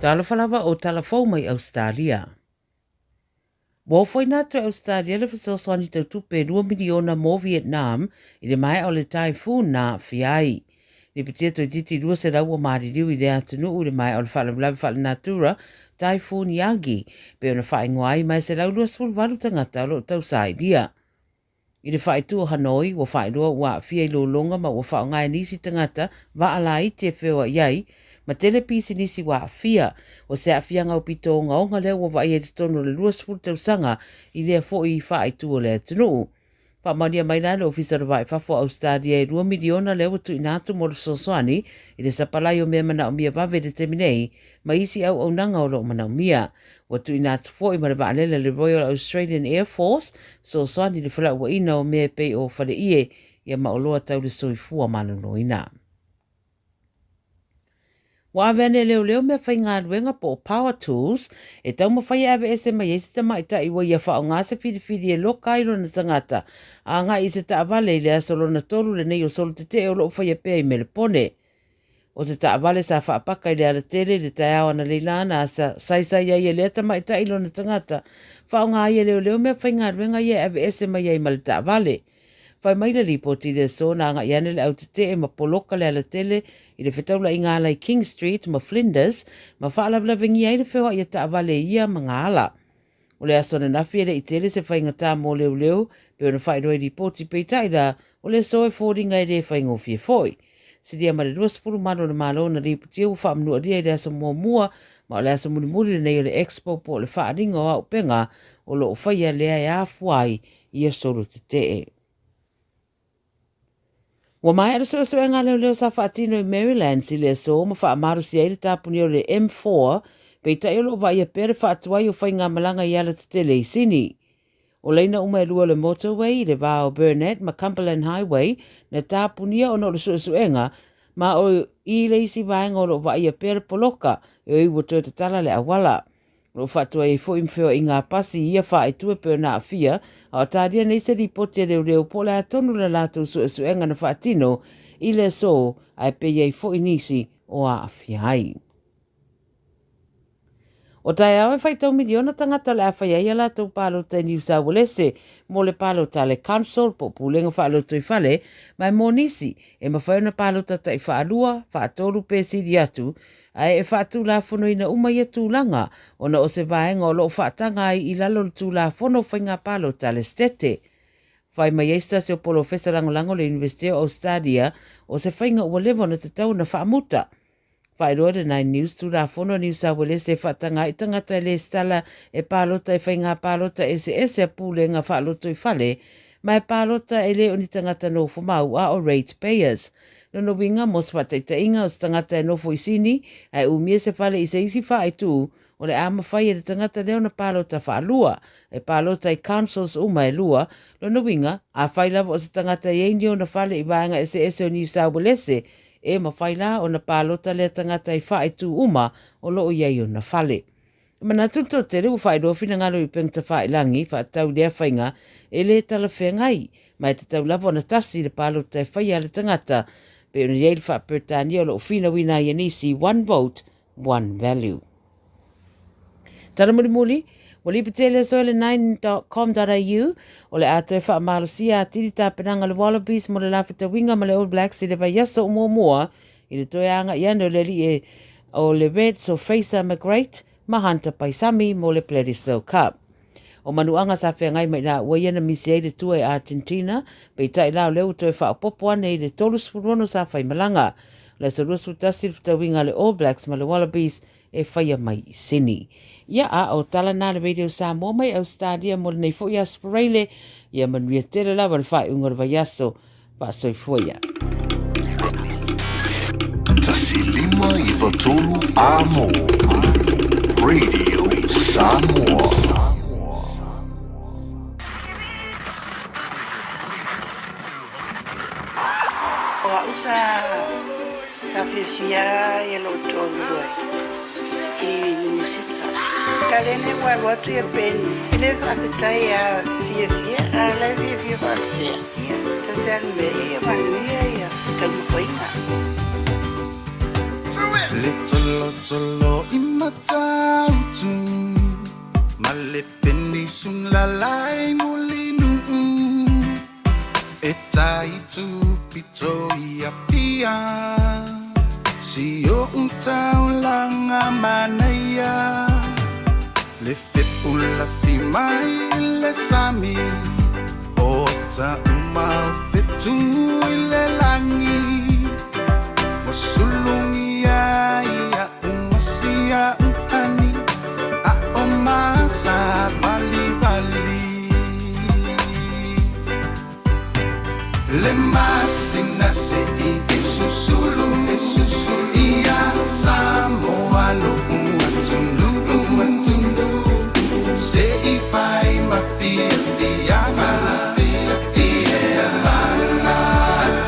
Talafalava o talafou mai Australia. Wo foi na to Australia le fesosoni tau tupe 2 miliona mo Vietnam i le mai o le typhoon na fiai. Ni petia to titi 2 se rau o maririu i le atunu u le mai o le whalamlawe whala natura typhoon Yagi pe ona whaingoai mai se rau 2 tangata lo tau saidia. I le whaitu o Hanoi wa whairua wa fiai lo longa ma wa whaongai nisi tangata wa ala i te whewa iai ma telepisi nisi wa fia o se afia ngau pito o ngaonga leo wa vai e te tono le 2 tau sanga i lea fo i whaitu o le atunu. Whamania mai nai le ofisa ra vai whafo Australia i 2 miliona leo tu inatu mo le soswani i le sapalai o mea mana o mia vave de teminei ma isi au nanga o lo mana o mia. Wa tu inatu fo i mara vaalele le Royal Australian Air Force soswani le whala ua ina o mea pei o whare ie ia maoloa tau le soifua manano ina. Wa avene leo mea whai ngā ruenga po power tools, e tau mawhai ave ese mai esi ta maita iwa ia whao ngā se whiriwhiri e loka iro na tangata, a ngā isi ta avale i le asolo na tolu le nei o solo te te o lo whai a pēi me le pone. O se ta avale sa whaapaka i le ala tere le tai awa na leilana a sa saisai ai e lea ta maita ilo na tangata, whao ngā ia leo mea whai ngā ruenga ia ave ese mai ai ma le ta avale. Whai mai le ripoti le so na ngā iane le au te te e ma poloka le ala tele i le whetaula i ngā lai King Street ma Flinders ma whaalawla vengi ai le whewa i a ta avale ia ma ngā ala. O le aso na nafi ele i tele se whai ngata mō leo pe ona whai roi ripoti pe taida o le so e fōringa i le whai ngofie foi. Si dia ma le 20 mano na malo na ripoti u whaamnua ria i le aso mua ma o le aso muri le nei o le expo po le whaaringa o au penga o lo o whai a lea e afuai i a soro te te e. Wa mai ara so e ngā leo sa whaatino i Maryland si le so ma wha amaru si aire tāpuni o le M4 pei tai olo vai a pere whaatuai o whai ngā malanga i ala te tele i sini. O leina uma e lua le motorway i le vāo Burnett ma Cumberland Highway na tāpunia o no le suenga ma o i le isi vaenga o lo vai a pere poloka e o iwa tō te tala le awala. Lo whaatuai e fo imwheo i ngā pasi ia wha e tue peo nā fia, a o tādia nei se ripoti e reo po le atonu le lātou suenga na whaatino i le so a e pei fo i nisi o a fiai. O tai awe whai tau miliona tangata le awhai ai ala tau palo te New South Wales mo le palo tale council po pulenga whaalo tui whale, mai mō nisi e mawhaiona palo tata i whaalua, whaatoru pēsi di atu, ai e whaatu la whono ina umai e tūlanga, o na o se vaenga o lo whaatanga ai i lalo tū la whono whainga palo tale stete. Whai mai eista se o polo fesa langolango le University of Australia o se whainga ua levo na te tau na whaamuta. Whai roa le Nine News tū la whono New South Wales e whaatanga i tangata le stala e pālota e whainga pālota SS a pūlenga whaaloto i whale, mai pālota e le oni tangata no whamau a o rate payers. Nono winga mos whataita inga o tangata e nofo i sini, ai umie se whale i se isi whae tū, o le ama whai e tangata leo na pālota whaalua, e pālota i councils uma e lua, nono winga, a whai lava o se tangata i einio na whale i vaenga SS o New South Wales, e ma whai la o na pālota lea tangata i whae tū uma o loo iei o na whale. Mana tuto te reu whai rofina ngalo i pengta whae langi, wha tau lea whainga, e le tala whengai, mai te tau lava o na tasi le pālota e whai ale tangata, pe ona iei le wha pertani o loo whina wina i anisi, one vote, one value. Tara muri, wali petele so le 9.com.au, o le ato e wha amalosia a tiri tāpenanga le Wallabies mo le lawhita winga ma le All Blacks i le vai yaso o mua, i le toeanga i ane o le li e o le Reds o Fraser McGrath, ma Hunter Paisami mo le Bledisloe Cup. O manuanga sa whengai mai nā ua iana misi e le tua e Argentina, pei tai lao leo to e wha popo ane i le tolus furono sa whai malanga. Le sorusu tasir futa winga le All Blacks ma le Wallabies e whaia mai sini. Ia a o tala nā le radio Samoa mai Australia mo le nei fo i aspareile, ia manuia tere lawa le whai unga le vai aso, pa soi fuia. Tasi lima i watolu amo. Radio Samoa. Sa fifia e lo tolu e musika. Kalene wa watu ya pen. Ile fakitai ya fifia ala fifia fakia. Tasalme e manuia ya kalmukoina. Little imma matautu Malepeni sun lalai mulinu Eta itu pito ia pia Sio untau langa manaya Le fepula fi mai le sami Ota umau fetu ile langi Wasulungi ia umasia utani A omasa bali-bali Le masina se i susulu ia Samoa lo umatundu Se i fai ma fia Ia lana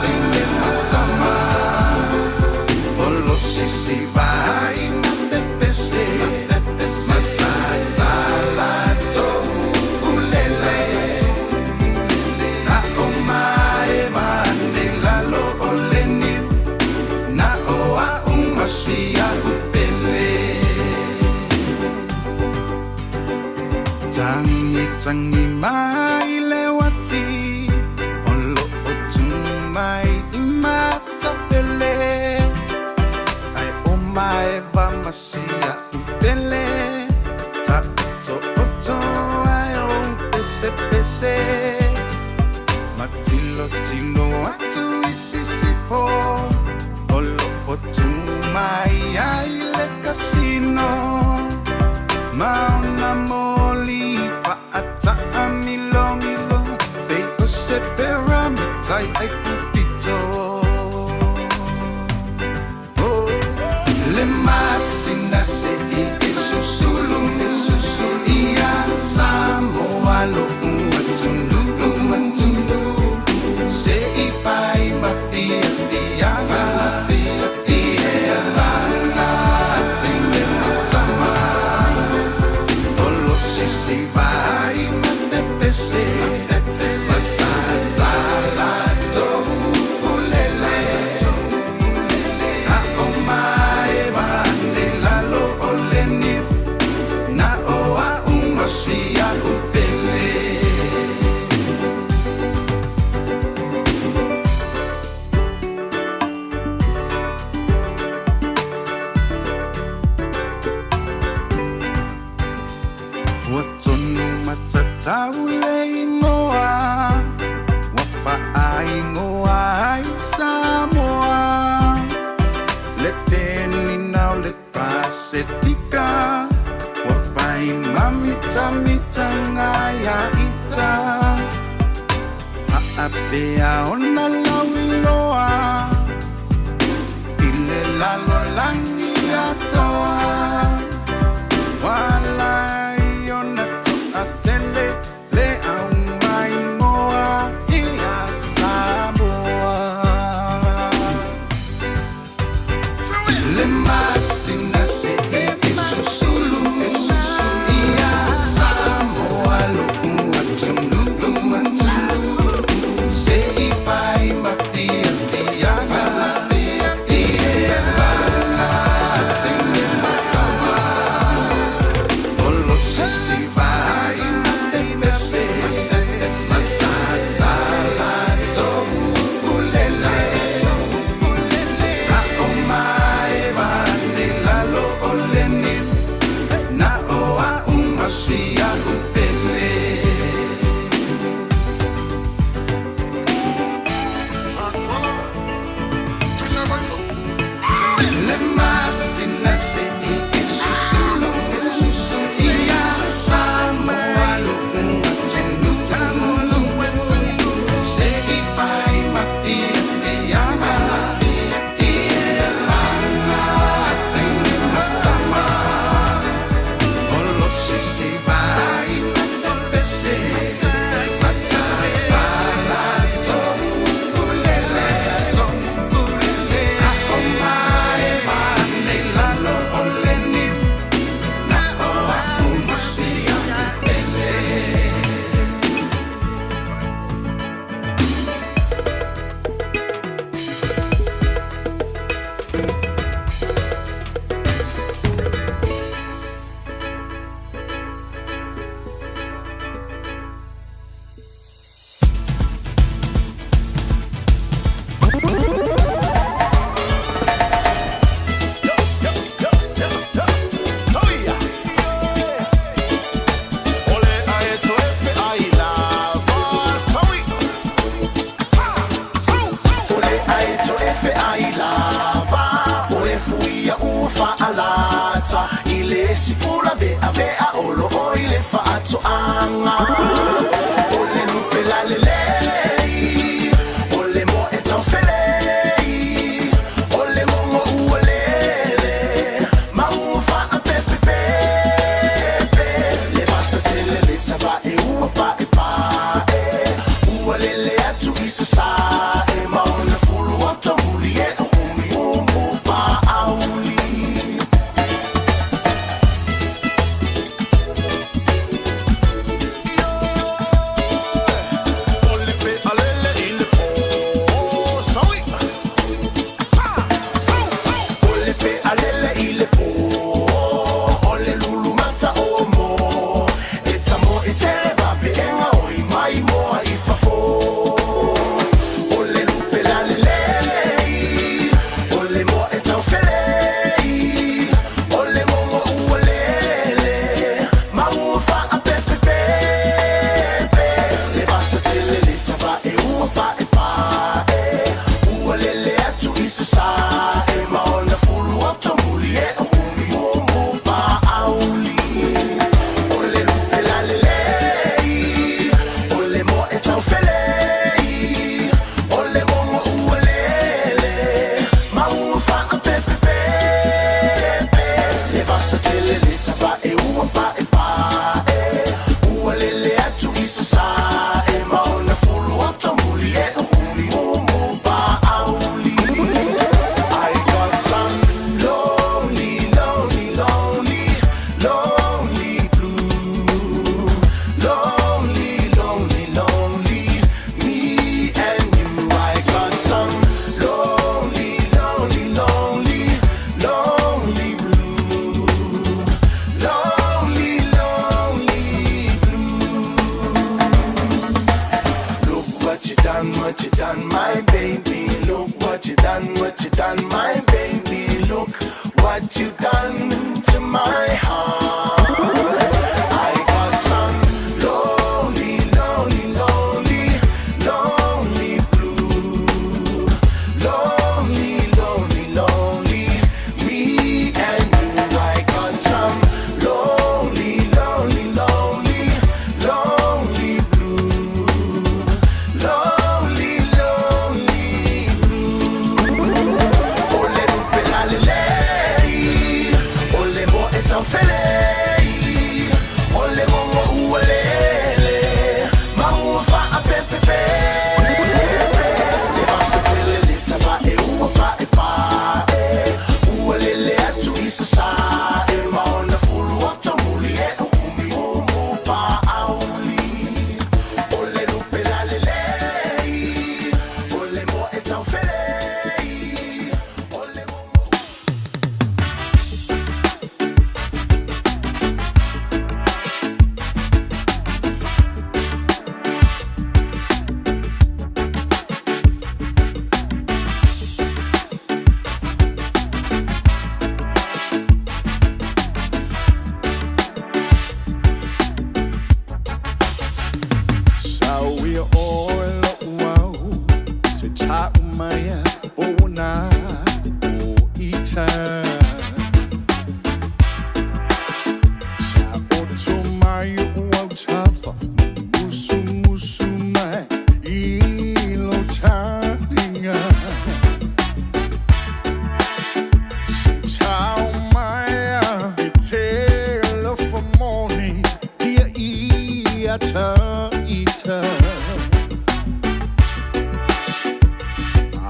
tine matama Olo sisi vai ma pepese Matata lato ulele Na omae mane lalo oleni Na oa umasia upele Tangi mai lewati Olo otumai imata pele Ai omae va masia upele Ta oto ai o pese Matilo tino atu isisifo Olo otumai ai le casino Mauna moli paata amilo Bei o se peramitai ai pupito Le masina se i susulu Ia Samoa lo umatundu Se i fai ma fia Ia lana tine matama Sisi vai ma pepese Matata lato ulele Na omae mane lalo oleni Na oa umasia upele Watonu matatau le ingoa Wapa ingoa ai Samoa Le teni nau le Pasifika Wapa mita ngaya ita Faapea ona lauiloa Ile lalo langi atoa Walai atele le au mai ngoa ia Samoa Le masina se e susulu ia Samoa lo umatundu Se i fai ma fia Ia lana tine matama Olo sisi vai Matata lato ulele Na omae mane lalo oleni Na oa ia ua whaalata I le sipula vea vea olo o I le whaatoanga O le lupe la le lei O le mo e tau whelei O le mongo ua lele Ma ua wha pepe pepe Le vasa tele le tava e ua pa e pa e Ua lele atu I sa sa e Ma ona fulu o to muli e o umi umu pa auli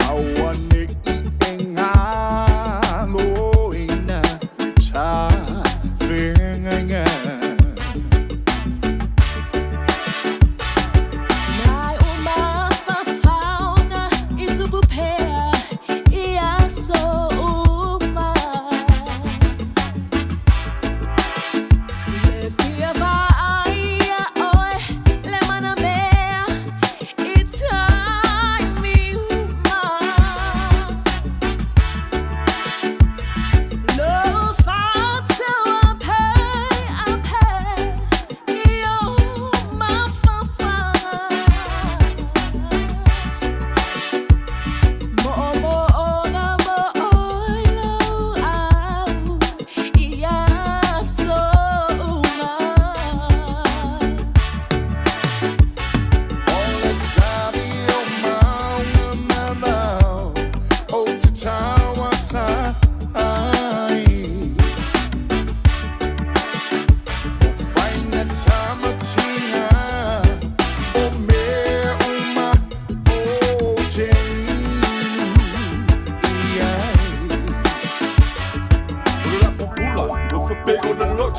I want to eat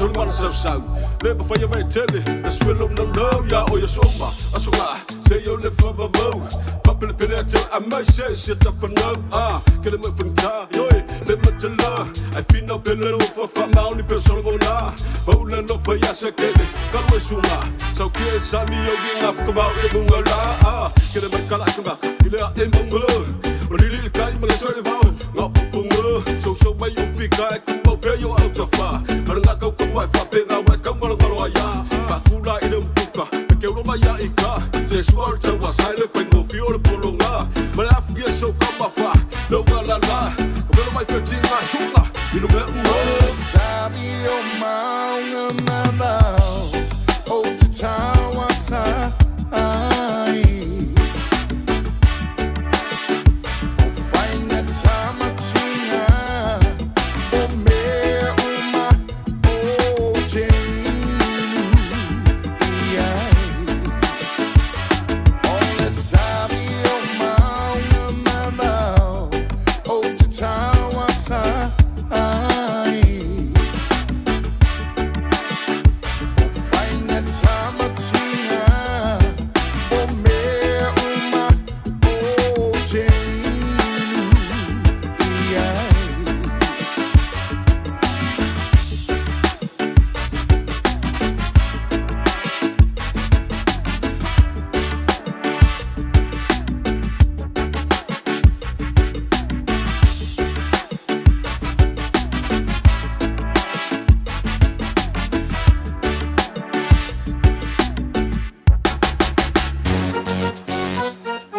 Tony Mana Sau. Never for your telly, the swill of no, ya or your soma. Asuma, say you live for the bow. Papa Pinetta, I might say shit up for no. Get him up from time, yo, limit to love. I feel no pillow for my only person. Paula no for Yasakele, Kamasuma. So kill Sammy Yogi Africa about Ebungala. Get him a Kalakaba, in Bungo. Really kind of sort of out, not Bungo. So by you pick, I can obey you out of far. But not go to my father, now I come on Maloya. Fakula in a buka, Kelomaya Ika. This world was silent when go feel Polonga. But after you so come afar, no galala. Well, my 13 Masuna, you know, Sabio Mauna Mavao, Old Tawa Sai.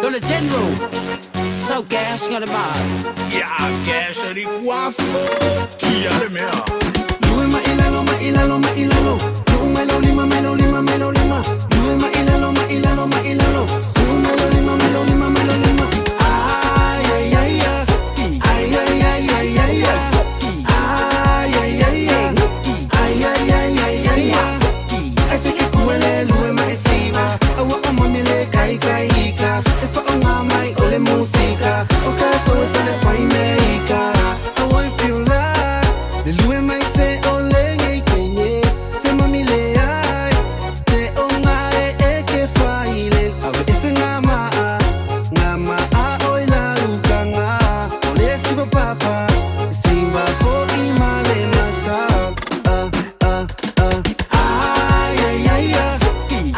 The general, so gas got a bar. Yeah, gas at Iguafo. Kia de mea. Lue ma ilalo, ma ilalo, ma ilalo. Lue melo lima, melo lima, melo lima. Lue ma ilalo, ma ilalo, ma ilalo. Lue melo lima, melo lima, melo lima. Ay, ay, ay, ay. Ay, ay, ay, ay, ay, ay. Ay, ay, ay, ay. Ay, ay, ay, ay, ay, ay. Ese que kuele, lue ma esiva. Awa amamile kai kai ka. Efa ongamai ole musika. Oka to sale fai meika. I want feel like the lue mai se ole ngai kenye. Se mamile ai. Te ongare eke fai le. Awe ese ngama oi la rukanga. Ole siva papa. Siva po imale maka. Ay ay ay ay.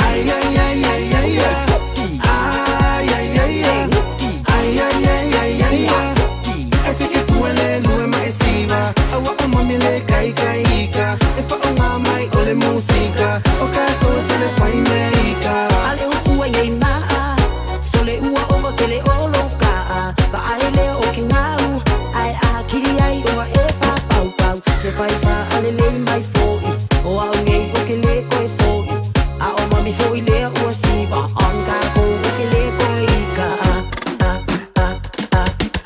Ay ay ay ay ay ay. Ay ay ay ay. Ay ay ay ay ay ay. Ese que kuele lue ma esiva. Awa amamile kai kai ka. Efa ongamai ole musika. Oka to sale fai meika. Ale uwa yei maa. Sole ua ova kele oloka. Ba aile o kingau. Ai a kiri ai ova efa pau pau. Se Faiva ale le mai foi. O au ngei o kele koe foi. A o mami foi le ua siva. On ka ko o kele koe ika.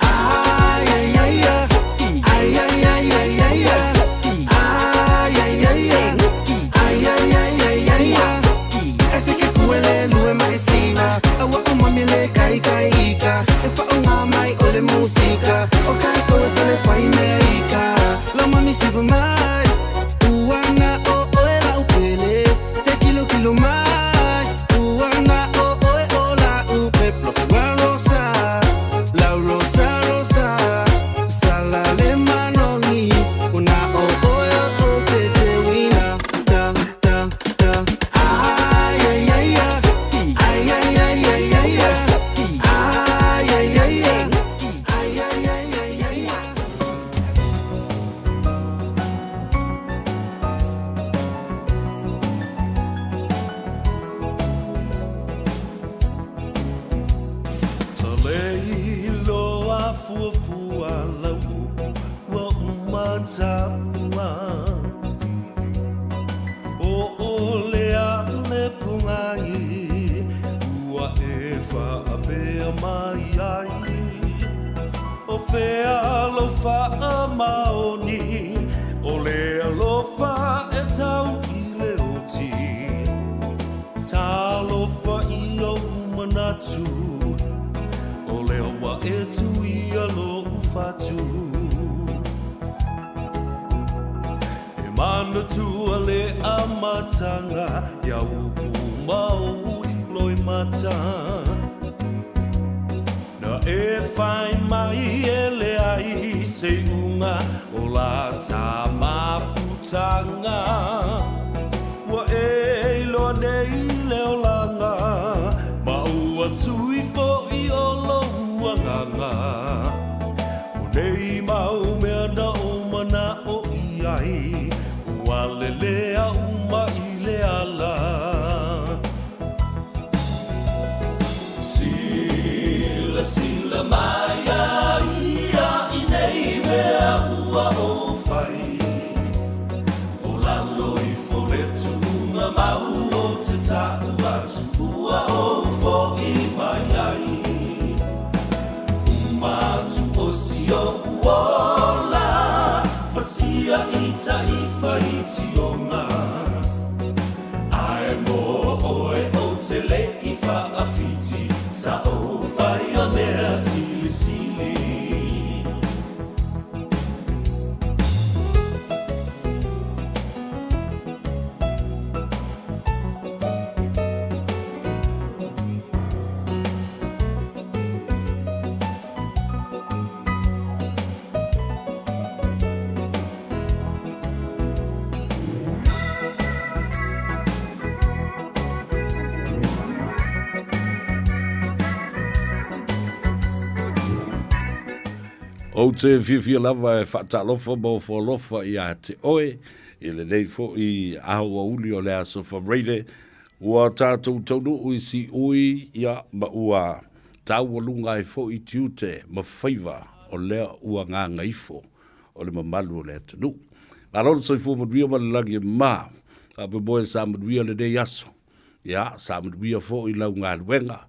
Ay ay ay ay. Ay ay ay ay ay ay. Ay ay ay ay. Ay ay ay ay ay ay. Ese que kuele lue ma esiva. Awa umamile kai kai ika. Efa ongamai ole musika. Oka to sale fai meika. La mami siva mai. Uanga o oe la upele. Se kilo mai. Uanga o oe o la upe. Plofua rosa. La rosa rosa. Sala le manongi. Una o oe o te te wina. Da da da. Ay ay ay ay. Ay ay ay ay ay ay. Ay ay ay ay. Ay ay ay ay ay ay. Taleilo a fuafua lau wa umataua. O ole a le pungai ua e whaapea mai ai. O whea lo wha maoni o le alofa e tau i le oti. Tā lofa i o manatu o le awa e tu i alo fatu. E Mana tua le amatanga ya upu mau loi mata. Na e whai mai e le ai se unga o la tā mawhutanga. Wa e loa nei leo langa, ma ua sui fo i o lo uanganga. O nei mau mea na o mana o iai, ua le lea uma i le ala. Sila mai a ia i nei mea ua o whai. O lalo i foretu unga mau o te tāu atu ua o fo i mai ai. Umatu o si o uola, fasia i ta i whaiti o ngā. Ai mo oe o te le i whaafiti, sa o whai a mea sili sili. O te whiwhia lava e whaatalofa mo wholofa i a te oe, i le nei fo i aho uli o lea sofa reide, ua tātou taunu ui si ui ia ma ua tau alunga e fo i tiute ma Faiva o lea ua ngā ngaifo o le mamalu o lea tanu. Malon soi fu maduia ma le langi ma, a pe moe sa maduia le nei aso, ia sa maduia fo i lau ngā luenga,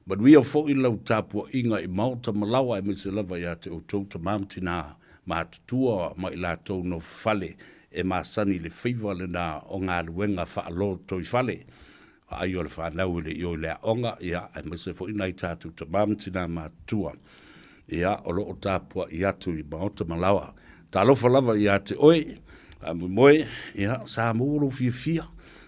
maduia fo i lau tāpua inga i maota malawa e mese lava ia te o tauta mamtina ma tutua ma i la tau no fale e ma sani le Faiva le na o ngā luenga whaalo toi fale. Ai o le whanau le i o le onga, ia e mese fo i nai tātou ta mamtina ma tua. Ia o lo o tāpua i atu i maota malawa. Tā lofa lava ia te oe, a moe, ia sa mōro fia.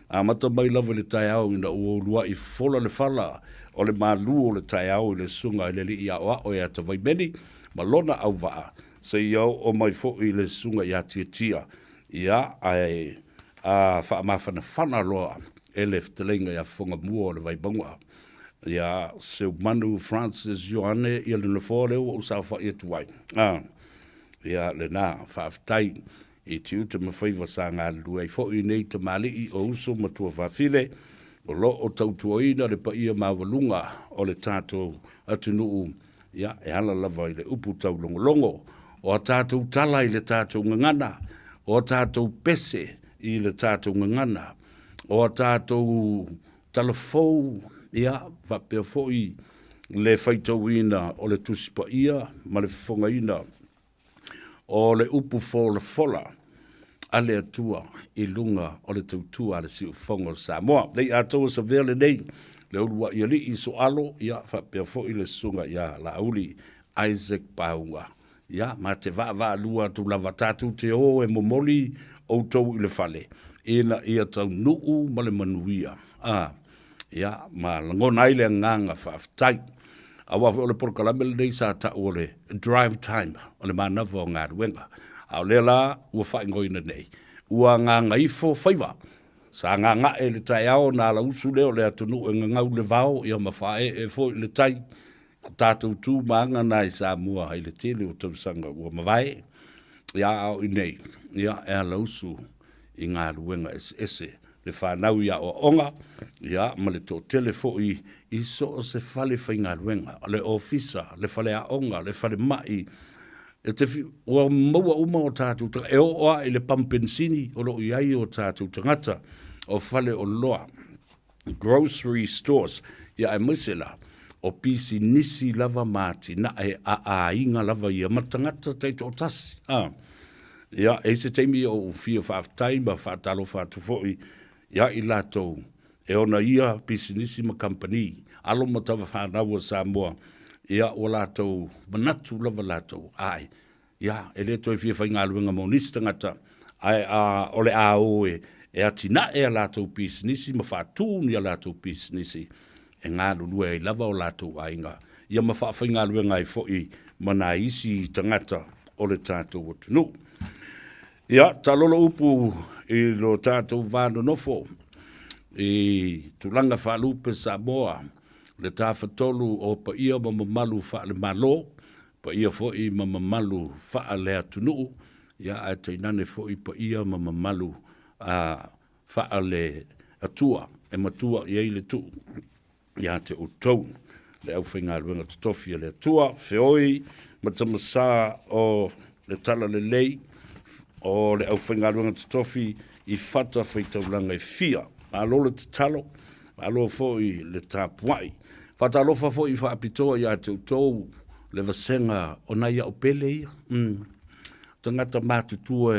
A mata mai lava le tai au ina ua ulua i fola le fala o le malu o le tai au i le sunga i le li ia oa o ia ta vaimeni ma lona au waa se iau o mai fo i le sunga ia tia ia ai a wha mawhana whana loa e le ftelenga ia whunga mua o le vaibangua ia se manu Francis Johanne i le nefore o sa wha i tuai ia le nā whaaftai i tiu te mawhaiva sa ngā lua i fo i nei te mali i o uso matua whawhile o lo o tautuaina le pa ia mawalunga o le tātou atunuu ia e hala lava i le upu tau longolongo o a tātou tala i le tātou ngangana o a tātou pese i le tātou ngangana o a tātou talafou ia whapea fo i le whaitauina o le tusipa ia ma le whongaina o le upu fola ale atua i lunga o le tautua le siu whongo Samoa. Nei atua sa vele nei, le urua i ali i so alo, ia whapea fo i le sunga ia la auli Isaac Paunga. Ia, ma te vaa lua tu lava tatu te o e momoli o tau i le fale. Ina ia tau nuu ma le manuia. Ia, ma langona i le nganga whaftai. Awa o le porkalame le nei sa ta o le drive time, o le manawa o ngā ruenga. Au le la, ua whaingoina nei. Ua ngā ngaifo Faiva. Sa ngā e le tai ao nā la usu leo le atunu e ngau le vao, ia mawhae e fo i le tai. Ko tātou tū maanga nā i Samoa hai le tele o tausanga ua mawai. Ia au i nei. Ia e la usu i ngā ruenga ese. Le whanau ia o onga. Ia ma le tō tele fo i so o se fale whai ngā ruenga. Le ofisa, le fale a onga, le fale mai. E te ua maua uma o tātou tangata. E oa i le pampensini o lo iai o tātou tangata. O fale o loa. Grocery stores. Ia e misela. O pisi nisi lava mati. Na e a inga lava ia matangata teito o tasi. Ia e se teimi o fia whaaftai ma whaatalo whaatufoi. Ia i latou. E ona ia pisi nisi ma company. Alo matawa whanau o Samoa. Ia o latou manatu lava latou ai ia ele toi fia fai ngā luenga monista ngata ai ole a o e atina e a lātou pisinisi, ma whaatūni a lātou pisinisi, e ngā lulua e lava o lātou ainga. Ia ma whaawhainga lua ngai fo'i mana isi tangata o le tātou atunu. Ia, talolo upu i lo tātou vāno nofo, i tulanga whaalupe Samoa, le tāwhatolu o pa ia mamamalu wha le malo, pa ia fo'i mamamalu wha le atunu, ia a teinane fo'i pa ia mamamalu wha le atua, e matua i eile tu, ia te utou, le au whainga ruenga tutofi le atua, whioi, matamasa o le tala le lei, o le au whainga ruenga tutofi i whata whaitaulanga i fia, a lolo te talo, a lolo fo'i le tāpuai, whata alofa fo'i whaapitoa ia te utou, le vasenga o naia o pele ia, tangata mātutua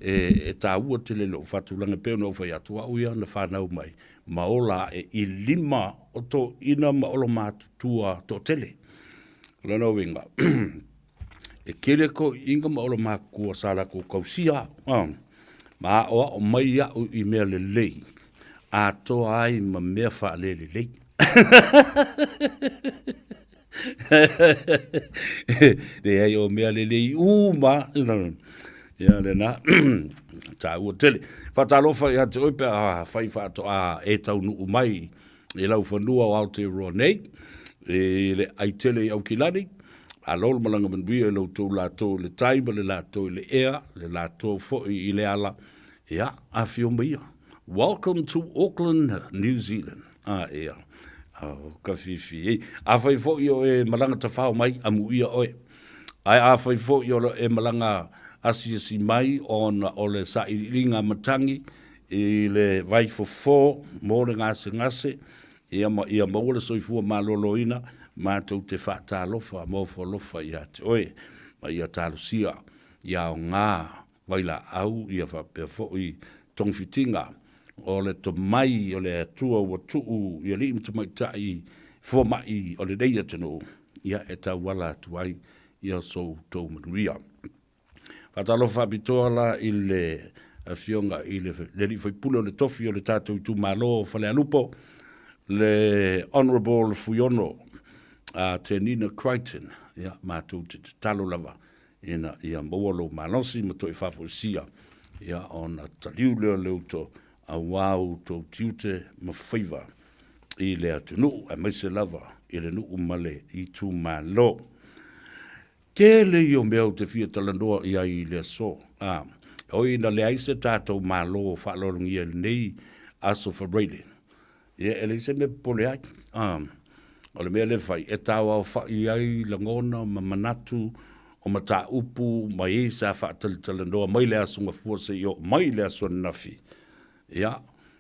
e tā ua te lelo whatulanga peo no whai atua uia na whanau mai. Maola e I lima o tō ina maolo mātutua tō tele. Lana winga. E kere ko inga maolo mākua sāla ko kausia. Ma oa o mai au I mea le lei. A tō ai ma mea wha le lei. Le ai o mea le lei uma. Ia le na, tā ua tele. Whatalofa ia te oipe a whai whaato a e tau nuu mai e lau whanua o Aotearoa nei, e le aitele au kilani, a lolo malanga manuia e lau tō lātou le taiba, le lātou le ea, le lātou fo'i I le ala, ia, a whioma ia. Welcome to Auckland, New Zealand. Ia, ka whiwhi. A whai fo'i o e malanga ta whao mai, a muia oe. Ai a whai fo'i o e malanga asia si mai o le sa iringa matangi I le vai fo mo le ngase ia maua le soifua maloloina mātou te whaatalofa mo lofa ia te oe ma ia talosia ia o ngā waila au ia whapea fo'i tongfitinga o le tomai o le atua ua tuu ia li imtamaitai fua mai o le reia tano ia e tau wala tuai ia so tau manuia. Whatalofa bitoa la I le fionga I le li whaipule o le tofi o le tātou tu malo whale alupo le Honourable Fuiono te Nina Crichton ia mātou te talo lava ia maualo manosi ma toi whafosia ia ona taliu leo leo to a wau to tiute ma Faiva I le atunu a maise lava I le nuu male I tu malo. Ke le yo mea te fia talandoa ia I le so. O ina le aise tātou malo o whaalorungi e nei aso whareile. Ia ele se me pole ai. O le mea le whai e tāua o whai ai langona ma manatu o ma tā upu ma e sa whaatalandoa mai le aso ngā fuase I o mai le aso nafi. Ia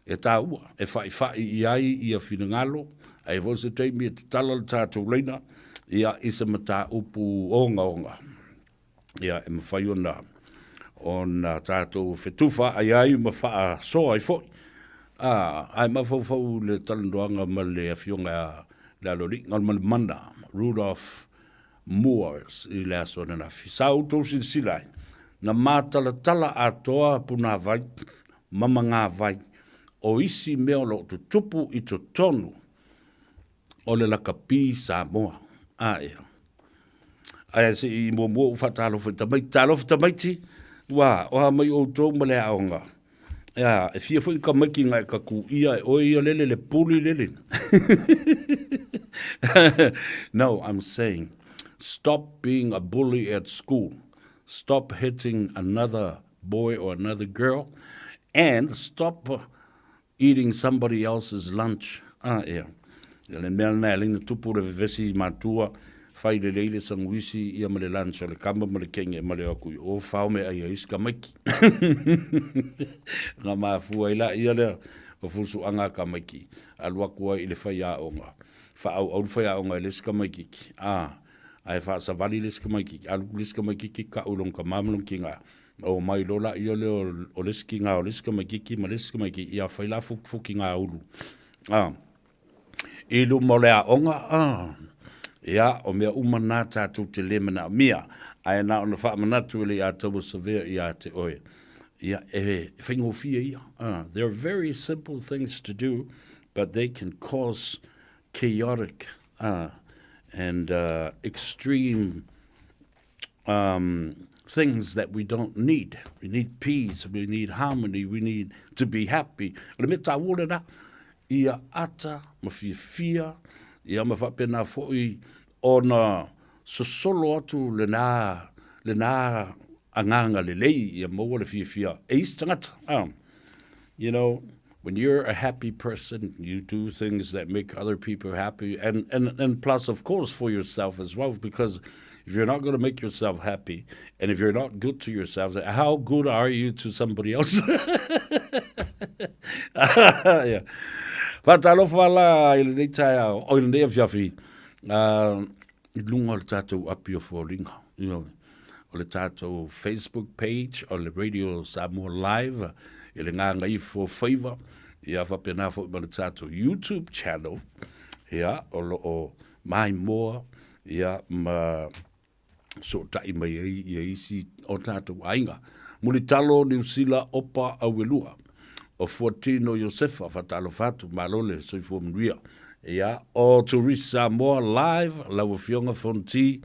e tāua e whai I ai ia whina ai vose teimi e te talal tātou leina ia isa mata upu onga. Ia e mawhai ona tātou whetuwha ai mawha so ai foi. Ai mawhau le talandoanga ma le awhionga le alori, ngal mana, Rudolph Moores I le aso na nafi. Sa utou silai, na mātala atoa puna vai, mama ngā vai, o isi meo lo tu tupu I to tonu, o le lakapi Samoa. Ia. Ai se I mo whatalofa tamaiti, wa mai o tō male aonga. Ia, e fia fwoi ka maki ngai ka ku ia o ia lele le puli lele. No, I'm saying, stop being a bully at school. Stop hitting another boy or another girl. And stop eating somebody else's lunch. Ia. Le mea na lina tupu le vesi matua fai le leile sanguisi ia male lancho le kamba male kenge male aku o fao me ai iska maki nga mafua ila ia le o fusu anga ka maki alwa kua ile fai a onga fa au fai a onga le ska maki ai fa sa vali le ska maki al le ska maki ka ulong ka mamlong kinga o mai lola ia le o le skinga o le ska maki ma le ska maki ia fai la fukinga ulu Ilu molea onga, ia o mea umana tātou te lemana mia, ai na ona wha manatu ili a tau severe I a te oe. They're very simple things to do, but they can cause chaotic and extreme things that we don't need. We need peace, we need harmony, we need to be happy. Le me ta wole na ia ata ma fia ia ma whapena fo'i ona sosolo atu le na anganga le lei ia mo le fia tangata. You know, when you're a happy person, you do things that make other people happy, and plus, of course, for yourself as well, because if you're not going to make yourself happy, and if you're not good to yourself, how good are you to somebody else? Yeah. Fatalo fala il nei tai o il nei fiafi. Lunga le tatou apio for linga. You know, o le tatou Facebook page, o le Radio Samoa Live, il Gagaifo Faiva, ia whapena fo i le tatou YouTube channel, ia o mai moa, ia ma so tai mai ia isi o tatou ainga. Muli talo New Zealand opa awelua. O 14 o Josefa fatalo fatu malole so i fomria. Ia o Tourist Samoa Live la fionga fonti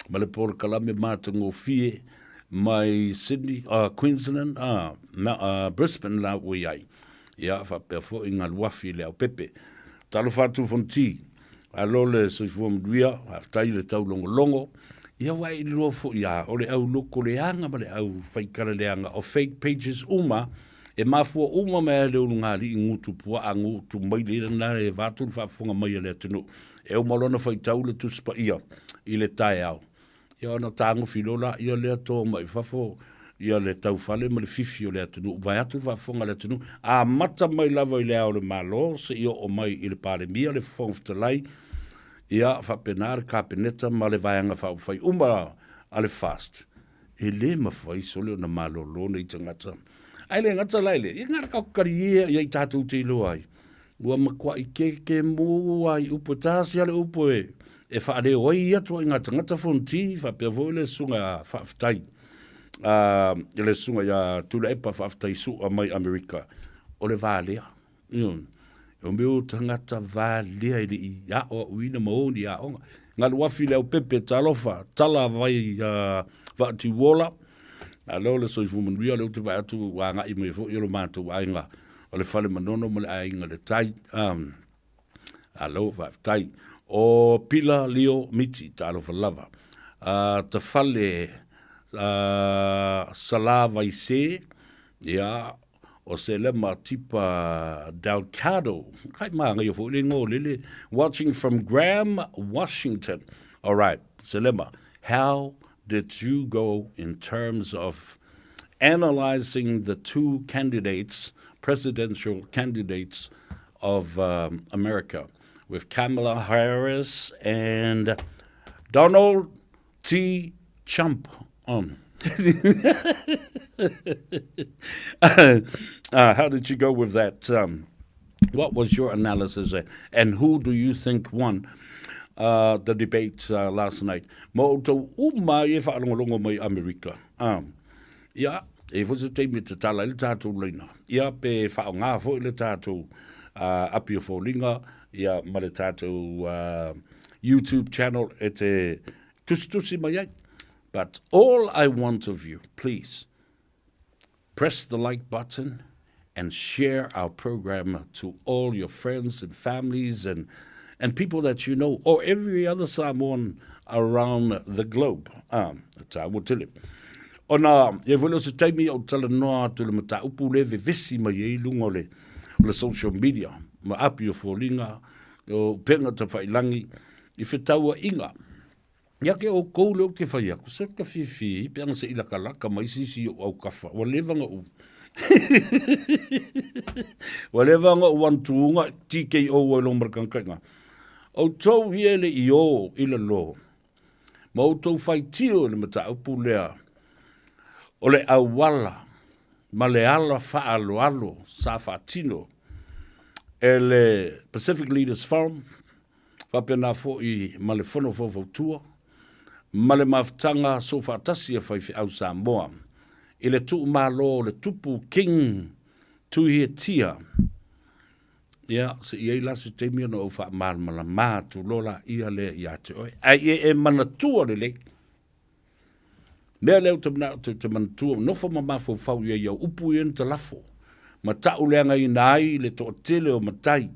ma le por kalame matango fie mai Sydney Queensland Brisbane la we ai. Ia fa perfo inga luafi le au pepe. Talo fatu fonti alole so i fomria aftai le tau longo. Ia wai lo fo ia o le au loko le anga ma le au faikara le anga o fake pages uma e mafua uma me le ungali ngutu pua ngutu mai le na e vatu fa funga mai le tunu e o malona fa tau le tuspa ia i le tai au ia na tango filola ia le to mai fa fo ia le tau fale ma le fifi o le tunu vai atu fa funga le tunu a mata mai lava i le au le malo se io o mai i le pale mia le fonftalai ia fa penar ka peneta ma le vaianga fa fai uma ale fast e le ma fai solo na malo lo nei tangata ai le ngata laile i ngara ka karia ia i tātou te ilo ai ua makua i ke mo ai upo tāsi ale upo e whaare oi ia tua i ngata fonti fa pia voi le sunga whaftai le sunga ia tula epa whaftai su a mai Amerika o le vālea o meu tangata vālea i ia o uina maoni ia onga ngalu wafi leo pepe talofa tala vai vati wola alo le soi fumun ria le utu vai atu wanga i me fo i lo mātou ainga o le fale manono mo le ainga le tai alo tai o pila lio miti talofa lava ta fale salava i se ia o se lema tipa Delgado. Kai manga yo fo le ngo lele watching from Graham, Washington. All right, se lema, how did you go in terms of analyzing the two candidates, presidential candidates of America, with Kamala Harris and Donald T. Trump on? How did you go with that? What was your analysis, and who do you think won the debate last night? Mo to uma e whaalongolongo mai Amerika. Ia, e fusi teimi te tala ili tātou leina. Ia pe whaonga fo ili tātou apio fo linga. Ia ma le tātou YouTube channel e te tusi mai ai. But all I want of you, please, press the like button and share our program to all your friends and families and people that you know, or every other Samoan around the globe. Ta wotele. Ona, ye volo se taimi o tala noa tu le mata upu leve visi mai e lungo le social media. Ma api o fōlinga, o penga ta whailangi, I whetaua inga. Ia ke o kou leo ke whai aku, se ka whiwhi, peanga se ila kalaka, mai sisi o au kawha, wa levanga u. Wa levanga u antuunga, TKO o lomar kankainga. O tau hiele I o ila lo. Ma o tau whai tio le mata upu lea. O le awala, ma le ala whaalo alo, sa whaatino. E le Pacific Leaders Forum, whapena fo I ma le whono fo tua. Ma le maftanga so whaatasi e whai au Samoa. i le tu malo le tupu king tuhi tia. Ia, se ia ila se teimi ona o wha malmala mātu lola ia le ia te oe. Ai e manatua le le. Mea leo te manatua, nofa mamafo fau ia iau upu i te lafo. Ma tau leanga i nai le to tele o matai.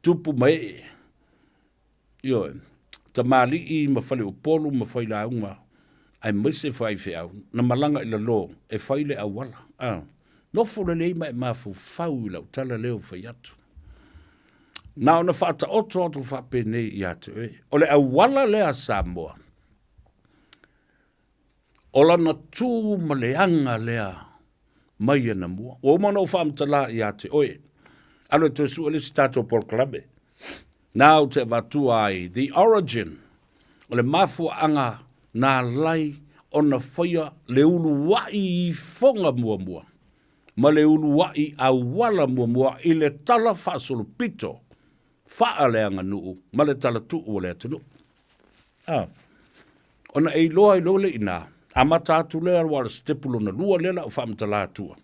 Tupu mai. Io, ta mali i mawhale o polu mawhai la unga. Ai maise whai whiau. Na malanga i la lo, e whai le awala. Nofo le lei mai mafo fau i lau tala leo whai atu. Na ona whaata oto whapene i atu e. O le awala lea Samoa. Ola na tū ma leanga lea mai ana mua. O mana o whaamtala i ate oe. Alo e tosu ele stato por klabe. Nau te vatua ai. The origin. O le mafu anga na lai o na whaia le ulu wai i fonga mua mua. Ma le ulu wai a wala mua mua i le tala whaasolo pito. Wha leanga nuu. Ma le tala tu o le atunu. Ona e loa i lole ina. Amata atu lea wala stepulo na lua lela o whaamtala atua.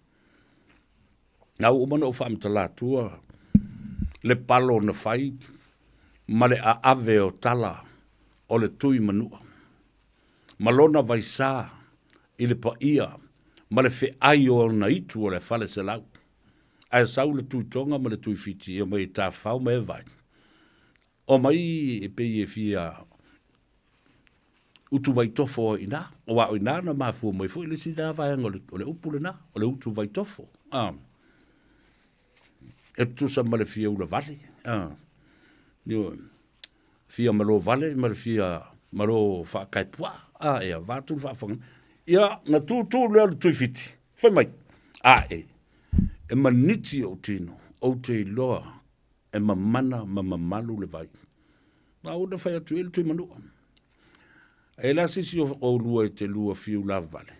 Nau umana o whaamtala atua. Le palo na whai. Ma le a ave o tala. O le tui manua. Malona vaisa. I le pa ia. Ma le fe ai o na itu o le whale se lau. Ai sau le tui tonga ma le tui fiti. O mai ta whau me vai. O mai e pe e fia. Utu vai tofo ina. O wa ina na mafu mai fu ile sida vai o le upu le na. O le utu vai tofo. E tu sa ma le fia ula vale. Fia malo vale. Ma le fia malo wha kaipua. Ea vatu wha whangan. Ia na tu lea le tui fiti. Whai mai. E maniti o tino. O te loa. E mamana mamalu le vai. Na o le whai atu ele tui manua. E la sisi o lua e te lua fiu la vale.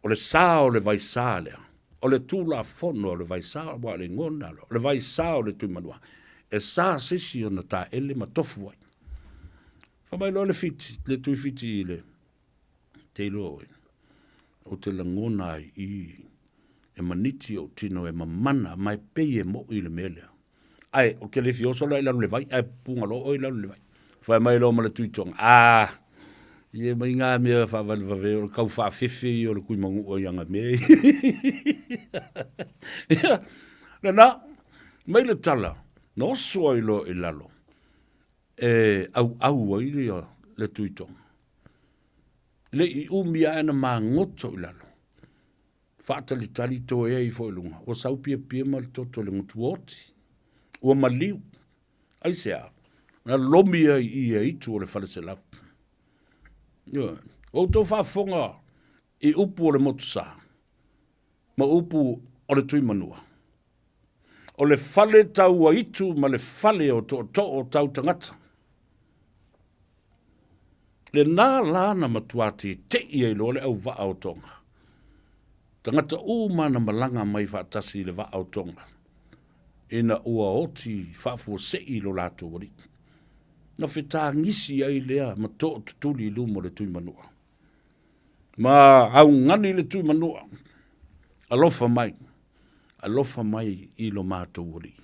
O le saa o le vai saa lea. O le tū la fono o le vai saa wa le ngona. O le vai saa o le tui manua. E saa sisi o na ta ele ma tofu wai. Whamai loa le fiti. Le tui fiti i le. Te loa e. O te langona i. E maniti o tino e mamana. Mai pei e mo i le melea. Ai, o ke le fioso la ilaru le vai. Ai, punga lo o ilaru le vai. Whamai loa ma le tui tonga. Ie mai ngā mea whawale whawe, o kau whawhiwhi, o le kui mangu o ianga mea. Nā, mai le tala, no soa i lo i lalo, au ai le tuitong. Le i umia ana mā ngoto i lalo. Whaatali tali to e i fo i lunga, o sau pia ma le toto le ngutu oti, o ma liu, ai sea, na lomia i e itu o le whale se lau. O tō whaafonga i upu o le motusa. Ma upu o le tui manua. O le whale tau a itu ma le whale o tō o tau tangata. Le nā lāna matuati te ia i lo le au waa o tonga. Tangata mana malanga mai whaatasi le waa o tonga. Ina ua oti whaafua se i lo lātou wari. Na whetā ngisi ai lea ma tō tutuli lumo le tui manua. Ma au ngani le tui manua. Alofa mai i lo mātou wali.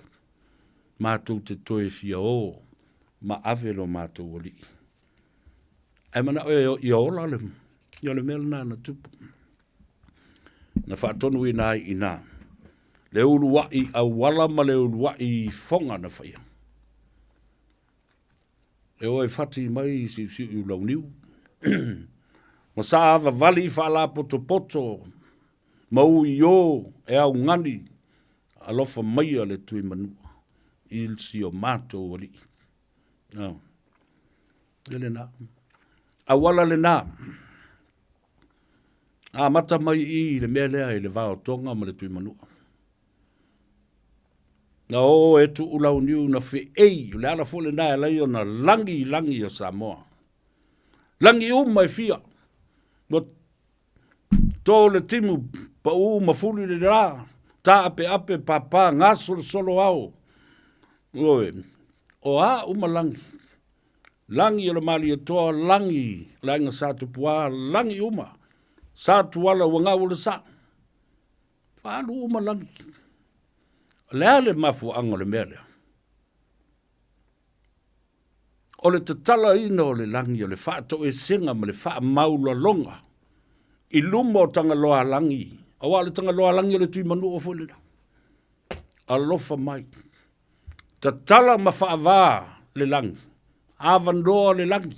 Mātou te toe fia o, ma ave lo mātou wali. Ai mana i ola le, i ole mele na tupu. Na whaatonu i nai i nā. Le ulu wai au wala ma le ulu wai fonga na whaia. E oi fati mai si u lau niu. Ma sa ava vali whala poto. Mau i o e au ngani. Alofa mai le tui manua. Il si o mato wali. Ele na. Awala le na. Mata mai i le mea lea i le vao tonga ma le tui manua. Na o e tu ulau niu na whi ei, le ala fole na e lai o na langi o Samoa. Langi mai fia. No tō le timu pa mafuli le rā. Tā ape papa ngā solo au. Oe, o langi. Langi o le mali o toa langi. Lainga sātu pua langi Sa tuala ua ngā ule sa. Whaalu umalangi. Lea le mafu anga le mea lea. O le te tala ina o le langi o le whaato e senga ma le wha maula longa. I luma o tanga loa langi. Awa le tanga loa langi o le tui manu o fulina. Alofa mai. Ta tala ma wha avā le langi. Avandoa le langi.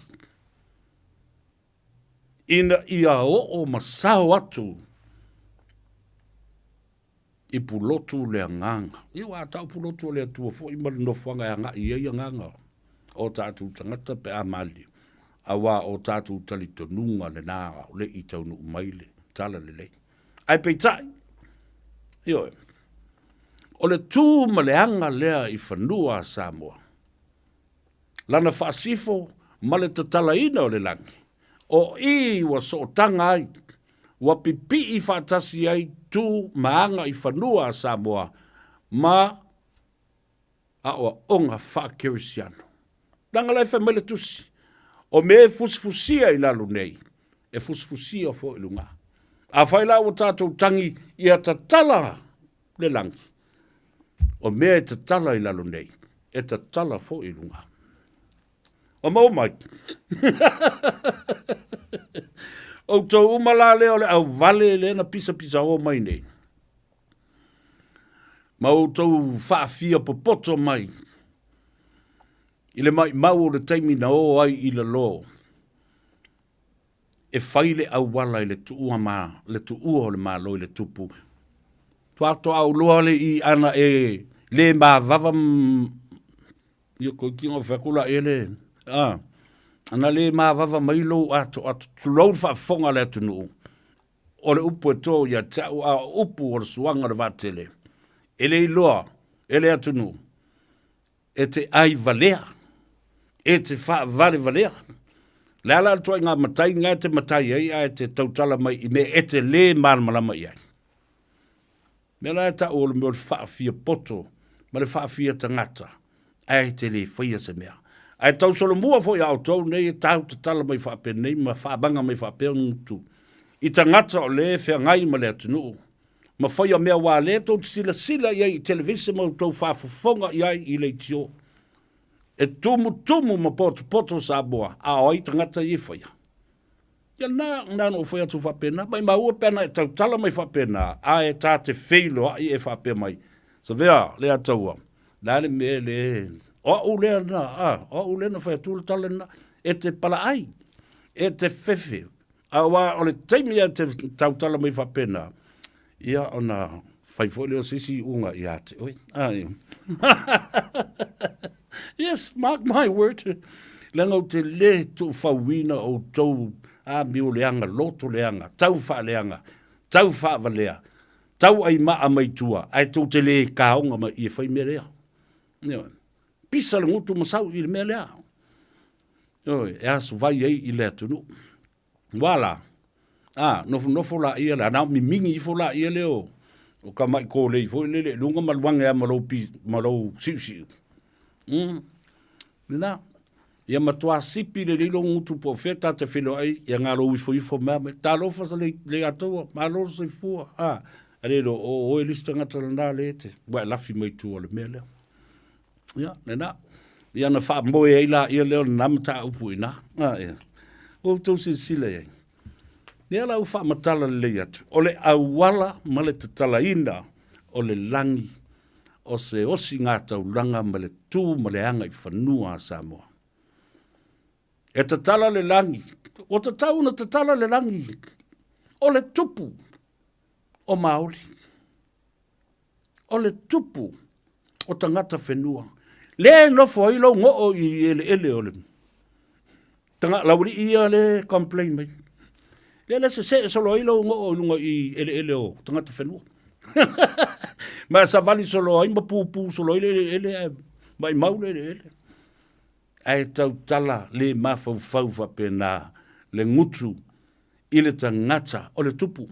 Ina ia o masao atu. I pulotu le nganga. I wa tau pulotu le atua fo i mali no fuanga ya nga i ia nganga. O tātou tangata pe a mali. Awa o tātou talito nunga le nāra o le i tau nu umaile. Tala le lei. Ai pei tai. Io. O le tū ma le anga lea i whanua Samoa. Lana whaasifo ma le tatalaina o le langi. O i wa so tanga ai. Wa pipi i whaatasi ai tū maanga i whanua Samoa. Ma a o onga whaakerisiano. Tanga lai whamele tusi. O me fusfusia i lalu nei. E fusfusia fo ilunga. A whaila o tātou tangi i a tatala le langi. O mea e tatala i lalu nei. E tatala fo ilunga. O mau mai. O tau umala leo le au vale le na pisa o mai nei. Ma o tau whaafia popoto mai. Ile mai mau le taimi na o ai i le lo. E whaile au wala i le tuua ma, le tuua o le ma lo i le tupu. Tuato au loa le i ana e le ma vava io ko kingo whakula e le. Ana le ma vava mailo atu tulou whaafonga le atunu. O le upu e tō ia tau a upu o le suanga le vatele. E le iloa, e le atunu. E te ai valea. E te wha vale valea. Le ala atua ngā matai, ngā te matai ai, a te tautala mai, i me e te le malmalama i ai. Me la e ta o le meo le whaafia poto, ma le whaafia tangata, a te le whaia se mea. A tau solo mua fo i au tau, nei e tau te tala mai whaape nei, ma whaabanga mai whaape ngutu. I tangata o le whea ngai ma le atunu. Ma whaia mea wā le tau te sila i ai i televisi ma tau whaafufonga i ai i le tio. E tumu ma poto Samoa, a oi tangata i whaia. Ia nā no whaia tu whapena, mai maua pena e tau tala mai whapena, a e tā te whilo i e whape mai. So vea, lea taua, nā le me le, o lea na whaia tūle tala na, e te pala ai, e te whewhe, a wā o le teimi a te tau tala mai whapena, ia o nā whaifole o sisi unga i ate, oi, Yes, mark my word. Lenga o te le tu whauina o tau a miu leanga, loto leanga, tau wha leanga, tau wha valea, tau ai maa mai tua, ai tau te le kaonga ma i e whai mea lea. Pisa le ngutu masau i le mea lea. E asu vai ei i lea tunu. Wala. Nofo la ia le, anau mi mingi i fo la ia leo. O ka mai ko le i fo i le, lunga maluanga ea marau siu. Nina, ia matua sipi le lilo ngutu po feta te whilo ai, ia ngā rou ifo mea me, tā lofa sa le atua, mā loro sa ifua, a rero, o e lista ngata na le te, wai lafi mai tua le mea leo. Ia, nina, ia na wha moe ei la, ia leo na namata upu ina, o tau si sile ei. Ia la u wha matala le atu, o le awala ma le tatala ina, o le langi, o se osi ngā tauranga ma le tū ma le anga i whanua a Samoa. E tatala le langi, o te tau na tatala le langi, o le tupu o Māori. O le tupu o tangata whenua. Le nofo i lau ngoo i ele o le. Tanga lauri ia le complain mai. Le se solo i lau ngoo i lunga i ele o tangata whenua. Ma sa vali solo ai ma pu solo ele mai maule ele ai tau tala le mafau pena le ngutu ile tangata o le tupu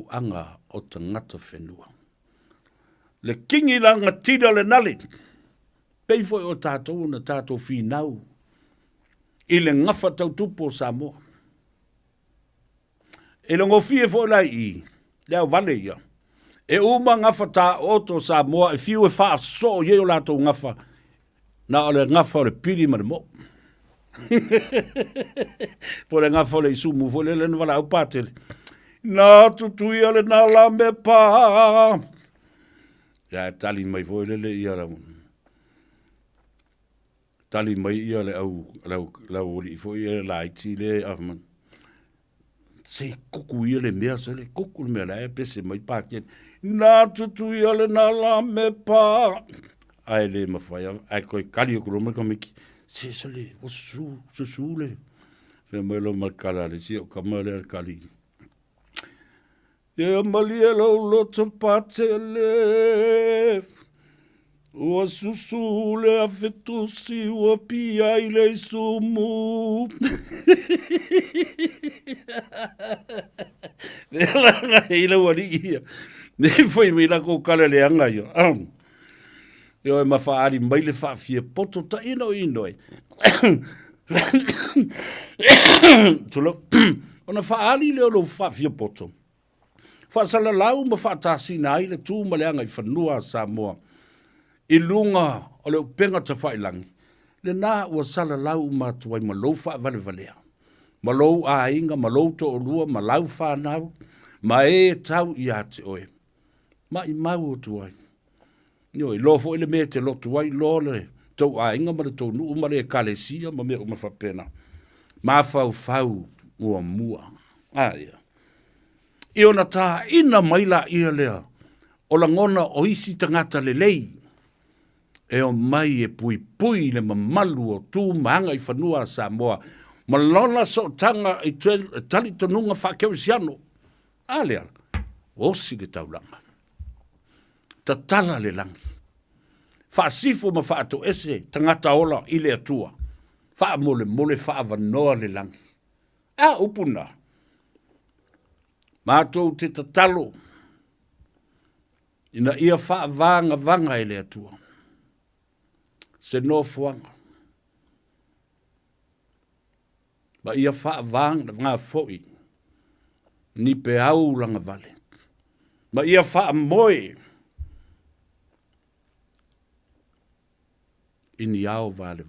anga o tangata whenua le kingi langa tira le nali pei foi o tātou na tātou whinau I le ngafa tau tupo Samoa. E le ngofie fo lai I, le au vale ia. E uma ngafa ta oto Samoa, e fiu e faa so ye o lato ngafa, na o le ngafa o le pili ma le mo. Po le ngafa o le isumu, fo le lenu wala au patele. Na tutui ale na la me pa. Ya tali mai fo le ia la. Tali mai ia le au li fo ia la iti le afman. Se kuku ia le mea se le kuku le mea la e pese mai pa kien. Na tutui ale na la me pa. Ai le mawhai ai koe kari o kuroma ka miki. Se le o su le. Se mai lo markala le si o kamale al kali. E mali e lo loto patele. Ua susule a fetusi ua pia I le sumu. Ne langa I la wari ia. Ne foi mi la ko kale le anga yo. Yo e mawhaari mai le whaafia poto ta ino. Tulo. Ona whaari leo lo whaafia poto. Whaasala lau ma whaatasina ai le tū ma le anga I whanua Samoa. I lunga o le upenga ta whailangi. Le nā ua sala lau mātuai ma lou wha vale valea. Ma lou a inga, ma lou to olua, ma lau whanau, ma e tau I ate oe. Ma I mau o tuai. Nio, I lofo ele mea te lo tuai, lo le tau a inga ma le tau nuu ma le kalesia, ma mea uma whapena. Ma fau mua. Ia. I ona tā ina maila ia lea, o la ngona o isi tangata le lei. E o mai e pui le mamalu o tū maanga I whanua Samoa. Ma lona so tanga I tali tonunga whakeurisiano. Alea, osi le taulanga. Ta tala le langi. Whaasifo ma whaato ese tangata ola I le atua. Wha mole whaavanoa le langi. A upuna. Mātou te tatalo. Ina ia whaavanga I le atua. Se no fuanga. Ba ia whaavanga ngā foi. Ni pe au langa vale. Ba ia whaamoe. Ini au vale.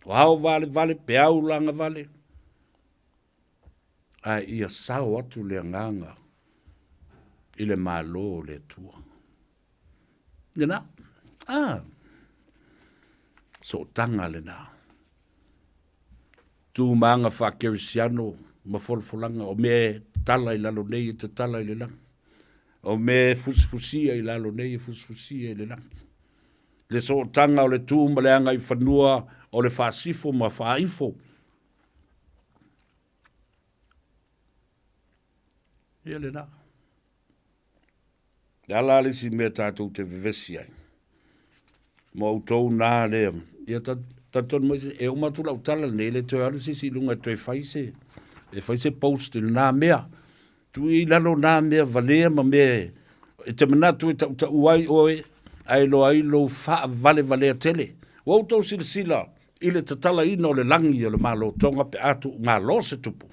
O au vale, pe au langa vale. Ai ia sao atu le nganga. Ile malo le tua. Ngana? So tanga le nā. Tu maanga whakerisiano, ma folfolanga, o me tala I lalo nei, te tala I le lang. O me fusfusia I lalo nei, fusfusia I le lang. Le so tanga o le tu maleanga I whanua, o le whaasifo ma whaifo. Ia le nā. Ala le si mea tātou te vivesi ai. Mo autou nā lea. Ia taton mai se, e umatu lau tala ne, le toi alu sisi lunga toi faise. E faise post il nā mea. Tu I lalo nā mea valea ma mea. E te manatu e ta uai oe, ailo wha vale valea tele. O autou sila, I le tatala ina o le langi o le malo tonga pe atu malo se tupu.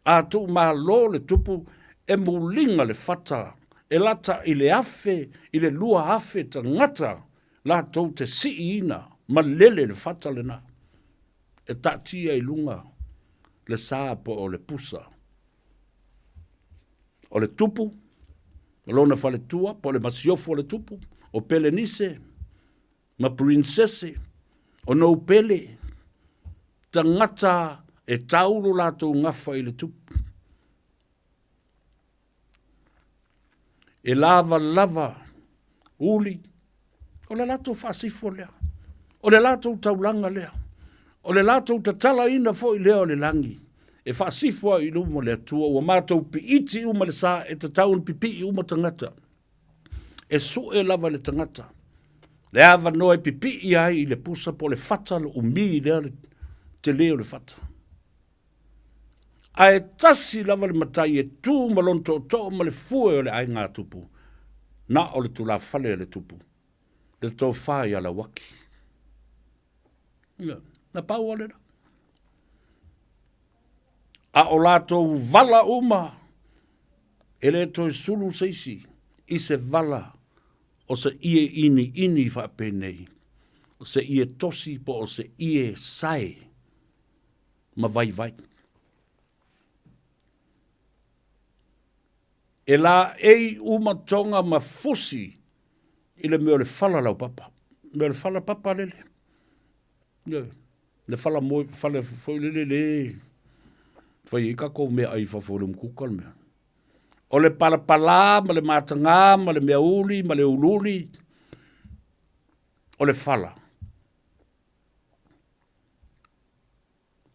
Atu malo le tupu e mulinga le fata. E lata I le afe, I le lua afe ta ngata, la tau te si ina, ma lele le fata le na. E tatia I lunga, le sāpo o le pusa. O le tupu, o lona fale tua, po le masiofo o le tupu, o pele nise, ma princese, o nou pele, ta ngata e taulu la tau ngafa I le tupu. E lava, uli, o le lato whaasifo lea, o le lato taulanga lea, o le lato tatala ina fo I lea o le langi, e whaasifo I luma le atua, ua mātou pi iti uma le sā, e te taun pipi I uma tangata, e su e lava le tangata, le ava noe pipi I ai I le pusa po le fata le umi lea te leo le fata. A e tasi lava le matai e tū malonto to ma le fue o le ai ngā tupu. Na o le tula fale le tupu. Le tō whai ala waki. Na pau ole na. A o lātou vala uma, ele toi sulu seisi, i se vala, o se ie ini whapenei, o se ie tosi po o se ie sae, ma vai. E la ei uma tonga ma fusi, i le meo le whala lau papa. Meo le whala papa lele. Le whala moi, whala foi lele. Whai ika kou mea ai whawhore mkukal mea. O le palapala, ma le matanga, ma le mea uli, ma le ululi. O le whala.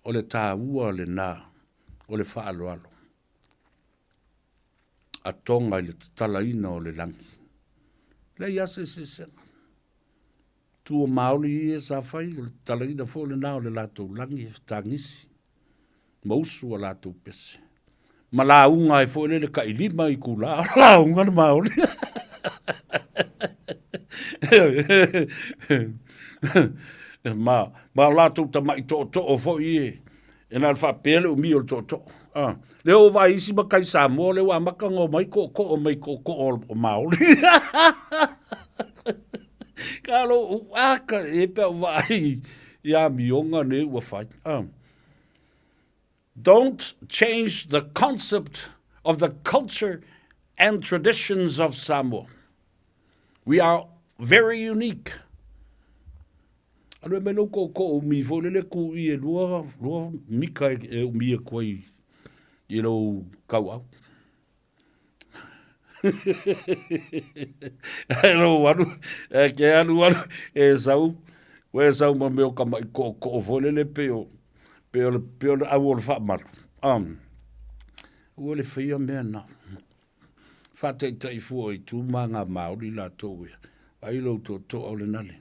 O le tāua le nā. O le whaaloalo. A tonga i le talaina o le langi. Le ia se. Tua maoli i e sa whai, o le talaina fo le nā o le lātou langi e tangisi. Mausu a lātou pese. Ma la unga e fo le ka ilima i kula. La unga na maoli. Ma lātou ta mai to o fo i e. E nā wha pele o mi o to. Leo wa isi ma kai Samoa, leo a maka ngō mai ko o maoli. Kalo uaka e pe vai ia mionga ne ua whai. Don't change the concept of the culture and traditions of Samoa. We are very unique. Alo me no ko mi fo le ku I lua mika e mi koi. You know, kau au. Hello, ke anu, e sau ma meo kama I ko fole le peo le au o le wha maru. Ua le whia mea na. Whatei tai fua I tū manga maori la tōu ea. Ai lau tō au le nale.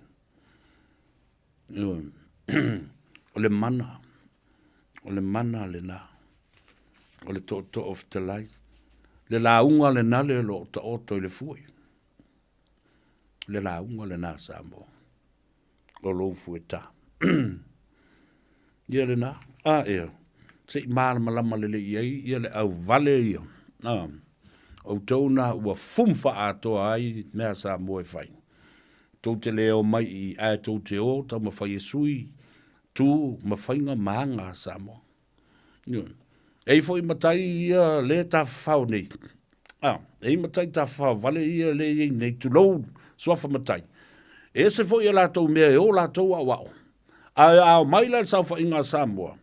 O le mana le nā. O le tō of te lai. Le launga le nale lo ta oto I le fui. Le launga le nā Samoa. O lo fui ta. Ia le nā. Ea. Se I malama le iei. Ia le au vale ia. O tau na ua fumfa atoa ai mea Samoa e whai. Tau te leo mai I ae tau te o. Tau ma whai e sui. Tu ma whainga mahanga Samoa. Ei foi matai ia le ta fau nei. Ei matai ta fau vale ia le nei tu lo sofa matai. E se foi la tau mea o la tau au. A mai la sa fa inga Samoa.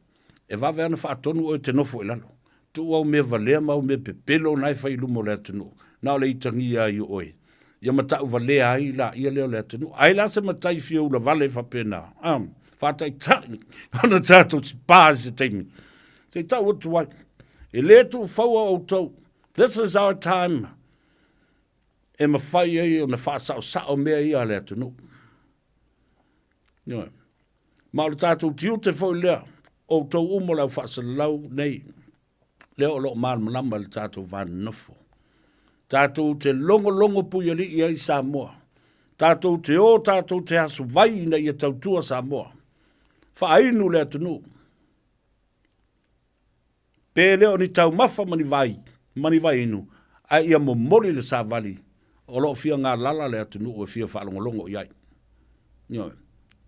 E va ver na fa tonu o te nofo ilalo. Tu au me vale ma o me pepelo nai fa ilumo le tonu. Na le itangi ia I oi. Ia matau vale ai la ia le tonu. Ai la se matai fiu la vale fa pena. Fa tai tani. Ona tato spa se teimi. Say, tau watu wai. E le tu whaua o tau. This is our time. E ma whai ei o na whaasau sao mea ia le atu no. Maori tātou tiu te whau lea. O tau umo lau whaasalau nei. Leo lo malama le tātou vāna nofo. Tātou te longo puia li I Samoa. Tātou te asu vai nei I tau tua Samoa. Whaainu le atu no. Pe leo ni tau mafa mani vai inu. Ai ia mo mori le sa vali. O lo fia ngā lala le atunu o fia whaalongolongo iai.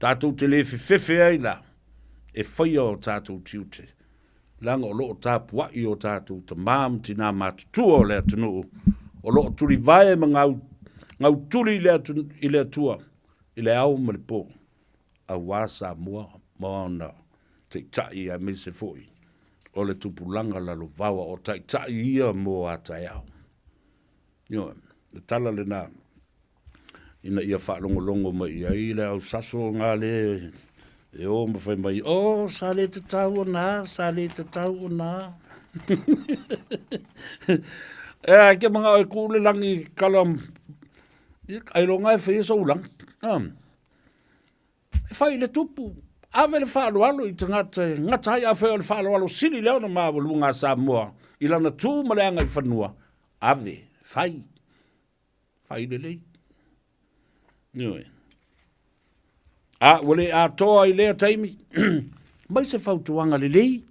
Tātou te le fefe ai la. E whaia o tātou tiute. Langa o lo tāpua I o tātou ta maam tina mātutua o le atunu. O lo turi vai ma ngau turi I le atua. I le au ma le po. A wasa mua maana. Te tai a me se foi. O le tupulanga la lo vawa o tai ia mo a tai au. Le tala le nā. Ina ia whaalongolongo mai I le au saso ngā le. E o mawhai mai, sa le te tau o nā. Ke mga o kūle langi kalam. Ai ronga e whai so ulang. E whai le tupu. Ave le whaaloalo I te ngata hai a whai o le whaaloalo siri leo na mawalu ngā Samoa. I lana tū maleanga I whanua. Ave, whai le lei. Wale a toa I lea taimi. Mai se whautuanga le lei.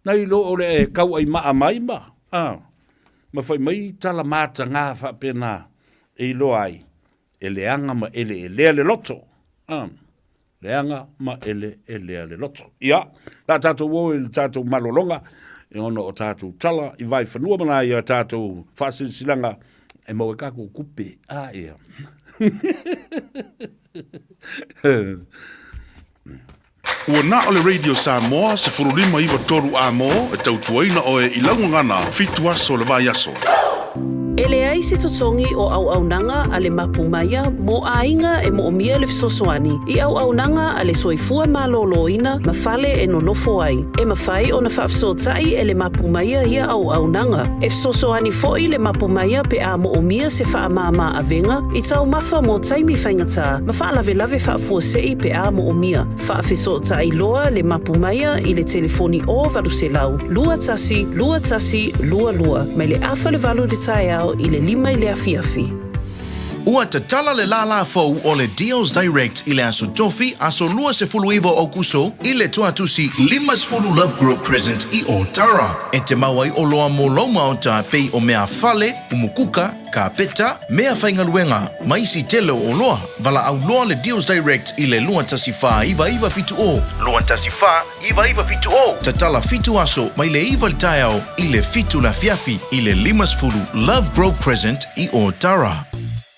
Nai lo o le kau ai maa mai ma. Ma whai mai tala mata ngā whapena e lo ai. E leanga ma ele e lea le loto. Leanga ma ele e lea le loto. Ia, la tātou o le tātou malolonga. E ono o tātou tala I vai whanua mana I a tātou whasinsilanga. E mau e kako kupe. Ia. Ua na o le Radio Samoa se furulima iwa toru a mo e tautuaina o e ilaungangana fitu aso le vai aso. Ele ai se totongi o au nanga a le mapumaya mo ainga e mo omia le fisosoani. I au nanga a le soifua maloloina ma fale e nonofo ai. E mawhai o na whaafsotai e le mapumaya ia au nanga. E fisosoani foi le mapumaya pe a mo omia se whaamama a venga. I tau mafa mo taimi whaingata. Ma whaalave lave whaafua sei pe a mo omia. Whaafisotai loa le mapumaya I le telefoni o valu se lau. Lua tasi, lua. Mai le afa le valu le tai au I le lima I le afiafi. Ua te tala le lala fau o le Deals Direct I le aso tofi aso lua se fulu iwa o kuso I le tuatusi limas fulu Love Grove Crescent I o Tara. E te mawai o loa mo loma o ta pei o mea fale, umukuka, ka peta, mea whaingaluenga, maisi tele o loa. Vala au loa le Deals Direct I le lua tasi wha iwa fitu o. Lua tasi wha iwa fitu o. Ta tala fitu aso mai le iwa taiao I le fitu la fiafi I le limas fulu Love Grove Crescent I o Tara.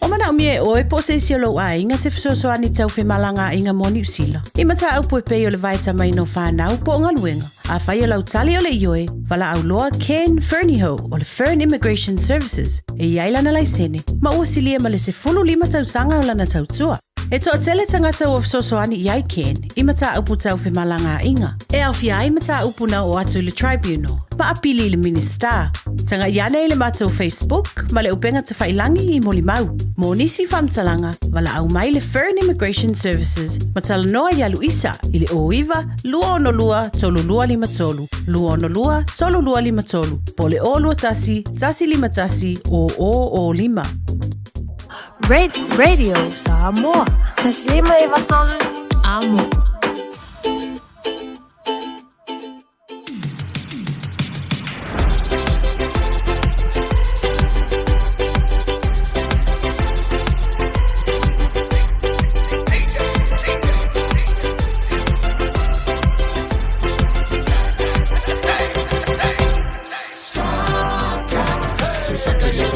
O mana o mie o e po se isi lo a inga se fisosoani tau whi malanga inga moni usila. I mata au po e pei o le vaita mai no whanau po ngā luenga. A whai o lau tali o le ioe, wala au loa Ken Ferniho o le Fern Immigration Services. E iailana lai sene, ma ua silia ma le se fulu lima tau sanga o lana tau tua. E toa tele tangata o fisosoani iai Ken, I mata upu tau whi malanga inga. E au fia ai mata upu na o atu le tribunal, ma apili le minister. Tanga iana I le mata o Facebook, ma le upenga te whailangi I moli mau. Mo nisi whamtalanga, wala au mai le Fern Immigration Services, ma tala noa I alu isa, I le oiwa, lua ono lua, tolu lua lima tolu. Lua ono lua, tolu lua lima tolu. Po le o lua tasi, tasi lima tasi, o lima. Radio Samoa. Taslima ivatolu amo. Saca ya,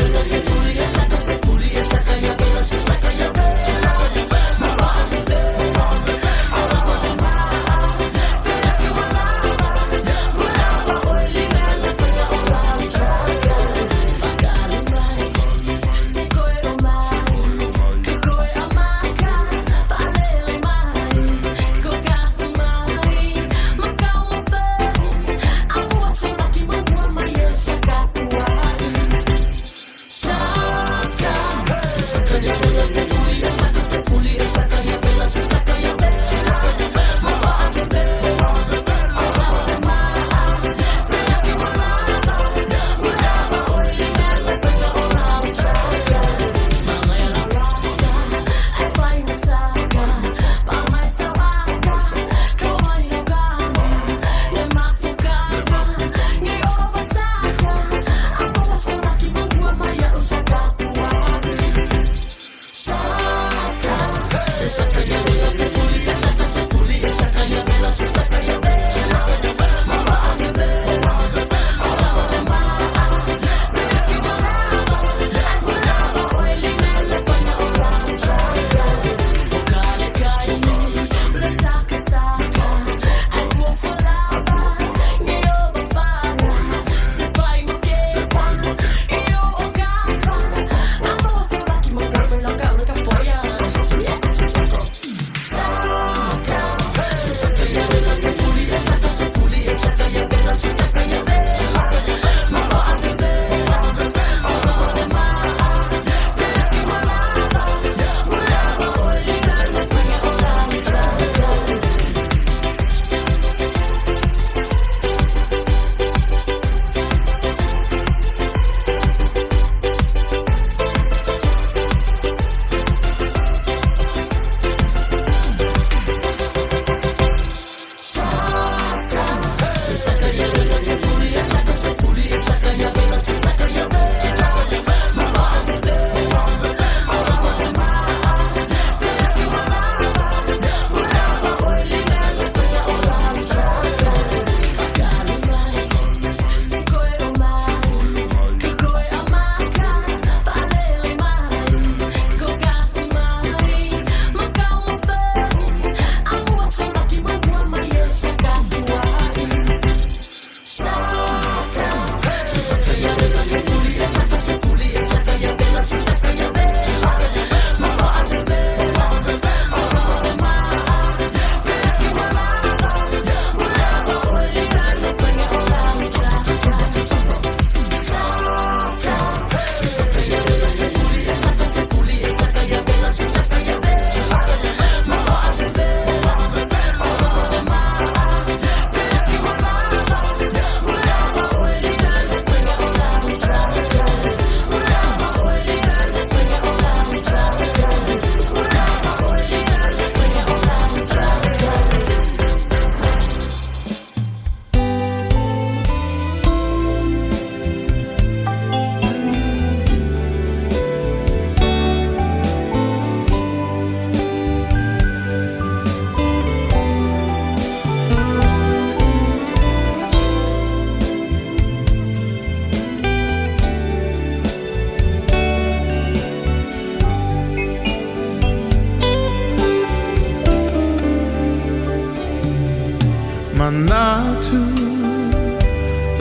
Manatu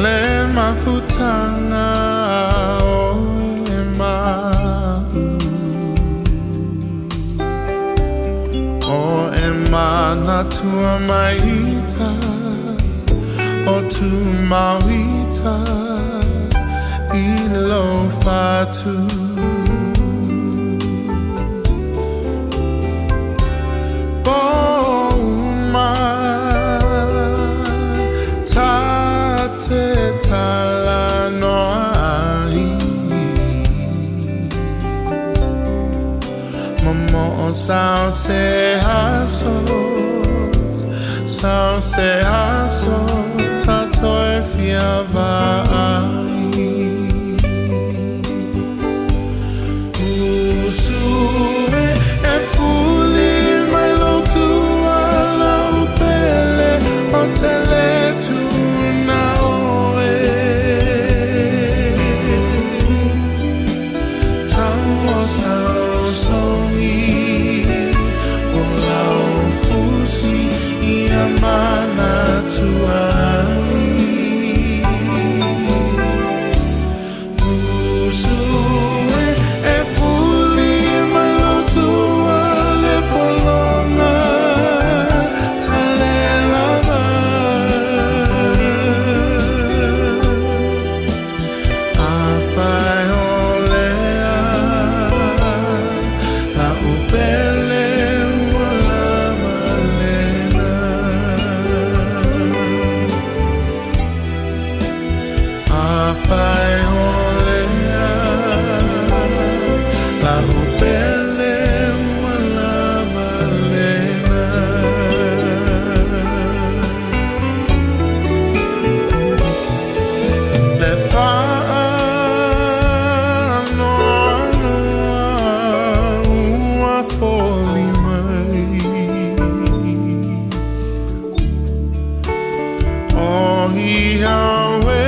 le mafutanga o emahu o emanatu maita o tu mawita ilo fatu Sao se haso, tatoi fiava Usue e fuli mai lo tu ala upele o tele tu na oe Tamo sao songi Mana tuai Usue e fuli mai lo tua le polonga tale lava Afai olea la upele Fai olea la upele wala malena Le fano ua foli mai O hiawe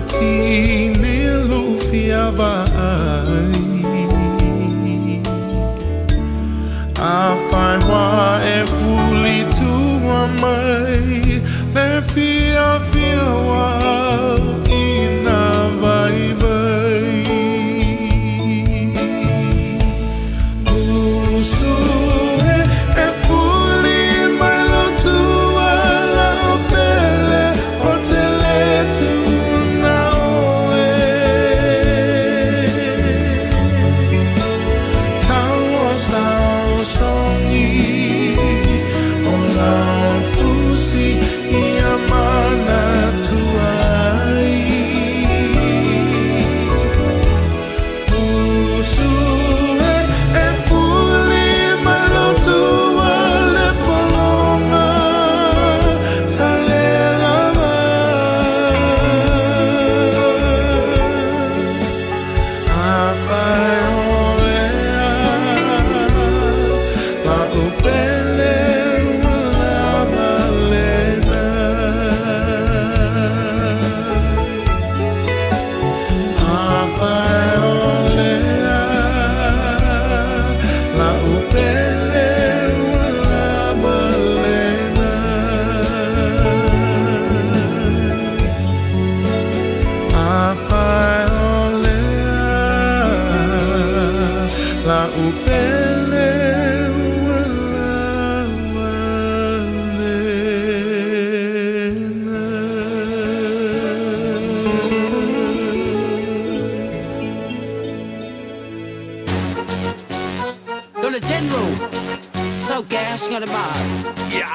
Tini lufia vai Afai wa e fuli tua mai Le fia wa ina vai vai Usue e fuli mai lo tua la opele o tele tu Songi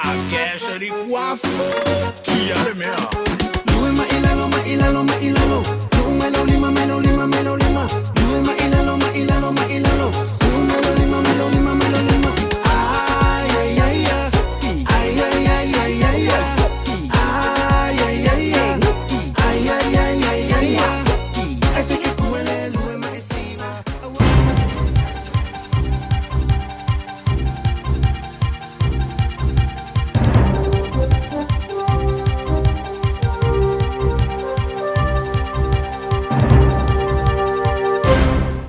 Agashari Quafo, Kia Mea. Luma ilalo, ma ilalo, ma ilalo. Melo lima, melo lima, melo lima. Luma ilalo, ma ilalo, ma ilalo. Melo lima, melo lima, melo lima. Ay, ay, ay, ay. Ay, ay, ay, ay, ay, ay. Ay, ay, ay, ay. Ay, ay, ay, ay, ay, ay. Ese que puele, luma esiva.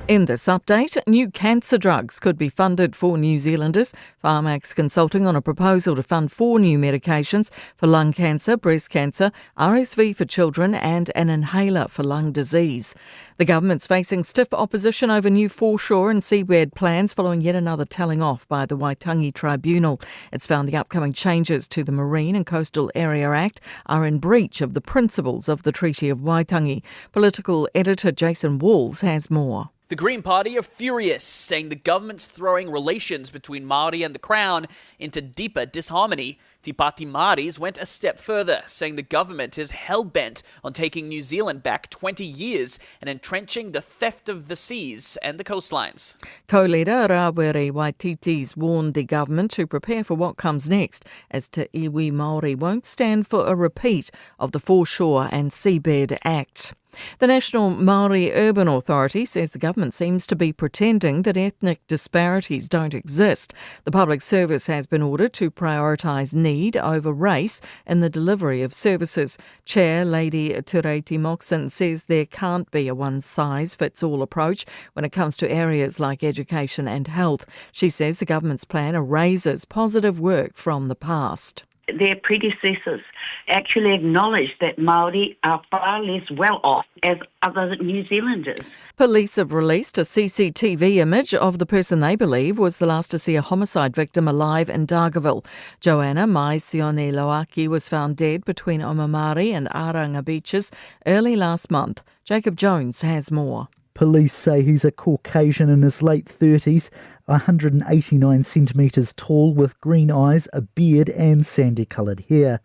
In this update, new cancer drugs could be funded for New Zealanders. Pharmac's consulting on a proposal to fund 4 new medications for lung cancer, breast cancer, RSV for children and an inhaler for lung disease. The government's facing stiff opposition over new foreshore and seabed plans following yet another telling off by the Waitangi Tribunal. It's found the upcoming changes to the Marine and Coastal Area Act are in breach of the principles of the Treaty of Waitangi. Political editor Jason Walls has more. The Green Party are furious, saying the government's throwing relations between Māori and the Crown into deeper disharmony. Te Pāti Māoris went a step further, saying the government is hell-bent on taking New Zealand back 20 years and entrenching the theft of the seas and the coastlines. Co-leader Rawere Waititi's warned the government to prepare for what comes next, as Te Iwi Māori won't stand for a repeat of the Foreshore and Seabed Act. The National Māori Urban Authority says the government seems to be pretending that ethnic disparities don't exist. The public service has been ordered to prioritise need over race in the delivery of services. Chair Lady Tureiti Moxon says there can't be a one-size-fits-all approach when it comes to areas like education and health. She says the government's plan erases positive work from the past. Their predecessors actually acknowledged that Māori are far less well off as other New Zealanders. Police have released a CCTV image of the person they believe was the last to see a homicide victim alive in Dargaville. Joanna Maisione Loaki was found dead between Omamari and Aranga beaches early last month. Jacob Jones has more. Police say he's a Caucasian in his late 30s, 189 centimetres tall with green eyes, a beard and sandy-coloured hair.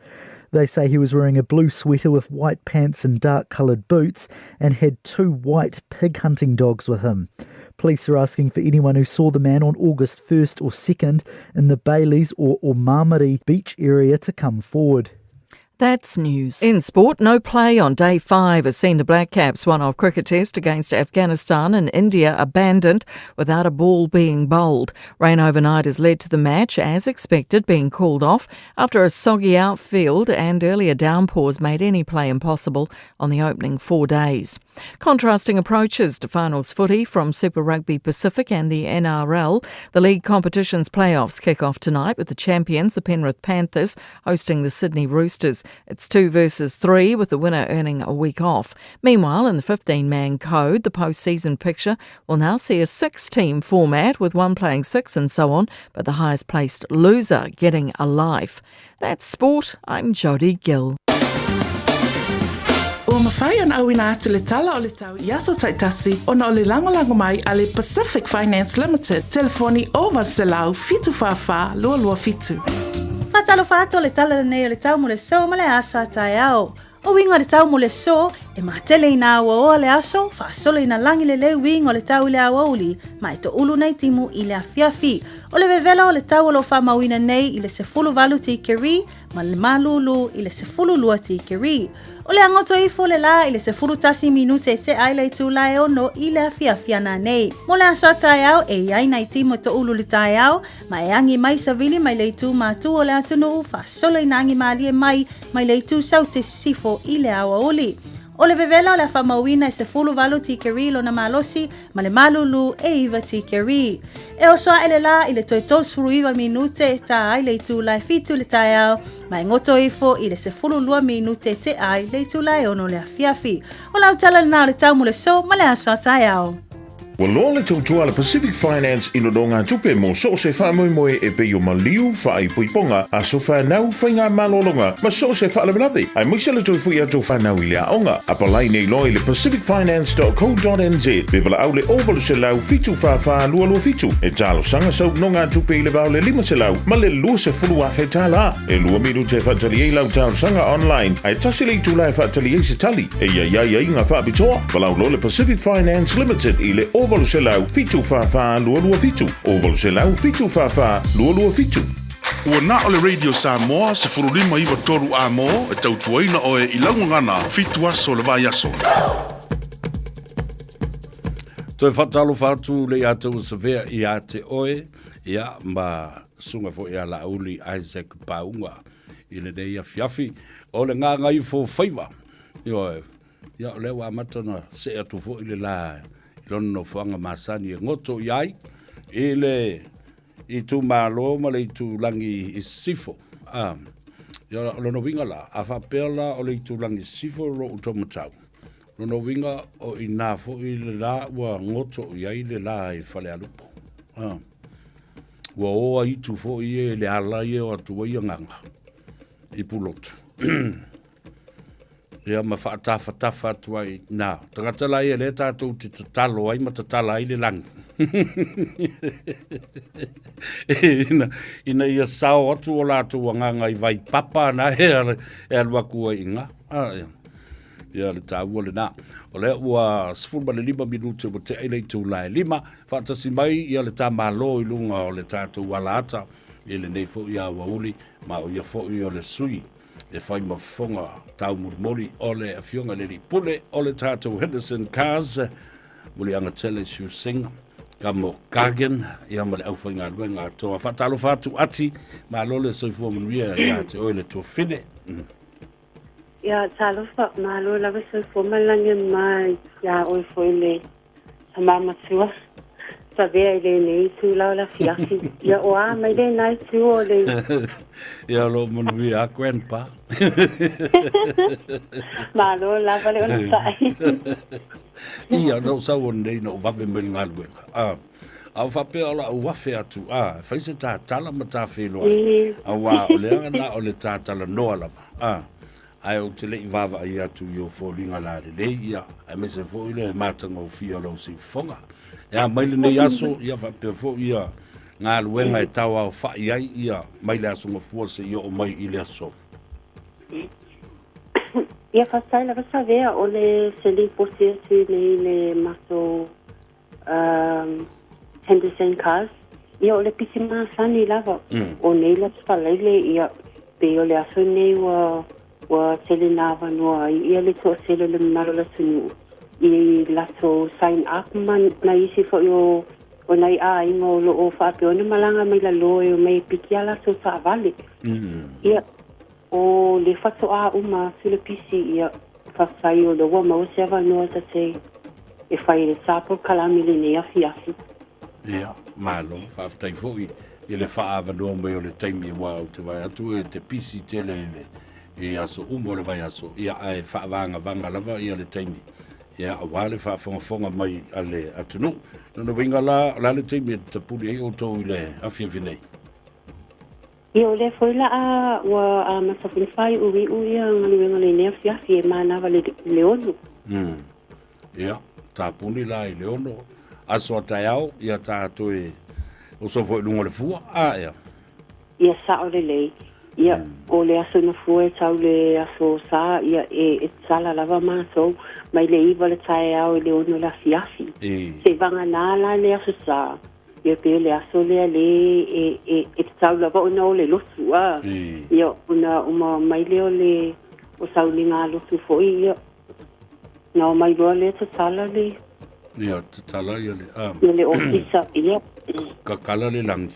They say he was wearing a blue sweater with white pants and dark-coloured boots and had 2 white pig hunting dogs with him. Police are asking for anyone who saw the man on August 1st or 2nd in the Baileys or Omamari beach area to come forward. That's news. In sport, no play on day 5 has seen the Black Caps one-off cricket test against Afghanistan and India abandoned without a ball being bowled. Rain overnight has led to the match, as expected, being called off after a soggy outfield and earlier downpours made any play impossible on the opening 4 days. Contrasting approaches to finals footy from Super Rugby Pacific and the NRL. The league competition's playoffs kick off tonight with the champions, the Penrith Panthers, hosting the Sydney Roosters. It's 2 versus 3, with the winner earning a week off. Meanwhile, in the 15-man code, the post-season picture will now see a 6-team format, with one playing 6 and so on, but the highest-placed loser getting a life. That's sport. I'm Jodie Gill. O mawhai ana au ina atu le tala o le tau i aso taitasi o na o le lango mai a le Pacific Finance Limited. Telefoni o Varselau fitu whawha lua fitu. Fatalo fato le tala nei o le tau mo le so ma le asa tai au. O winga le tau mo le so e matele ina o le aso fa solo ina langi le winga o le tau le auli ma e to ulu nei timu i le afiafi. O le vevela o le tau lo fa mawina nei i le sefulu valu ti keri ma le malulu i le sefulu lua ti keri. O le angoto ifo le la i le sefulu tasi minute te ai le tu lai ono i le afiafia na nei. Mo le aso tai au e iai nai timu to ulu le tai au ma e angi mai savili mai le tu matu o le atunu fa solo ina angi maali e mai le tu sau te sifo i le awa uli. O le vevela o le whamauina e sefulu valu ti keri lo na malosi ma le malulu e iwa ti keri. E o soa ele la i le toitol suru iwa minute ta ai le tu lai fitu le tai au ma e ngoto ifo i le sefulu lua minute te ai le tu lai ono le afiafi. O lau tala na le tau mo le so ma le aso tai au. Wa loa le tautua le Pacific Finance ino do ngā tupe mo so se wha moe e pe o maliu wha ai puiponga a so wha nau whai ngā malolonga ma so se wha lawe. Ai moise le toi fui ato wha nau i lea onga. A palai nei loi le pacificfinance.co.nz pe wala au le ovalu se lau fitu wha lua fitu. E talo sanga sau no ngā tupe i le vau le 5 se lau ma le lua se fulu a whai tala. E lua miru te whatali e lau talo sanga online. Ai tasi le tu lai whatali e se tali. E ia inga wha bitoa. Walau lo le Pacific Finance Limited i le ovalu se lau fitu wha lua fitu. Ovalu se lau fitu wha lua fitu. Ua na o le Radio Samoa se furulima iwa toru a mo e tautuaina o e ilaungangana fitu aso le vai aso. Toi whatalo whatu le atou se vea i a te oe ia ma sunga fo ia la uli Isaac Paunga i le nei a fiafi o le Gagaifo Faiva. Ia le wa matana se atu fo i le la lona no whanga masani e ngoto iai i tu malo ma le i tu langi i sifo lona winga la a whapela o le i tu langi sifo ro utomatau lona winga o i nā fo i le la wa ngoto iai le la i whale alupo wa oa i tu fo i e le ala i e o atu wa i nganga i pulotu ia ma whaatafa atu ai nā. Tangata lai e le tātou te tatalo ai ma tatala ai le langi. Ina ia sao atu o lātou anganga i vai papa na e alwaku ai inga. Ia le tāua le nā. O le ua 15 minute o te aile i tū lai 5. Whaatasi mai ia le tā malo i lunga o le tātou alata. I le nei fo ia wauli ma o ia fo i o le sui. E whai mafonga tau mori o le awhionga le li pule o le tātou Henderson Cars muli anga tele siu singa ka mo kagen ia ma le au whainga luenga toa whatalo whatu ati ma lole soifua manuia ia te oile tua whine ia talo wha ma lo lawe soifua malange mai ia oi foile sa mamatua sa vea i le nei tu lau la fiafi ia oa mai le nai tu o le ia lo manuia a grandpa malo lava le ona sai ia no sa o nei no vave mel ngalwe au fape ola u wafe atu faise ta tala mata felo au wa ole na ole ta tala no ala ai o te lei vava ai atu yo fo linga la le ia ai me se fo ile matanga o fio lo si fonga ia mai le nei aso ia fape fo ia ngā luenga e tau au whai ai ia mai le aso ngafua se ia o mai i le aso ia whasai la wasa vea o le seli posi atu nei le maso Henderson Cars ia o le pisi masani lava o nei la spalaile ia pe o le aso nei wa seli nava noa ia le to seli le maro la sunu i lato sign up man na isi fo yo o nai a ingo lo o fa pe o malanga mai la lo e mai pikiala so sa vale ia o le fato a uma sile pisi ia fa sai o do ma o se va no ta se e fai le sapo kalami le ne afi ia malo fa tai foi ele fa ava do mai o le taimi wa o te vai atu e te pisi tele e aso le vai aso ia ai fa vanga lava ia le taimi ia wale fa fonga mai ale atunu no winga la le taimi te puli e o to ile afi vinei ia le foi la wa ma sa fai u ia ngale ne afi mana vale leono ia ta puni la i leono aso taiao ia ta toe o so foi lungo le fua ia sa o le ia o le aso na fua tau le aso sa ia e sala lava maso mai le iva le taiao le ono la fiafi se vanga nala le aso sa ia pe le aso le e tau lava ona o le lotu ia una mai le o le o sau ni ngā lotu foi ia na mai loa le tatala le ia tatala ia le ia le ofisa ia kakala le langi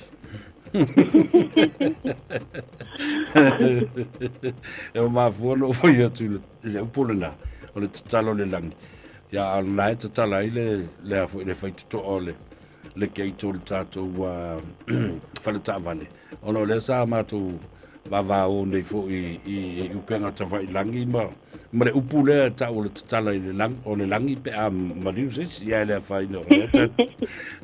e o mafuano foi atu le upulena o le tatala le langi ia alna e tatala i le faituto o le keito le tatou whaleta vale ono le sa matou va o nei fo i upenga ta vai langi ma le upule ta o le tala i le lang o le langi pe a mariu se ia le fai no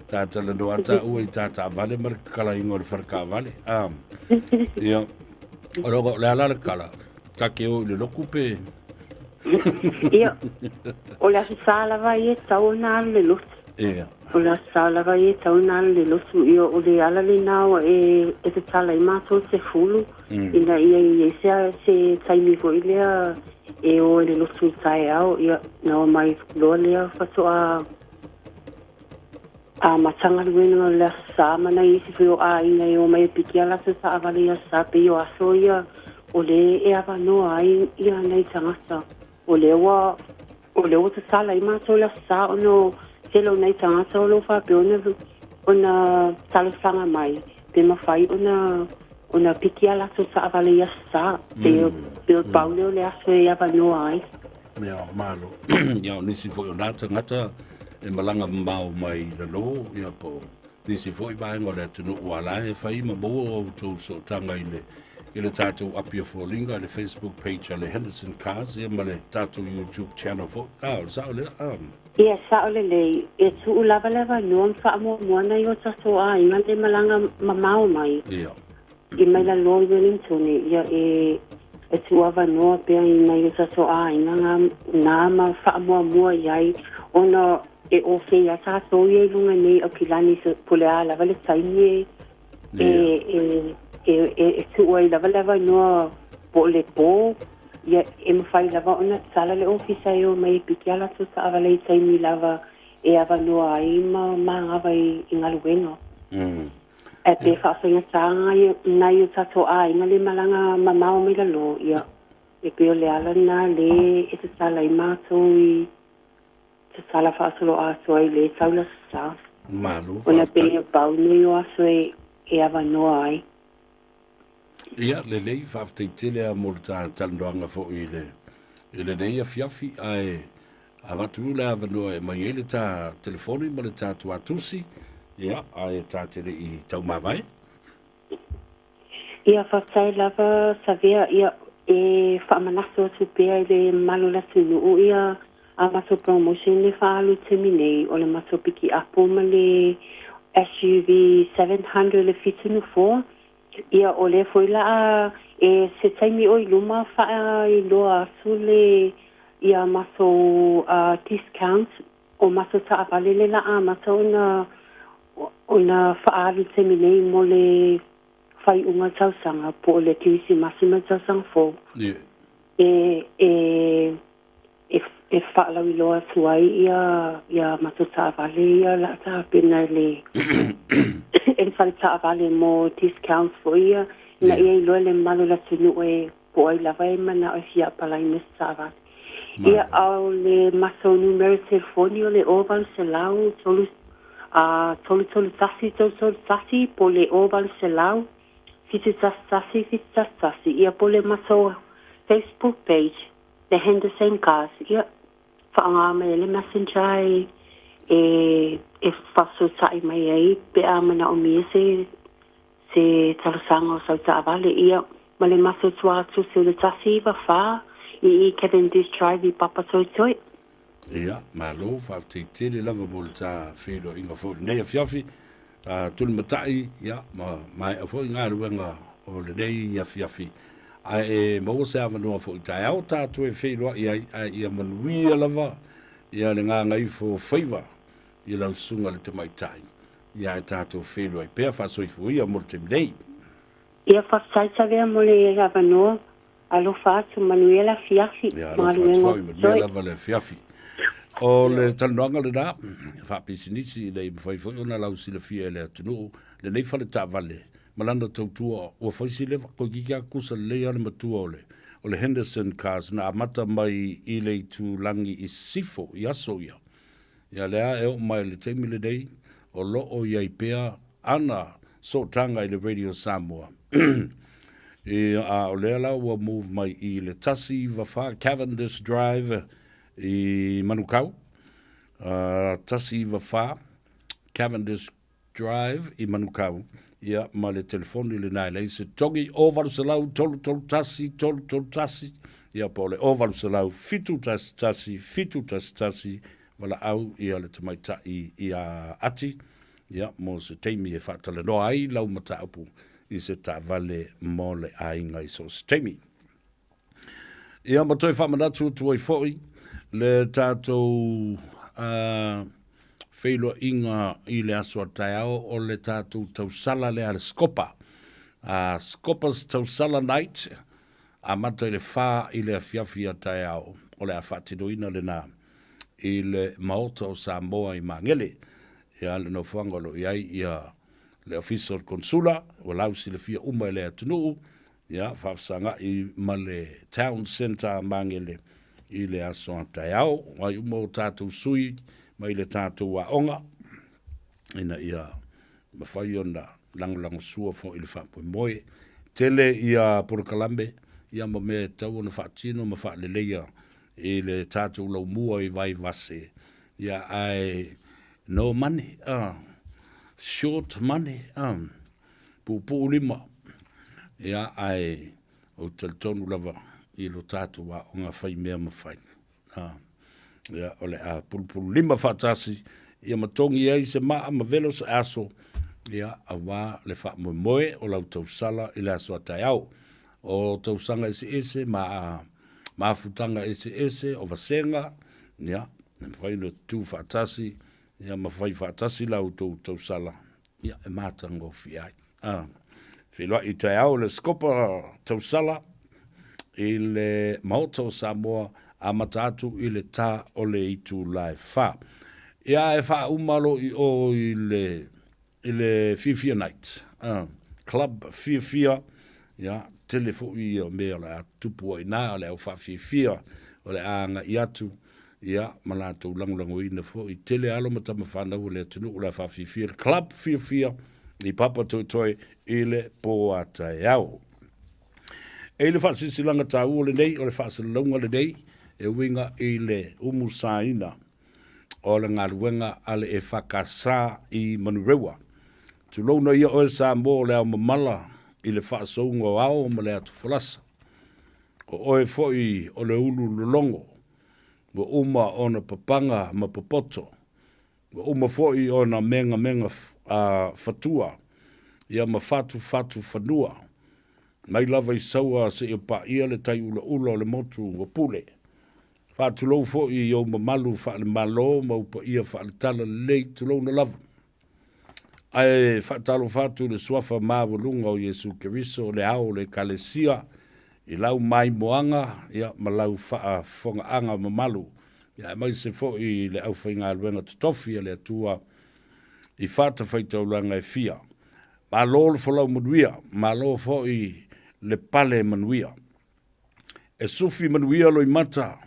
ta ta le do ata o i ta vale mar kala ingo le farka vale ia o lo le ala le kala ka ke o le lokupe ia o la sala vai e tau na le lut ia o la sala vai e tau na le lut ia o le ala le nao e te tala i mato se fulu ina ia se taimi vo ilea e o le lut tai au ia na mai lo le fato a matanga luenga le sa mana i se fio a ina o mai pikia la se sa vale ia sa pe o aso ia o le e ava no ai ia nei tangata o le wa te sala i mato le sa o no se lo nei tangata o lo fa pe ona talo sanga mai pe mawhai ona pikia la se sa vale ia sa pe o paule o le aso e ava no ai mea malo ia nisi fo o nata ngata e malanga mau mai le lo ia po nisi fo i baengo le tunu wala e fai ma bo o to so tanga ile tatou apia fo linga le Facebook page le Henderson Cars ia male tatou YouTube channel fo sa le ia sa ole le e tu lava no fa mo na yo tatou a inga le malanga mamau mai ia i mai la lo Wellington ia e tu ava no pe ina yo tatou a inga na ma fa mo ia ona e o fe ya sa so ye lunga nei o kilani se pole ala vale taimi e tu oi lava no po le po ya e mfai lava ona sala le ofisa yo mai pikiala tu sa vale taimi lava e ava no ai ma ava i ngaluengo e pe fa fa tanga na yo tato ai ngale malanga mamao me lo ya e pe le ala na le e sala i mato i sala fa solo a soi le saula sa malu ona pe pau ni o soi e ava no ai ia le fa tele a molta tandoanga fo ile nei fiafi ai avatu la vano e mai ele ta telefoni ma le ta tuatusi ia ai ta tele i tau mavai ia fa sai lava savia ia e fa manaso tu pe le malula tunu ia a maso promotion le fa alu terminei o le maso piki apo ma le SUV 700 le fitunu 4 ia o le foi la e se taimi o luma fa i loa sule ia maso discount o maso ta avale le la maso ona fa alu terminei mo le fai unga tausanga po le tisi masima tausanga fo e fa la loa suai ia matota vale ia la ta pena le en falta vale mo discount for ia na ia lo le malo la tunu e poi la vai mana o sia pala i messava ia au le maso numero telefonio le oval selau tolu tasi po le oval selau fitu tasi ia po le maso Facebook page the Henderson Cars ia fa me le messenger e faso sai mai ai pe amana o mi se tarsanga so ta vale ia male maso tua tu se le tasi va fa i Cavendish Drive i papa toi ia malo fa tele lava molta felo inga fo nei fiafi tul matai ia mai fo inga ruanga o le nei ia fiafi ai mo se ava no fo tai au ta tu e felo ia manuia lava ia le ngai fo Faiva ia la sunga le te mai tai ia ta to felo ai pe fa so fu ia mo te nei ia fa sai savea mo le ava no alo fa tu Manuela fiafi Manuela vale fiafi o le talonga le da fa pisinisi le foi ona la usila fia le tunu le nei fa le ta vale malanda tautua o faisi le ko giga kusa le ale matua o le Henderson Cars na mata mai i le tu langi i sifo i aso ia lea e o mai le teimi le dei o lo o ia i pea ana so tanga i le Radio Samoa o lea la ua move mai i le tasi vafa Cavendish Drive i Manukau tasi vafa Cavendish Drive i Manukau ia ma le telefoni le nai le se tongi o valu se lau tolu tasi ia po le o valu se lau fitu tasi wala au ia le tamaitai ia ati ia mo se teimi e whaatale noa ai lau mata upu i se ta vale mo le ainga i so se teimi. Ia ma toi whamanatu tuai foi le tātou whailo inga i le asua taiao o le tātou tausala le ale skopa. Skopas tausala night a mata i le wha i le afiafia taiao o le a whaatidoina le nā i le maota o Samoa i Mangele. Ia le no whangolo iai ia le official consula o lausi le fia uma i le atunuu. Ia whafsanga i ma le town centre Mangele i le asoa taiao. Wai umo tātou sui mai le tātou wa onga. Ina ia mawhai ona langolango sua fo i le whapoi moe. Tele ia Porokalambe ia ma me tau ona whaatino ma wha le leia i le tātou lau mua i vai vase. Ia ai no money, short money, pupu lima. Ia ai o tonu lava i lo tātou wa o ngā whai mea mawhai. Ia ole a pulpulu lima whaatasi, ia matongi ai se maa ma velo sa aso, ia a wā le wha moe o lau tausala i le aso a taiao. O tausanga ese ma futanga ese o vasenga, ia, mwhai no tū whaatasi, ia ma whai whaatasi lau tausala, ia e mātango fiai. Whiloa i taiao le skopa tausala, i le maota o Samoa, a matatu i le tā o le itu lai wha. Ia e wha umalo i le Fifia Night. Club Fifia, ia, telefo i o mea le a tupu i nā, o le au wha Fifia, o le anga i atu, ia, malato langulango i na fo, i tele alo matama whanau le atunu, o le wha Fifia, Club Fifia, i papa toi i le po atai au. E le whasisilanga tā ua le nei, o le whasilalunga le nei, e winga i le umusaina o le ngaruenga ale e whakasā i manurewa. Tulona ia o e Samoa le au mamala i le whasaunga o ao ma le atu whalasa. O oe foi o le ulu lolongo, o uma o na papanga ma papoto, o uma foi o na menga fatua, ia ma fatu whanua, mai lava i saua se i pa ia le tai ula o le motu o pule. Whātulou fo i o mamalu whaale malo, ma upa ia whaale tala lei tulou na lava. Ai whaatalo whātu le suafa māwalunga o Jesu Keriso, le ao le kalesia, i lau mai moanga, ia ma lau whaafonga anga mamalu. Ia mai se fo i le au whainga aluenga tutofi le atua, i whāta whaitau langa e fia. Ma lo le whalau manuia, ma lo fo i le pale manuia. E sufi manuia lo i mata,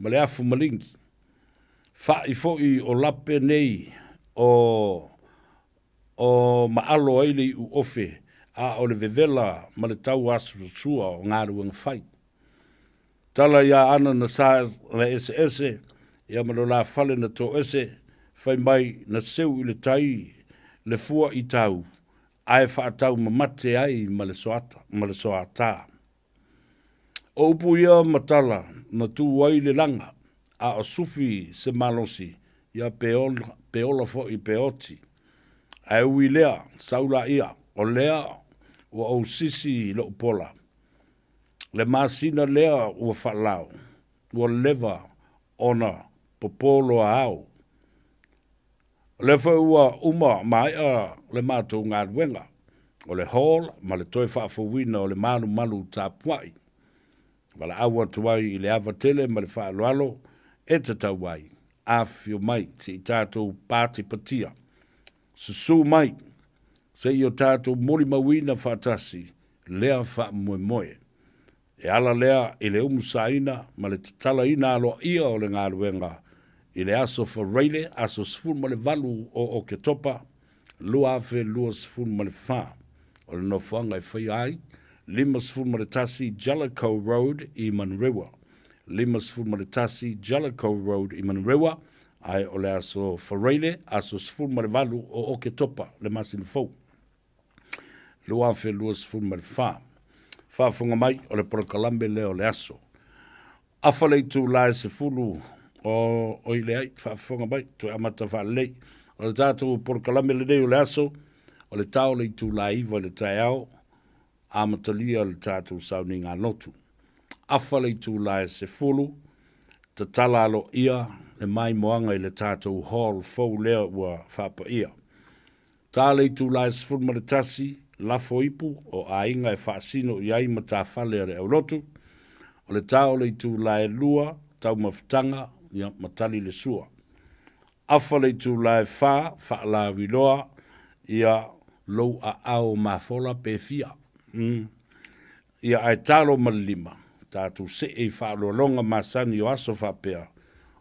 ma le afu malingi. Wha i fo i o lape nei o maalo aile i u ofe, a o le vevela ma le tau asu sua o ngaru ang whai. Tala ia ana na sa le ese, ia ma lo la fale na to ese, whai mai na seu i le tai, le fua i tau, ai whaatau ma mate ai ma le soata. O upu ia matala na tu wai le langa, a o sufi se malosi, ia peola fo i peoti. Ai ui lea, saula ia, o lea, o au sisi lo upola. Le masina lea ua whalao, ua leva ona popolo a au. Le ua uma mai a le mātou ngā ruenga, o le hall, ma le toi whaafawina o le manu malu tāpuai. Wala awa tuai i le awa tele ma le whaaloalo, e te tauai, a fio mai, se i tātou pāti patia. Susu mai, se i o tātou mori mawina whaatasi, lea wha moe. E ala lea i le umusaina, ma le tala ina alo ia o le ngā ruenga, i le aso whareile, aso sifun ma le valu o ke topa, lua afe lua sifun ma le wha, o le no whanga e whai ai, 5 Maritasi Jellicoe Road i Manrewa. 5 Maritasi Jellicoe Road i Manrewa. Ai o le aso whareile, aso 14 o Oke Topa, le masini fau. lua fe lua sifuru ma le whaafunga mai o le porokalame leo le aso. Afa le tu lai sifuru o i le ai whaafunga mai tu amata whaalei o le tātou porokalame le leo le aso o le tau le tu lai iwa le tai au amatalia le tātou sauni ngā notu. Afa le tu lai sifuru te tala alo ia le mai moanga i le tātou hall fau lea ua whapa ia. Tā le tu lai sifuru ma le tasi lafo ipu o ainga e whaasino i ai ma tā whale a le aurotu, o le tau le tu lai lua, tau mawhitanga, ia matali le sua. Afa le tu lai wha la wiloa, ia lou a au mawhola pe fia. Ia ai talo malima, tātou se e whaalo longa masani o aso whapea,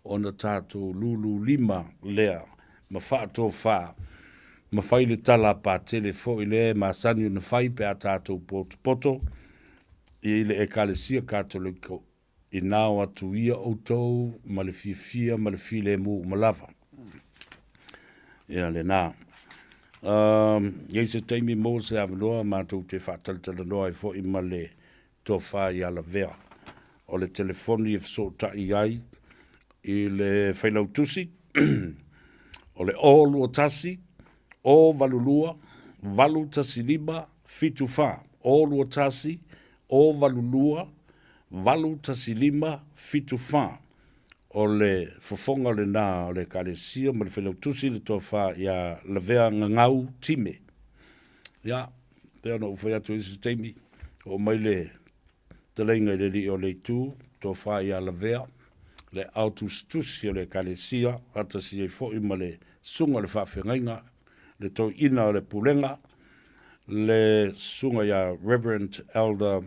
o na tātou lulu lima lea, ma whaato wha, ma whai le tala pa telefo i le masani o na whai pe a tātou poto, i le e kalesia katoliko i nao atu ia outou, ma le fia, ma le file mu malava. Ia le nā. Iei se teimi mō se avanoa, mātou te whātaltala noa i fo i ma le tō whā i ala vea. O le telefoni e fsota i ai, i le whailau tusi, o le olu o tasi, o valulua, valu tasi lima, fitu wha. Olu o tasi, o valulua, valu tasi lima, fitu wha. O le fofonga le nā, o le kālesia, ma le whelau tusi le tō wha, ia la vea ngangau time. Ia, pēr no uwhai atu isi teimi, o mai le talenga i le li o le tū, tō wha ia la vea, le autus tusi o le kālesia, hata si e fo ima le sunga le whawhengainga, le tō ina o le pulenga, le sunga ia Reverend Elder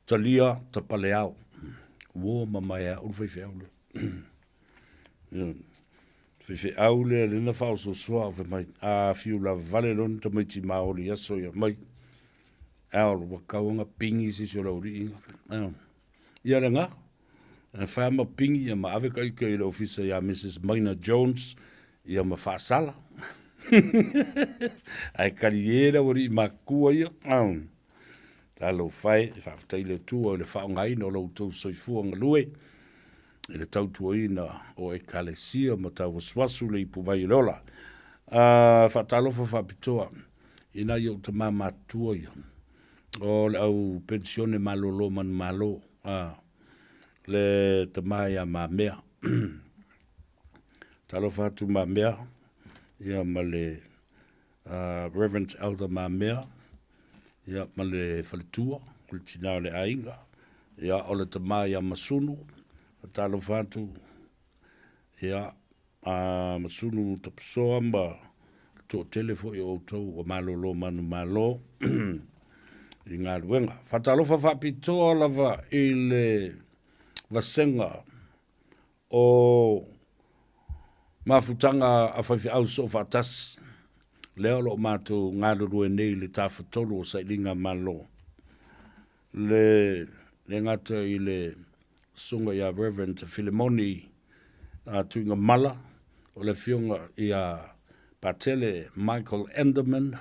Talia Tapaleau. Wo mama ya ul fai aule. Fai aule le na fa so so fa mai a fiu la vale lon to mai ti maoli aso ya mai al wa kaunga pingi si so ri. Ya nga fa ma pingi ya ma ave kai ke le officer ya Mrs. Mina Jones ya ma fa sala. Ai kariera ori ma kua ya. Ta lo fai, fa tai le tua le fa ngai no lo tu so fu ang lue. Le tau tuina o e kalesia ma tau swasu le pu vai lola. Fa talo fa pitoa. Ina yo te mama tua yo. O le au pensione malolo man malo. Le te mai ma mea. Talo fa tu ma mea. Ia ma le Reverend Elder ma mea. Ia ma le faletua, o le tina o le ainga. Ia o le tamai a masunu, a talo fatu. Ia a masunu tapsoa ma tō telefo i outou o malolo manu malo. I ngā ruenga. Fatalofa whapitoa lava i le vasenga o mafutanga a whaifi au so whatasi. Leo lo mātou ngāru rue nei le tāwhatolo o sailinga malo. Le ngata i le sunga i a Reverend Philemoni tuinga mala. O le fionga i a patele Michael Enderman.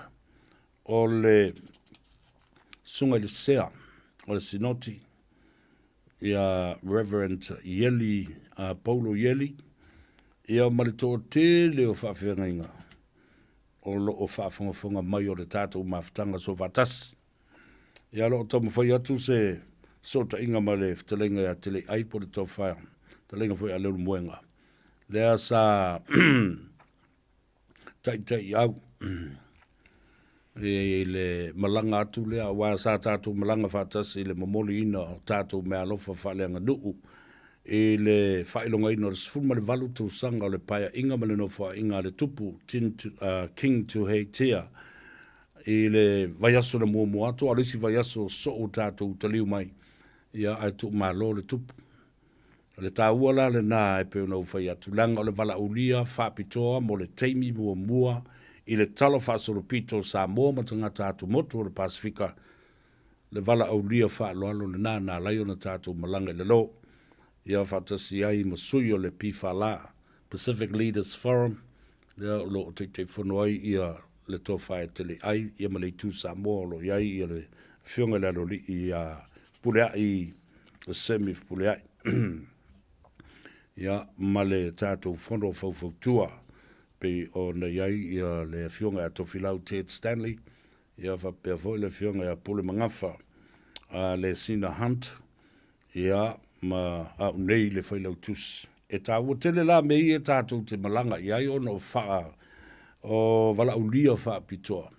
O le sunga i le sea. O le sinoti i a Reverend Yeli, Paulo Yeli. I a marito te leo whawhengainga. O lo o whaafonga mai o le tātou mawhitanga so watas. Ia lo o tamu whai atu se sota inga ma le whtalenga ia tele aipo le tau whai. Talenga whai a leo muenga. Lea sa tai au. E le malanga atu lea wa sa tātou malanga whatas i le mamoli ina o tātou mea lofa whaleanga nuu. E le whailonga ina o le sifuma le valu tau sanga o le paia inga male no wha inga le tupu King to Heitea. E le vaiaso le mua ato, alisi vaiaso so o tātou taliu mai. Ia ai tu malo le tupu. Le tā uala le nā e peo nau whai atu langa o le vala ulia, whapitoa mo le teimi mua. I le talo whasoropito Samoa ma tangata atu motu o le Pasifika. Le vala ulia whaaloalo le nā lai o na tātou malanga le lo. Ia whatasi ai masui o le Pifala, Pacific Leaders Forum, lea lo o te whanuai ia le tō whae tele ai, ia ma le tū Samoa lo iai, ia le whionga le roli i pulea i semif pulea. Ia ma le tātou whono whauwhautua, pe o na iai ia le whionga a tofilau Ted Stanley, ia whapea foi le whionga a pule mangafa, le Sina Hunt, ia ma au nei le whailau tus. E tā ua tele la mei e tātou te malanga, iai ono wha o wala ulia wha pitoa.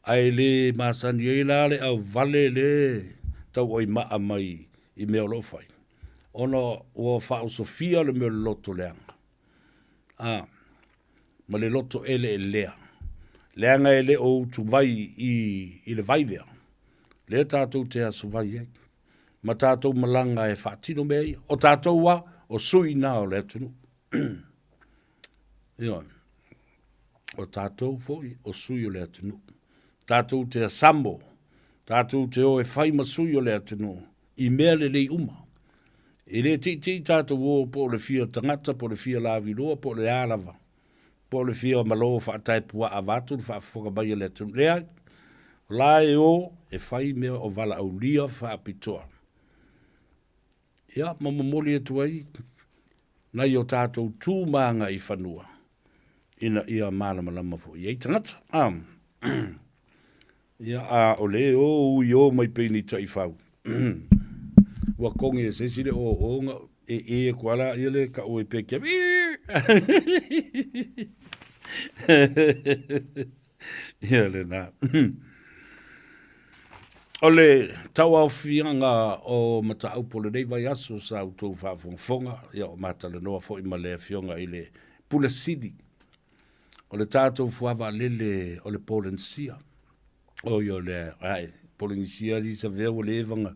Ai le masani e la le au vale le tau oi maa mai i mea lo whai. Ono o wha o Sofia le mea loto leanga. Ma le loto ele e lea. Leanga ele o tu vai i le vai lea. Le tātou te asu vai e. Ma tātou malanga e whaatino mea ia. O tātou wa o sui nā o le atunu. Ia. O tātou foi o sui o le atunu. Tātou te asambo. Tātou te o e whai masui o le atunu. I mea le lei uma. E le titi tātou o po le fia tangata, po le fia lavi loa, po le alawa. Po le fia malo whaatai pua a vatu, whaafokabai le atunu. Lea, lai o e whai mea o wala au lia whaapitoa. Ia, mamamoli e tuai, nai o tātou tūmanga i whanua. Ina ia malamalama fo. Ia i tangata. Ia o le o ui o mai peini tai whau. Wa kongi e sesire o nga e kuala ia le ka o e pekia. Ia le na. O le tau au whianga o mata au pole nei vai aso sa au tau whaafonga. Ia o mata le noa fo ima le whianga i le Pula City. O le tātou fuava lele o le Polensia. O yo le, ai, Polensia li sa vea o le evanga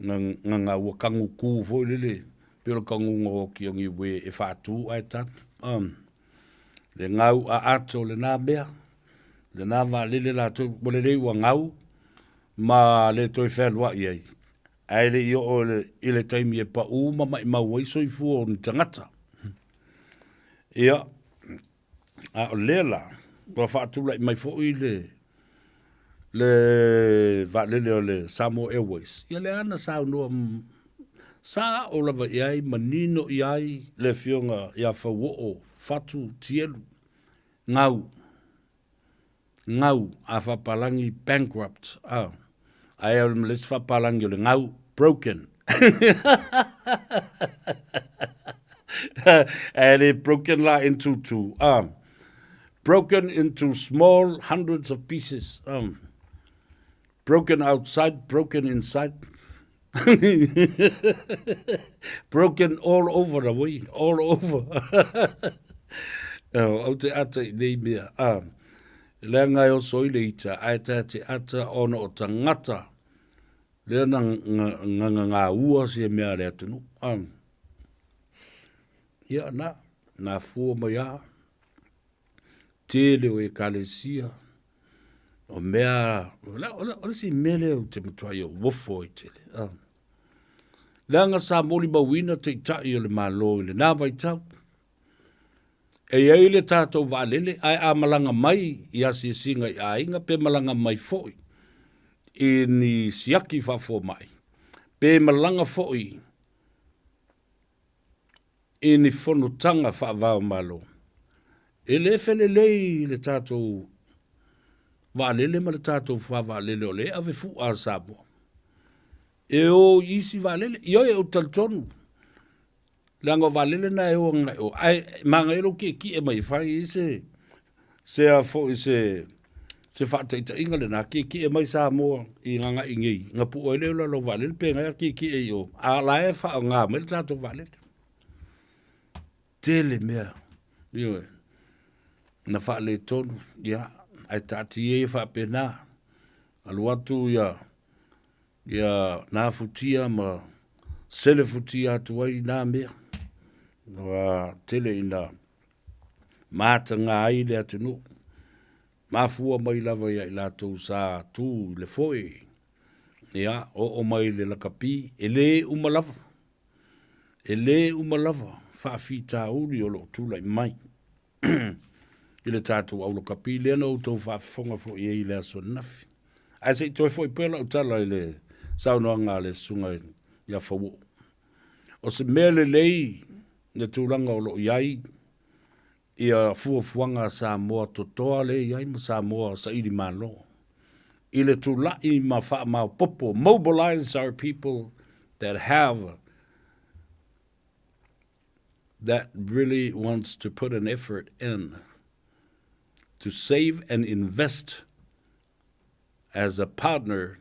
nga ua kangu kū fo lele. Pero kangu ngō ki ongi we e whātū ai tat. Le ngau a ato le nā mea. Le nā wā lele la tō, o le rei ua ngau. Ma le toi whelua iei. Ai le i o le taimi e pa uma mai mau waisoi fu o ni tangata. Ia, a o lela, kua whaatula i mai fo i le vālele o le Samoa Airways. Ia le ana sa unua sa o lava iai manino iai le fionga ia whauo fatu tielu. Ngau a whapalangi bankrupt. Ai au les whapalangi o le ngau broken. And it broken la into two. Broken into small hundreds of pieces. Broken outside, broken inside. Broken all over the way, all over. Au te ata I nei mea. Lea ngai o soile ita, ai te ata ona o tangata. Lea na ngā ua si e mea rea tunu. Ia na fua mai a. Tele o e kalesia. O mea, o si mele o te mutuai o wofo I tele. Lea ngā sa moli mawina te itai o le malo I le nāwai tau. E ei le tātou wālele, ai a malanga mai I asi singa I a inga, pe malanga mai foi. I ni siaki whafo mai. Pe malanga foi. I ni whanutanga whaavao malo. E le whele lei le tātou wālele ma le tātou whawālele o le ave fu a Samoa. E o isi wālele, I oi o taltonu. Lango valele na e o ngai o. Ai, manga ero ki e mai whai I se a fo I se whaataita inga le na ki e mai Samoa I nganga I ngei. Nga pu oile ula lo valele pe ngai ki e o. A la e wha o ngā mele tātou valele. Tele mea. Io e. Na wha le tonu. Ia. Ai tāti e wha pe nā. Aluatu ia. Ia nā futia ma sele futia atu ai nā mea. Wa tele ina mata ngā ai le atunu. Mafua mai lava ia I lātou sa tū le foi. Ia, o mai le lakapi. E le umalava. E le umalava. Whaafi tā uri o lo tūlai mai. I le tātou au loka pi lea no tau whaafonga fo i le aso nafi. Ai se toi fo i pēla o tala i le saunoanga le sunga ia whawo. O se mea le lei na tūranga o lo iai ia fuafuanga Samoa totoa le iai ma Samoa sa ili malo. I le tūlai ma wha ma popo. Mobilize our people that have that really wants to put an effort in to save and invest as a partner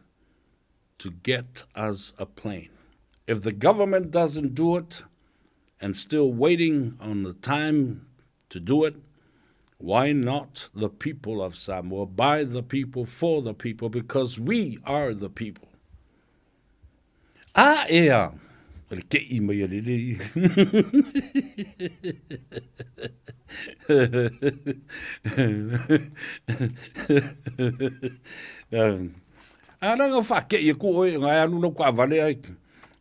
to get us a plane. If the government doesn't do it and still waiting on the time to do it, why not the people of Samoa, by the people, for the people, because we are the people. Ah, ea. Ke mai alele. Ana nga whake i ko oi, ngai anu no kua vale ai.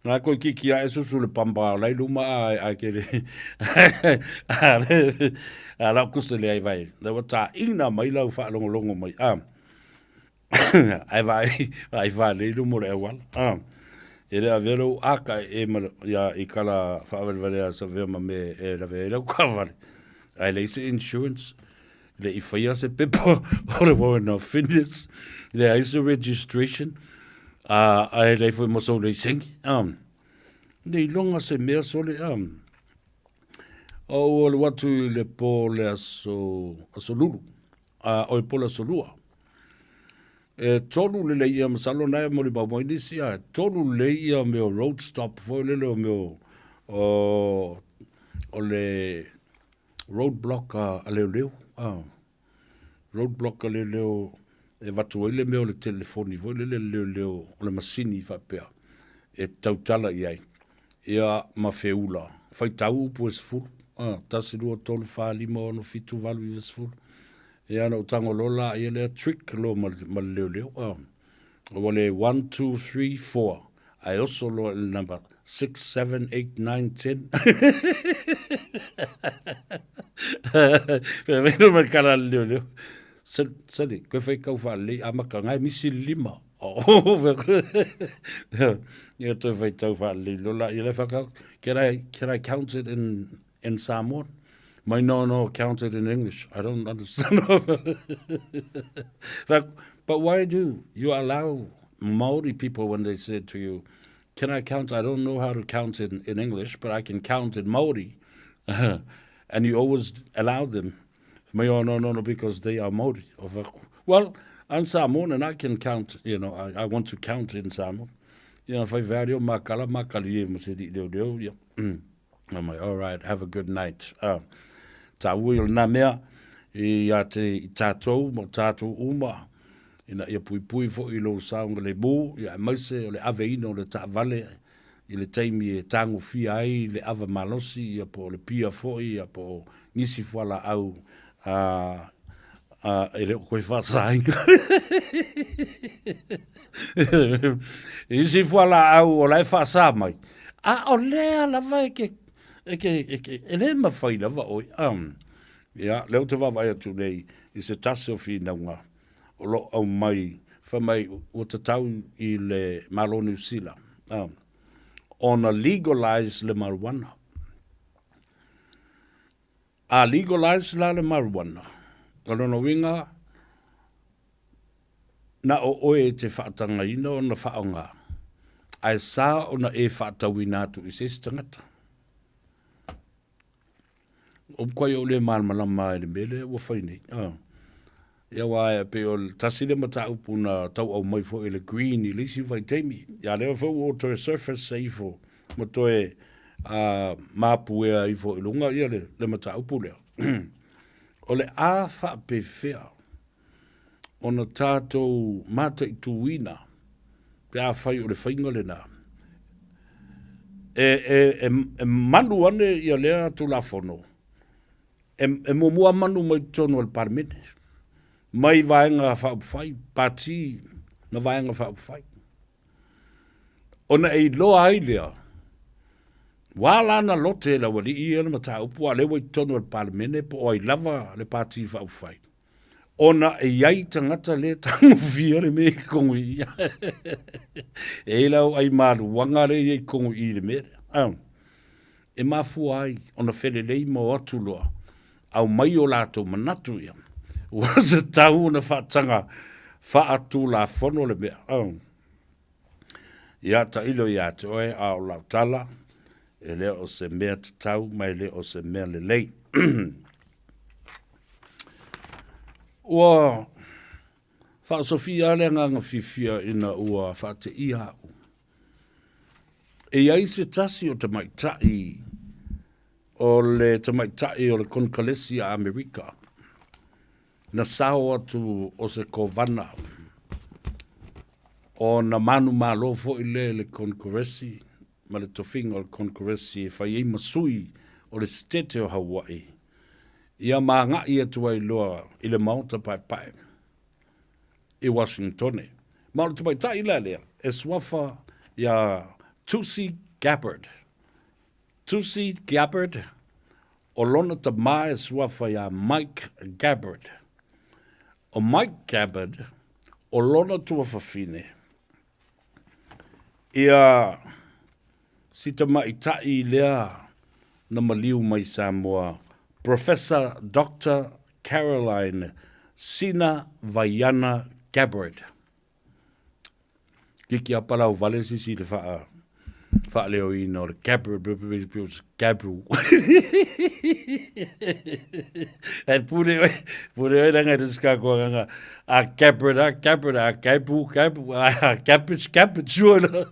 Nga koe kiki a esusu le pamba lai luma ai kere. Ala kusa le ai vai. Da wata ina mai lau wha longo mai. Ai vai le lumo le awal. E rea vero aka e ya I kala whaawelware a sa vema me e la vere kua vale. Ai le ise insurance. Le I whaia se pepa o le warrant of fitness. Le ise registration. Ai le fwe maso le sengi. Le longa se mea so le o le watu le po le aso lulu. O le po le aso lua. E tolu le ia masalo na mo le babo inicia tolu le ia me road stop foi le me o le roadblock a le roadblock a le e vatu le me le telefoni foi le le masini fa pe e tautala ia ma feula fai tau pues fu tasiru tolu fa limo no fitu valu is fu ia no tango lola ia le trick lo mal leo o le 1 2 3 4 I also lo el number 6 7 8 9 10 pero no me cara leo sali ko fai ka fa le amaka ngai misi lima ia to fai tau fa le lola ia le fa can I count it in Samoan? No, counted in English. I don't understand. But why do you allow Maori people when they say to you, can I count? I don't know how to count in English, but I can count in Maori. And you always allow them. No, because they are Maori. Well, I'm Samoan and I can count, I want to count in Samoan. If I value makala, I'm like, all right, have a good night. Ta uil na mea I ate I tātou mo tātou uma ina ia pui fo I lo saunga le mū ia maise o le ave ino le ta vale I le taimi e tango fia ai le ava malosi ia po le pia fo ia po nisi fuala au e le koe whasainga nisi fuala au o lai whasa mai o lea lava e le mawhai lava oi leo te wawa atu nei I se tase o whinaunga o lo au mai whamai o te tau I le malo New Zealand ona legalize le marijuana legalize la le marijuana o lono winga na o oe te whaatanga ina o na whaonga ai sa o na e whaatawina atu I se stangata o kwai o le malmalama le mele o whainei. Ia wae pe o tasile mata upuna tau au mai fo le green I lisi vai teimi. Ia leo fo o to surface sa ifo. Mo to e mapu ea ifo ilunga ia le mata upu leo. O le a wha pe fea. O na tātou mata I tuina. Pe a whai o le whainga le nā. E manu ane ia lea tu la fono. E mua manu mai tono al parmene. Mai vaenga whaupwhai, pati na vaenga whaupwhai. Ona e loa ai lea, Wala na lote la wali ia le mata upu a le wai tonu al palemene po o ai lava le pati fa ufai. Ona e iai tangata le tangu fia le me kongu ia. E lau ai maru wanga le iai kongu i le mere. E mafu ai ona fele lei mo atu loa. Au mai o lato manatu ia. Wasa tau na whaatanga wha atu la fono le mea. Ia ta ilo ia te oe a o lau tala. E lea o se mea te tau, mai lea o se mea le lei. Ua, wha sofia le nganga fifia ina ua wha te iha u. E iai se tasi o te maitai, o le te maitai o le konkalesi a Amerika. Na sao atu o se kovana. O na manu malo fo i le konkuresi, ma le tofinga o le konkuresi, whai ei masui o le stete o Hawaii. Ia maanga ia tua i loa i le maunta pai pai. I Washington. Maunta pai tai la lea, e swafa ia Tulsi Gabbard. Tulsi Gabbard, o lona ta mai e swafa ia Mike Gabbard. O Mike Gabbard, o lona tua fafine. Ia si ta maitai lea na maliu mai Samoa, Professor Dr. Caroline Sina Vaiana Gabbard. Kiki a palau vale si le wha leo i no le Gabbard, Gabbard. E pure oi ranga riska kua kanga, a Gabbard, a Gabbard, suona.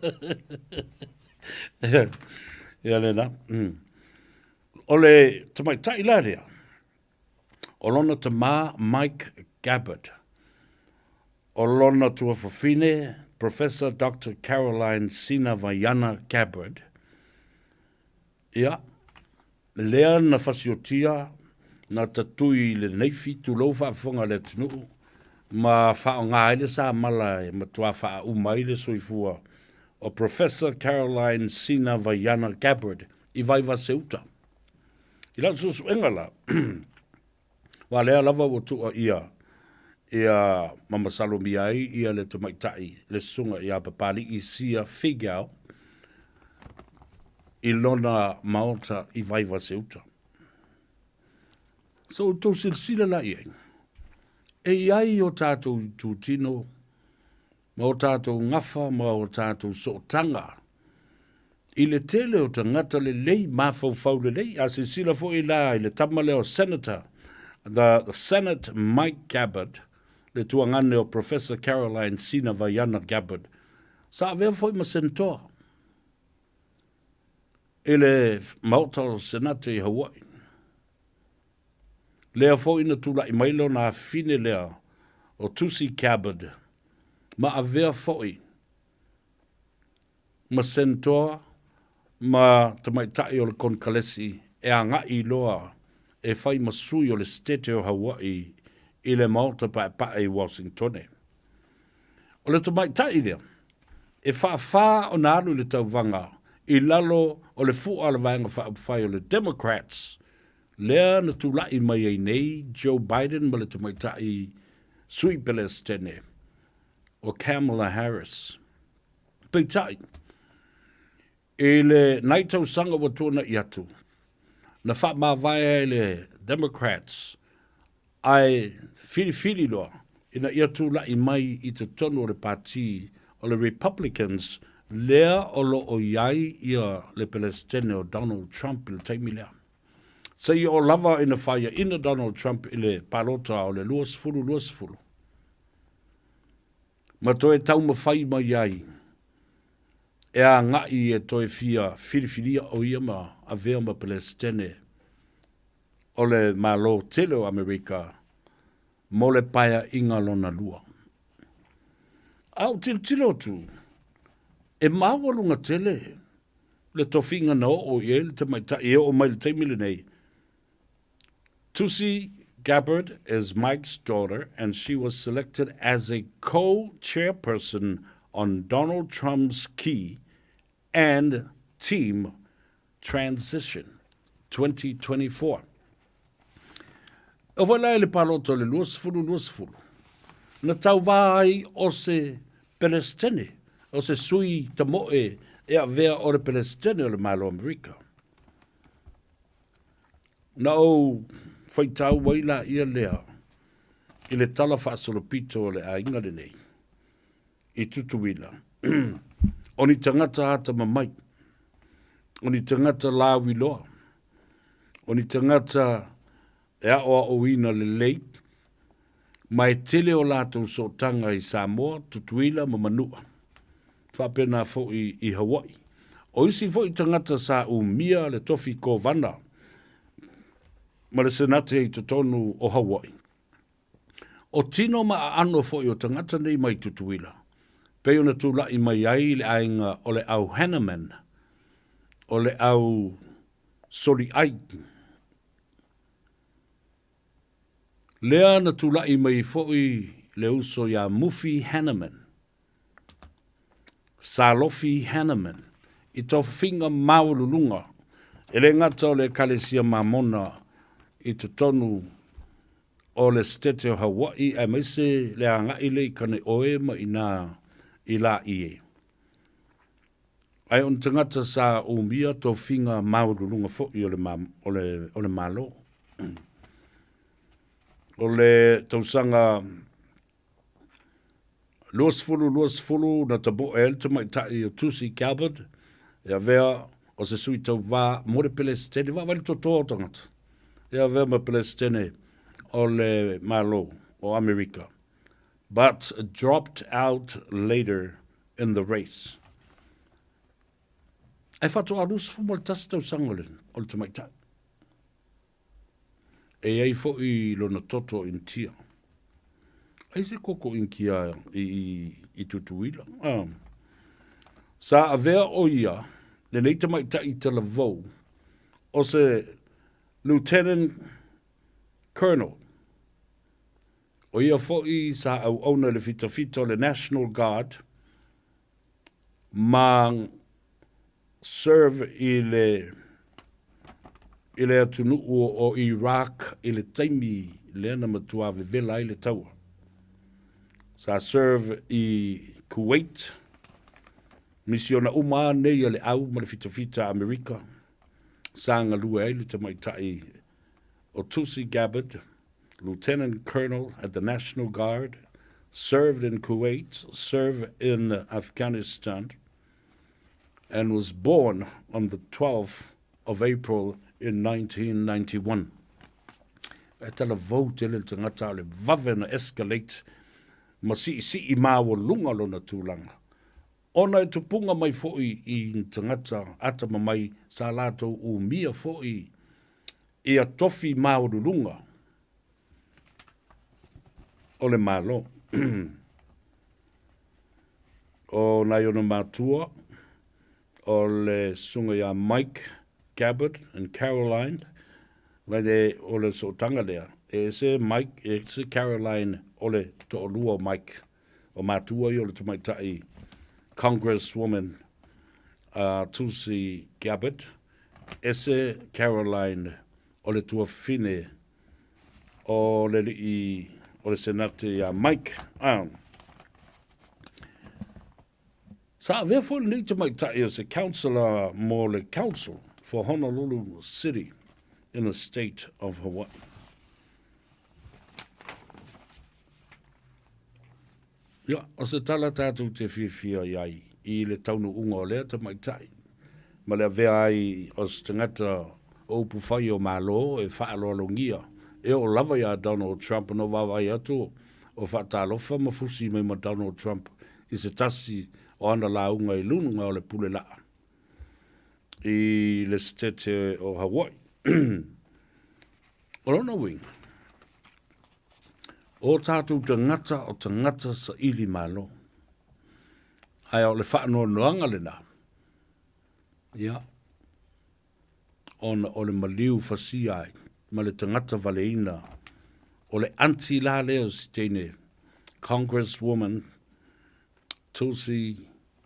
Ia lena. Ole te mai tai la rea. O lona te mā Mike Gabbard. O lona tua whawhine, Professor Dr. Caroline Sina Vaiana Gabbard. Ia, lea na whasiotia na tatui le neifi tu lau whaafonga le tunu. Ma whao ngā ele sa mala e matua wha umai le soifua. O Professor Caroline Sina Vaiana Gabbard i Faiva seuta. I lau susu engala. Wa lea lava o tua ia mama salomi ai ia le tamaitai le sunga ia papali i sia figau i lona maota i Faiva seuta. So tau silsila la ia. E iai o tātou tūtino, ma o tātou ngafa, ma o tātou sootanga. I le tele o tangata le lei, mawhau le lei, a se sila fo i la, i le tamale o senator, the Senate Mike Gabbard, le tuangane o Professor Caroline Sina Vaiana Gabbard, sa avea fo i ma senatoa. I le mauta o senate i Hawaii. Lea fo ina tula i mailo na fine lea o Tulsi Gabbard, ma avea fo i ma senatoa, ma tamaitai o le konkalesi e a ngai loa e fai masui o le stete o Hawaii i le maota pae Washington. O le tamaitai lea, e wha o nalu le tauvanga i lalo o le fua le vanga whaapawhai o le Democrats, lea na tūlai mai ei nei Joe Biden ma le tamaitai sui pelestene o Kamala Harris. Peitai, e le naitau sanga wa tōna i atu. Na wha mawai le Democrats ai whiri loa ina i atu lai mai i te tono le pati o le Republicans lea o lo o iai ia le pelestene o Donald Trump i le taimi lea. Sa i o lava ina whaia ina Donald Trump i le palota o le luasfulu. Ma toe tau ma whai mai iai. E a ngai e toe fia whiriwhiria o ia ma a vea ma Palestine o le malo tele o Amerika mo le paia inga lona lua. Au tilo tu, e mawalunga tele le tofinga na o ie le tamaita e o mai le taimile nei. Tulsi Gabbard is Mike's daughter and she was selected as a co-chairperson on Donald Trump's key and team Transition 2024. O wala le paloto le luasfulu. Na tau vai o se Palestine, o se sui tamoe e a vea o le Palestine o le malo Amerika. Na o whaitau waila ia lea, i le tala whaasolopito o le ainga le nei, i tutuila. O ni tangata ata mamai, o ni tangata lawi loa, o ni tangata e aoa o ina le lei, mai tele o lātou so tanga i Samoa, tutuila ma manua. Whapena fo i Hawaii. O isi fo i tangata sa umia le tofi ko vana, ma le senate i totonu o Hawaii. O tino ma ano fo i o tangata nei mai tutuila. Peo na tula i mai ai le ainga o le au Hanneman, o le au Sori ai. Lea na tula i mai foi le uso ya Mufi Hanneman. Salofi Hanneman. I to finga maululunga. E le ngata o le kalesia mamona i to tonu o le stete o Hawaii a maise le anga i le ikane oe ma ina i la ie. Ai on tangata sa umia to finga maululunga foi o le malo. O le tausanga luasfulu na tabo el te mai tai o tusi Calvert e a vea o se sui tau wā more Palestine wā wali toto tangata e a vea ma Palestine o le malo o Amerika, but dropped out later in the race. E whato arus fumo le tasi tausanga o le te mai tai. E ai fo i lona toto in tia. Ai se koko in kia i tutuila. Sa avea o ia, le neita mai ta i tala vau, o se Lieutenant Colonel. O ia fo i sa au auna le fita le National Guard, ma serve i le atunu o Iraq i le taimi le ana matua vela i le taua. Sa serve i Kuwait, misiona uma nei le au ma le fita Amerika, sa ngalua le tamaitai o Tulsi Gabbard, Lieutenant Colonel at the National Guard, served in Kuwait, served in Afghanistan, and was born on the 12th of April in 1991. E tala vote le tangata le vave na escalate ma si i mawa lunga lona tūlanga. Ona e tupunga mai foi i tangata ata mai sa lato u mia foi i a tofi mawa lunga. O le malo. O nai ona matua o le sunga ya Mike Gabbard and Caroline, vai de o le so tanga lea. E se Mike, e se Caroline o le to olua Mike, o matua i o le tumaitai Congresswoman Tulsi Gabbard, e se Caroline o le tua fine o le senate ya Mike. Sa vea fo le tumaitai as a councillor mo le council for Honolulu City in the state of Hawaii. Ia, o se tala tātou te whiwhia iai i le taunu unga o lea ta maitai. Ma lea vea ai o se tangata o puwhai o malo e whaalolongia. E o lava ia Donald Trump no wawai atu o whaatalofa mafusi mai ma Donald Trump i se tasi o ana la unga i lunga o le pule laa. I le stete o Hawaii. O lona wing. O tātou tangata sa ili malo. Ai o le whaano noanga le nā. Ia. O le maliu fasi ai. Ma le tangata valeina. O le anti la leo stene. Congresswoman Tulsi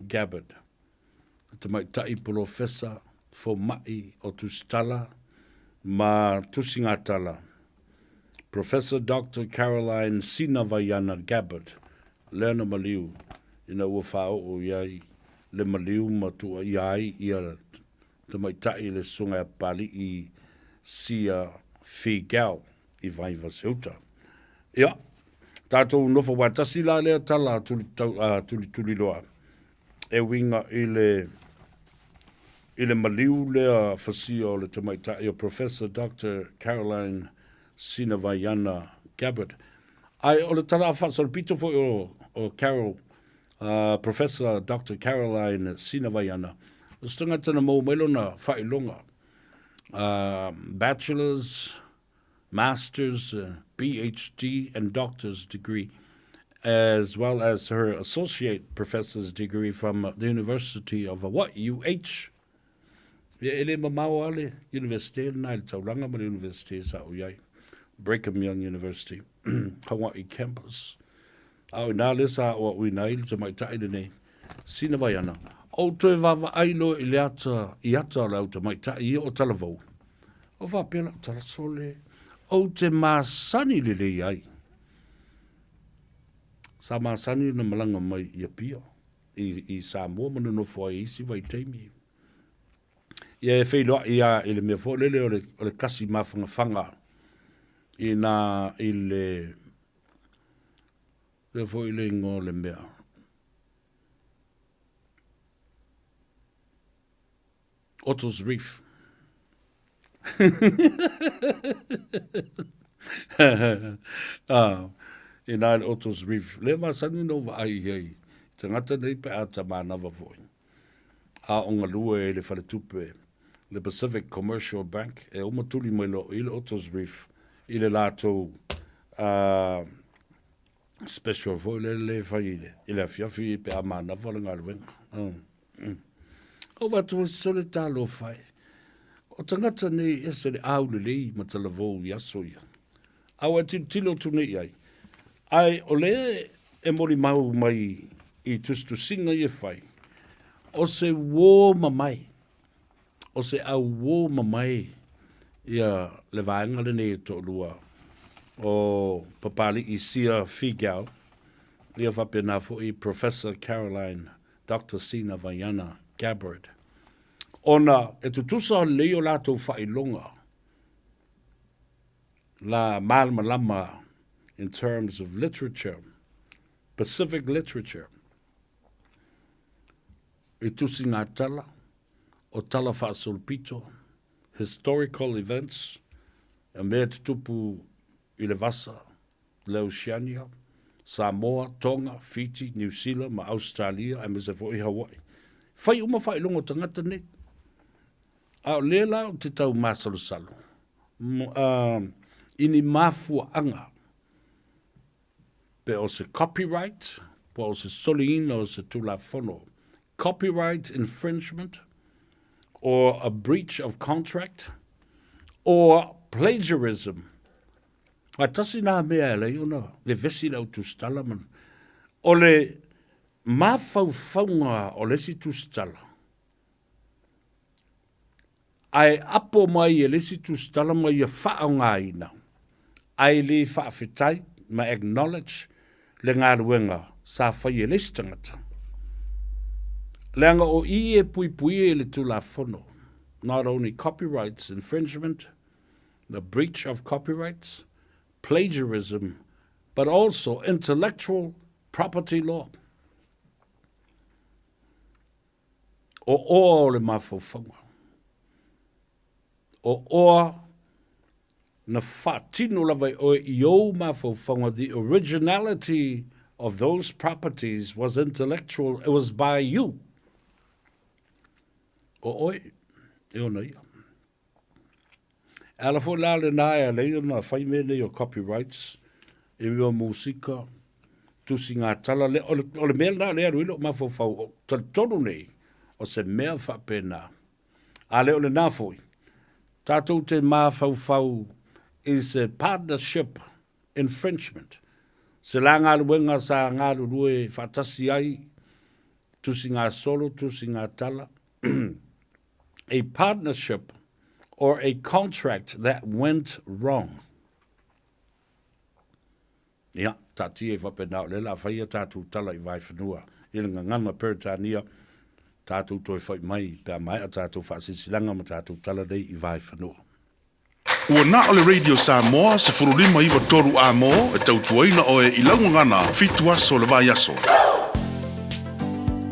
Gabbard. Te mai tai professor fo mai o tusitala ma tusingatala. Professor Dr. Caroline Sinavayana Gabbard, Lena Maliu, ina ua whao o iai le maliu matua iai ia te maitai le sunga pali I sia Figao I Faiva seuta. Ia, tātou nofo watasi la lea tala tuli loa. E winga ile maliu lea fasio o le te maitai o Professor Dr. Caroline Sinavayana Gabbard. Ai o le tala whaasol pito fo o Carol, Professor Dr. Caroline Sinavayana. O stunga tana mo melona whailonga. Bachelor's, master's, PhD and doctor's degree, as well as her associate professor's degree from the University of UH. Ele mamau ale University na il tauranga ma University sa uyai. Brigham Young University, Hawaii campus. Au nā lesa o ui nail te mai taile nei. Sinavayana. O toi vava ailo I ata lau te mai tai o talavou. O whapela o talasole. O te māsani lele ai. Sa māsani na malanga mai I pia. I Samoa manu no fwai isi vai teimi. Ia e whailoa ia ele mea fo lele o le kasi mawhanga ina ile le fo ile ngo le mea. Otto's Reef. Ina ile Otto's Reef. Le masani no wa ai hei. Te ngata nei pe ata manawa foi. A onga lua e le whare tupe. Le Pacific Commercial Bank. E umatuli mai lo ile Otto's Reef. Ile lato special foi le faile. Ile afiafi pe a manawa le ngaruenga. O watu sole talo fai. O tangata nei ese le au le lei ma talavou yaso ia. Au ati tilo tu nei ai. Ai o le e mori mau mai I tustu singa I fai. O se wō mamai. O se au wō mamai. Ia le vaenga le nei to lua. O papali I sia Figao. Ia whapena fo I Professor Caroline Dr. Sinavayana Gabbard. Ona e tutusa leo lato whailonga. La malmalama in terms of literature. Pacific literature. I tusi ngā tala, o tala whaasolpito, historical events, e mea te tupu I le vasa, le Oceania, Samoa, Tonga, Fiji, New Zealand, ma Australia, e mese fo I Hawaii. Whai uma whailongo tangata ne. A le lao te tau masalosalo. Ini mafua anga. Pe o se copyright, po o se soliina o se tulafono. Copyright infringement, or a breach of contract, or plagiarism. Wa tasi nā mea ele, le vesi lau tustala man. O le mawhauwhaunga o lesi tustala. Ai apo mai e lesi tustala mai e whaonga ina. Ai le whaafetai ma acknowledge le ngā ruenga sa whai e lesi tangata. Leanga o I e pui pui e le tulafono. Not only copyrights infringement, the breach of copyrights, plagiarism, but also intellectual property law. O le mawhauwhaunga. O na whatino lawai o I o mawhauwhaunga, the originality of those properties was intellectual, it was by you. O oi, e ona ia. Ala fo la le nae le na fai me le copyrights, e mea musika, tusi ngā tala le, o le mea na le aruilo mawhauwhau, tonu nei, o se mea whapena. A le o le nā foi. Tātou te mawhauwhau is a partnership infringement. Se la ngā ruenga sa ngā rue whatasi ai, tusi ngā solo, tusi ngā tala, a partnership or a contract that went wrong. Ia, tati e whapenau le la whaia tātou tala I vai whanua. Ila nganganga Peritania, tātou toi whai mai, pia mai a tātou whaasisilanga ma tātou tala dei I vai whanua. Ua na ole Radio Samoa se furulima iwa toru a mo e tautuaina o e ilaungangana fitu aso le vai aso.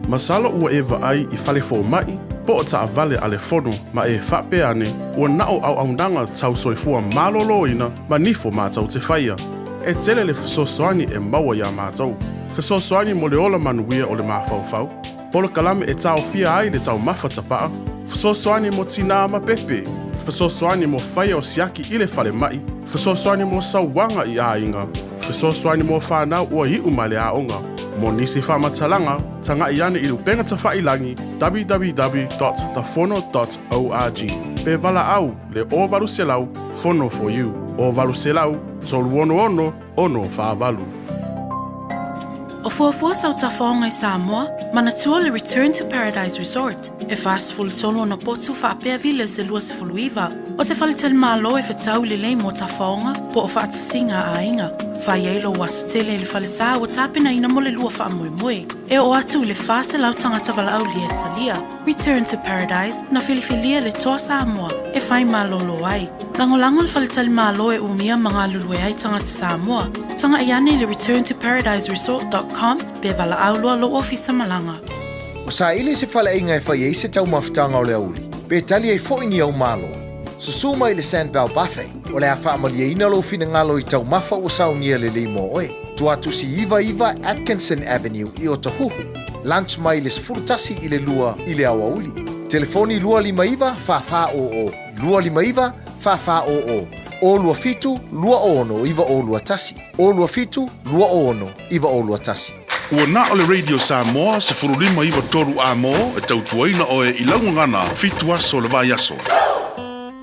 Masala ua e ai I fale fo mai, po o taa vale ale fono ma e whape ane, ua nao au aunanga tau soifua malolo ina ma nifo mātau te whaia. E tele le fesosoani e maua ia mātau. Fesosoani mo le ola manuia o le mawhauwhau. Polo kalame e tau fia ai le tau mawhatapaa. Fesosoani mo tina ma pepe. Fesosoani mo whaia o siaki I le whale mai. Fesosoani mo sauwanga I a inga. Fesosoani mo whanau ua I umale a onga. Mo nisi whamatalanga, tanga I ane I lupenga ta whailangi www.thefono.org. Pe vala au le o valu selau, fono for you. O valu selau, tolu ono whaavalu. O fuafua sau tafonga I Samoa, manatua le Return to Paradise Resort. E fastful tolo na potu whaapea vile se lua se fuluiva. O se whalitel malo e whetau le lei mo tafonga, po o whaatasinga a inga. Whaielo wasu tele le whalesa o tapena ina mo le lua wha moe. E o atu le whase lau tangata wala au lia talia. Return to Paradise na filifilia le toa Samoa. E whai malolo ai. Langolango le whalitel malo e umia mga lulue ai tangata Samoa. Tanga iane le returntoparadiseresort.com pe wala au lua lo ofisa malanga. O sa ili se whale inga e whai eise tau mawhitanga o le auli. Pe tali e fo ini au malo. Susuma I le Sandbell Buffet. O le a whaamalia ina lo fina ngalo I tau mawha o saunia le limo oe. Tuatu si Iva Atkinson Avenue I Otahuhu. Lunch mai le sfurtasi I le lua I le awauli. Telefoni lua lima iva fa o. Lua lima iva fa o. O lua fitu lua ono iva o lua tasi. O lua fitu lua ono iva o lua tasi. Ua na ole Radio Samoa se furulima iwa toru a mo e tautuaina o e ilaungangana fitu aso le vai aso.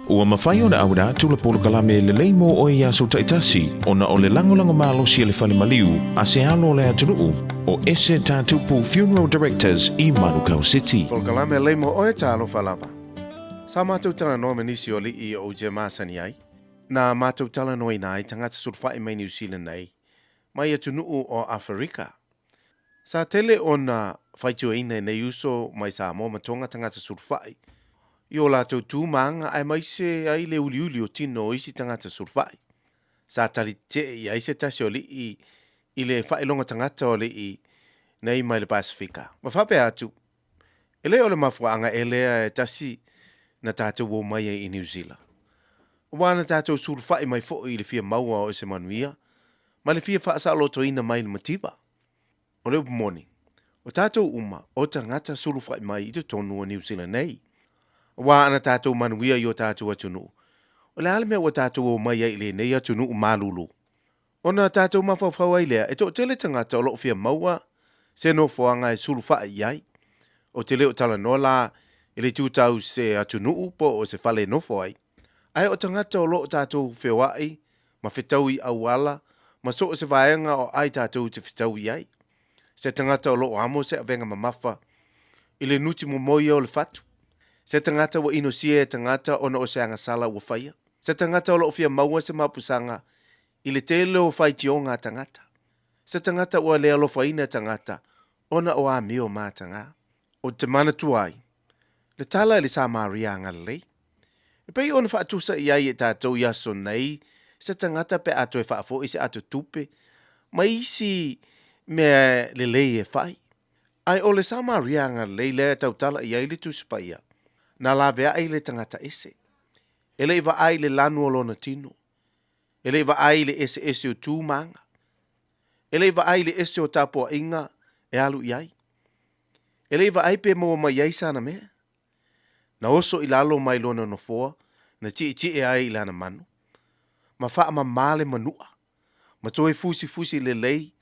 Ua mawhai o na aura tula polo kalame le leimo o i aso taitasi o na o le langolango malosi le whale maliu a se alo le atunuu o ese tātupu Funeral Directors I Manukau City. Polo kalame leimo o e tālo whalapa. Sa mātou tala no menisi o li I o je māsani ai. Na mātou tala no I nai tangata surwhai mai New Zealand nei. Mai atunuu o Afrika. Sa tele o na whaitua ina nei uso mai sa mo matonga tangata surwhai. I o lātou tūmanga ai mai se ai le uliuli o tino o isi tangata surwhai. Sa tali te I ai se tasi o li I le whailonga tangata o li nei mai le Pasifika. Ma whape atu, ele o le mafuanga e lea e tasi na tātou o mai I New Zealand. O wana tātou surwhai mai fo I le fia maua o se manuia, ma le fia whaasa loto ina mai le matiba. O le upamoni, o tātou uma o tangata surwhai mai I te tonu o New Zealand nei. Wa ana tātou manuia I o tātou atunu. O le alme o tātou o mai ai le nei atunu o malulu. Ona tātou mawhawhau ai lea, e tō tele tangata o loo fia maua, se no whaanga e surwha ai. O tele o tala nola, e le tūtau se atunu po o se whale nofo ai. Ai o tangata o loo tātou whiwai, ma whetau I awala, ma so o se vaenga o ai tātou te whetau I ai. Se tangata o loo amo se avenga mamafa, I le nuti mo moia o le fatu. Se tangata wa ino sia e tangata ona o se anga sala wa whaia. Se tangata o loo fia maua se mapusanga, I le tele o whai tionga tangata. Se tangata o lea lo whaina tangata, ona o a meo mātanga. O te mana tuai, le tala le sa maria anga lei. E pei ona whaatusa I ai e tātou yaso nei, se tangata pe ato e whaafo I se ato tupe, ma isi mea le lei e whai. Ai o le sa maria anga lei lea tau tala I ai le tuspaia. Na la vea ai le tangata ese. Ele iwa ai le lanu o lona tino. Ele iwa ai le ese o tūmanga. Ele iwa ai le ese o tapo inga e alu I ai. Ele iwa ai pe mo mai ai sana mea. Na oso I lalo mai lona no foa, na ti e ai I lana manu. Ma faa ma male manua. Ma toe fusi le lei.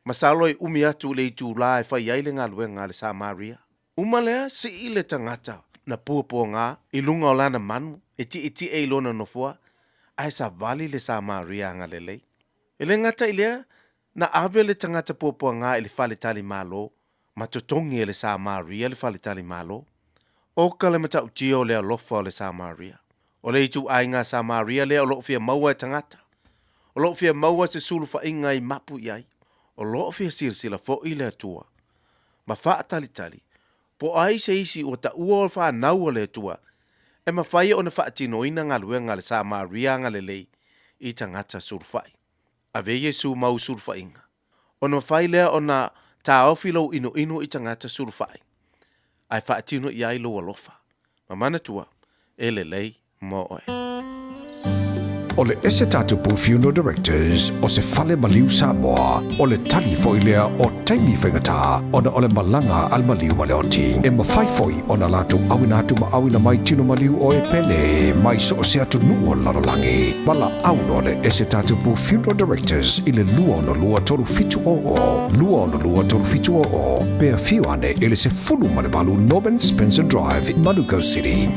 Ma salo I umi atu le tu la e fai ai le ngalue ngale sa Maria. Umalea si I le tangata. Na pua ngā, I lunga o lana manu, e ti e lona no fua, ai sa vali le sa Maria anga le lei. E le ngata I lea, na ave le tangata pua ngā I le whale tali malo, ma totongi e le sa Maria le whale tali malo. O ka le matau tio lea lofa o le Samaria. O le itu ai ngā Samaria lea o lo fia maua tangata. O lo fia maua se sulu fa inga I mapu iai. O lo fia sila fo I le atua. Ma faa tali. Po ai se isi o ta ua o faa nau o le atua. E ma fai o na faa tino ina ngā luenga le Samaria ngā le lei I tangata sulu fai. A ve Yesu mau sulu fa inga. O na fai lea o na ta ofilo ino I tangata sulu fai. Ai faa tino iai lo alofa. Ma mana tua, e le lei mo oe. O le ese tatu pu funeral directors o se fale maliu Samoa o le tali foilea o taimi whengata o na o le malanga al maliu maleoti e mawhaifoi o na latu awina mai tino maliu o e pele mai so o se atu nuo lanolangi wala au no le ese tatu pu funeral directors I le lua no lua tolu fitu o pea fiu ane ele se fulu malebalu Norman Spencer Drive in Manuko City.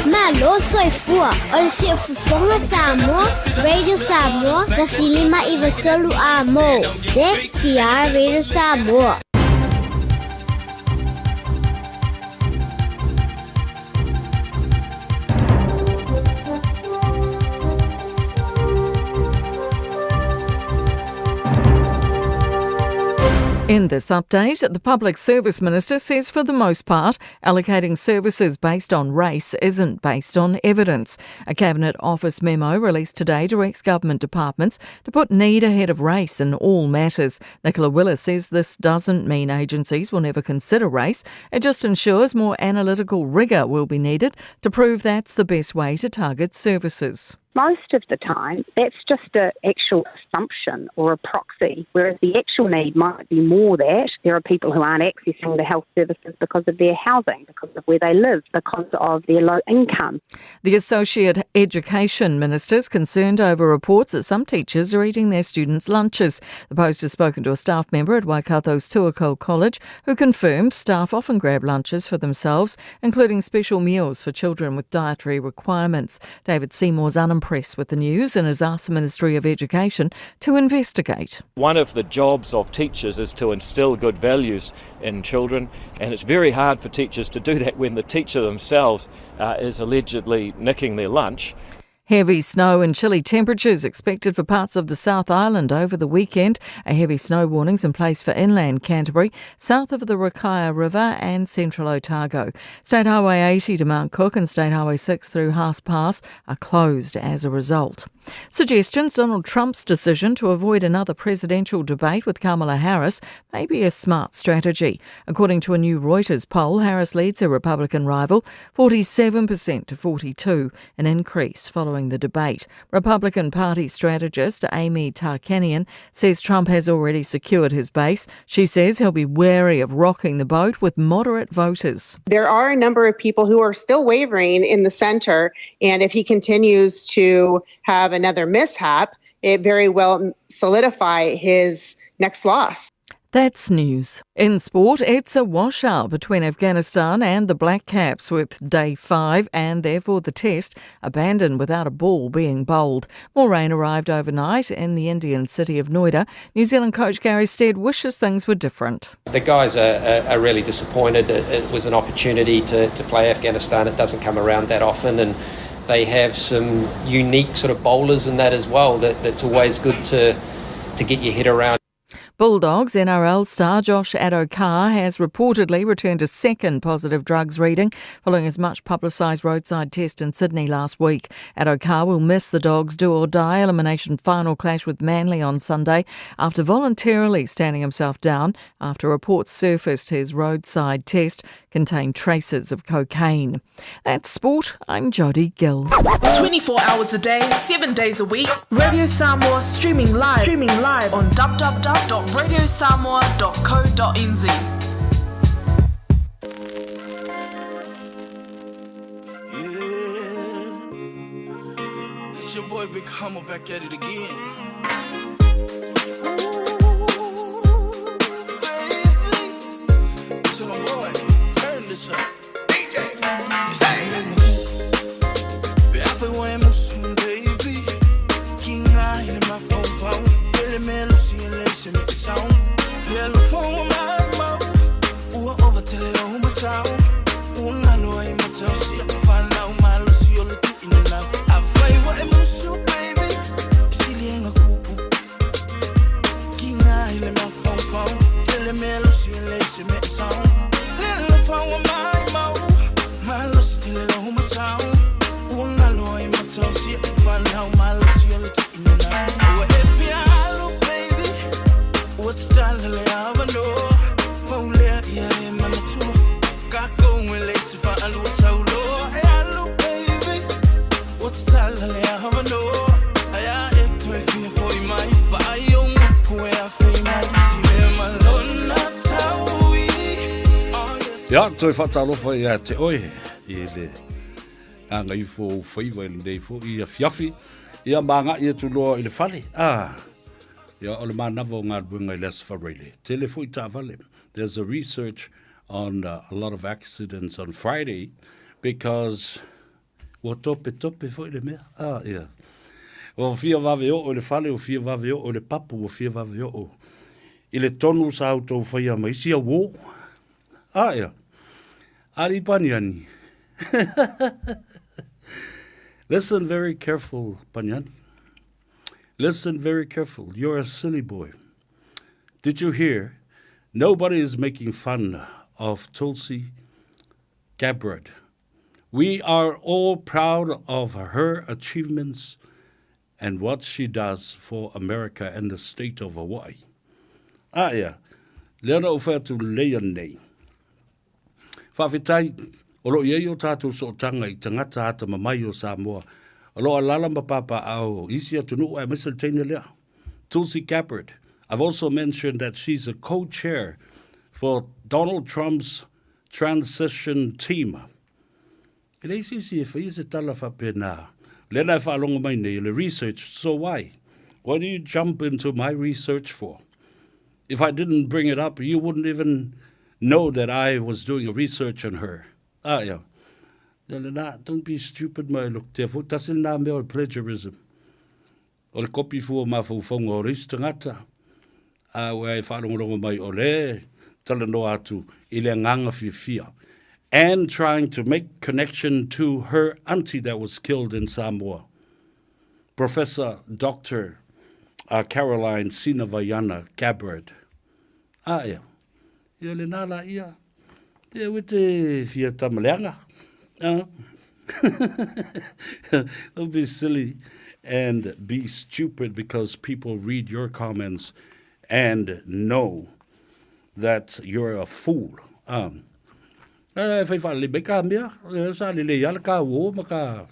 Malo soifua, o se fufonga Samoa, Radio Samoa, tasilima iwatolu amo, se kia Radio Samoa. In this update, the Public Service Minister says for the most part, allocating services based on race isn't based on evidence. A Cabinet Office memo released today directs government departments to put need ahead of race in all matters. Nicola Willis says this doesn't mean agencies will never consider race. It just ensures more analytical rigour will be needed to prove that's the best way to target services. Most of the time, that's just an actual assumption or a proxy, whereas the actual need might be more that there are people who aren't accessing the health services because of their housing, because of where they live, because of their low income. The Associate Education Minister is concerned over reports that some teachers are eating their students' lunches. The Post has spoken to a staff member at Waikato's Tuakau College who confirmed staff often grab lunches for themselves, including special meals for children with dietary requirements. David Seymour's unimpressed with the news and has asked the Ministry of Education to investigate. One of the jobs of teachers is to instill good values in children, and it's very hard for teachers to do that when the teacher themselves is allegedly nicking their lunch. Heavy snow and chilly temperatures expected for parts of the South Island over the weekend. A heavy snow warning's in place for inland Canterbury, south of the Rakaia River and central Otago. State Highway 80 to Mount Cook and State Highway 6 through Haas Pass are closed as a result. Suggestions Donald Trump's decision to avoid another presidential debate with Kamala Harris may be a smart strategy. According to a new Reuters poll, Harris leads her Republican rival 47% to 42%, an increase following the debate. Republican Party strategist Amy Tarkanian says Trump has already secured his base. She says he'll be wary of rocking the boat with moderate voters. There are a number of people who are still wavering in the center, and if he continues to have another mishap, it very well solidify his next loss. That's news. In sport, it's a washout between Afghanistan and the Black Caps, with day 5 and therefore the test abandoned without a ball being bowled. More rain arrived overnight in the Indian city of Noida. New Zealand coach Gary Stead wishes things were different. The guys are really disappointed. It was an opportunity to play Afghanistan. It doesn't come around that often, and they have some unique sort of bowlers in that as well. That's always good to get your head around. Bulldogs NRL star Josh Addo-Carr has reportedly returned a second positive drugs reading following his much publicised roadside test in Sydney last week. Addo-Carr will miss the Dogs' do-or-die elimination final clash with Manly on Sunday after voluntarily standing himself down after reports surfaced his roadside test contained traces of cocaine. That's sport. I'm Jodie Gill. 24 hours a day, 7 days a week. Radio Samoa streaming live on www.radiosamoa.co.nz. Yeah, it's your boy Big Hummer back at it again. So my boy, turn this up. DJ, baby, King High in my phone. Man, Lucy and Lacey make a sound. Yeah, look for my mouth. met sound. Little fun with my mouth. My loss till it home sound. Una loy my toes, see it fun now. My loss, you're taking it now. If you look, baby, what's that? I have a no. Mole, yeah, man, too. Got going with lace if I lose so low. I look, baby, what's that? I have a no. I act to feel for my buy young where I feel my see my alone not how we. Ja, toi whatalofa ia te oe i le Gagaifo Faiva i le nei fo i a fiafi ia manga i tu loa i le fale. Ia o le manawa o ngā ruenga i les whareile. Te le fo i tā vale. There's a research on a lot of accidents on Friday because wa tope fo i le mea. Ia. O fia vave o le fale, o fia vave o le papu, o fia vave o i le tonu sa auto whaia maisi a wo. Ia. Ali Panyani. Listen very careful, Panyani. Listen very careful. You're a silly boy. Did you hear? Nobody is making fun of Tulsi Gabbard. We are all proud of her achievements and what she does for America and the state of Hawaii. Yeah. Leona uwhatu leia nei. Whawhitai, o lo iei o tātou so tanga I tangata ata mamai o Samoa. O lo alala mapapa au isi atu nuu ai misal teina lea. Tulsi Gabbard. I've also mentioned that she's a co-chair for Donald Trump's transition team. E leisi si e whai se tala whapena. Lena e whaalonga mai nei le research. So why? Why do you jump into my research for? If I didn't bring it up, you wouldn't even know that I was doing a research on her. Yeah. Don't be stupid, my look. Therefore, doesn't na me or plagiarism. O le kopi fua mawhauwhaunga o reis tangata. Where I whaalonga mai o le tala no atu I le nganga fia. And trying to make connection to her auntie that was killed in Samoa. Professor Dr. Caroline Sinavayana Gabbard. Yeah. Ia le nala ia. Te wite fia tamaleanga. Don't be silly and be stupid because people read your comments and know that you're a fool. Fai whale beka mea, sa le yala ka wo maka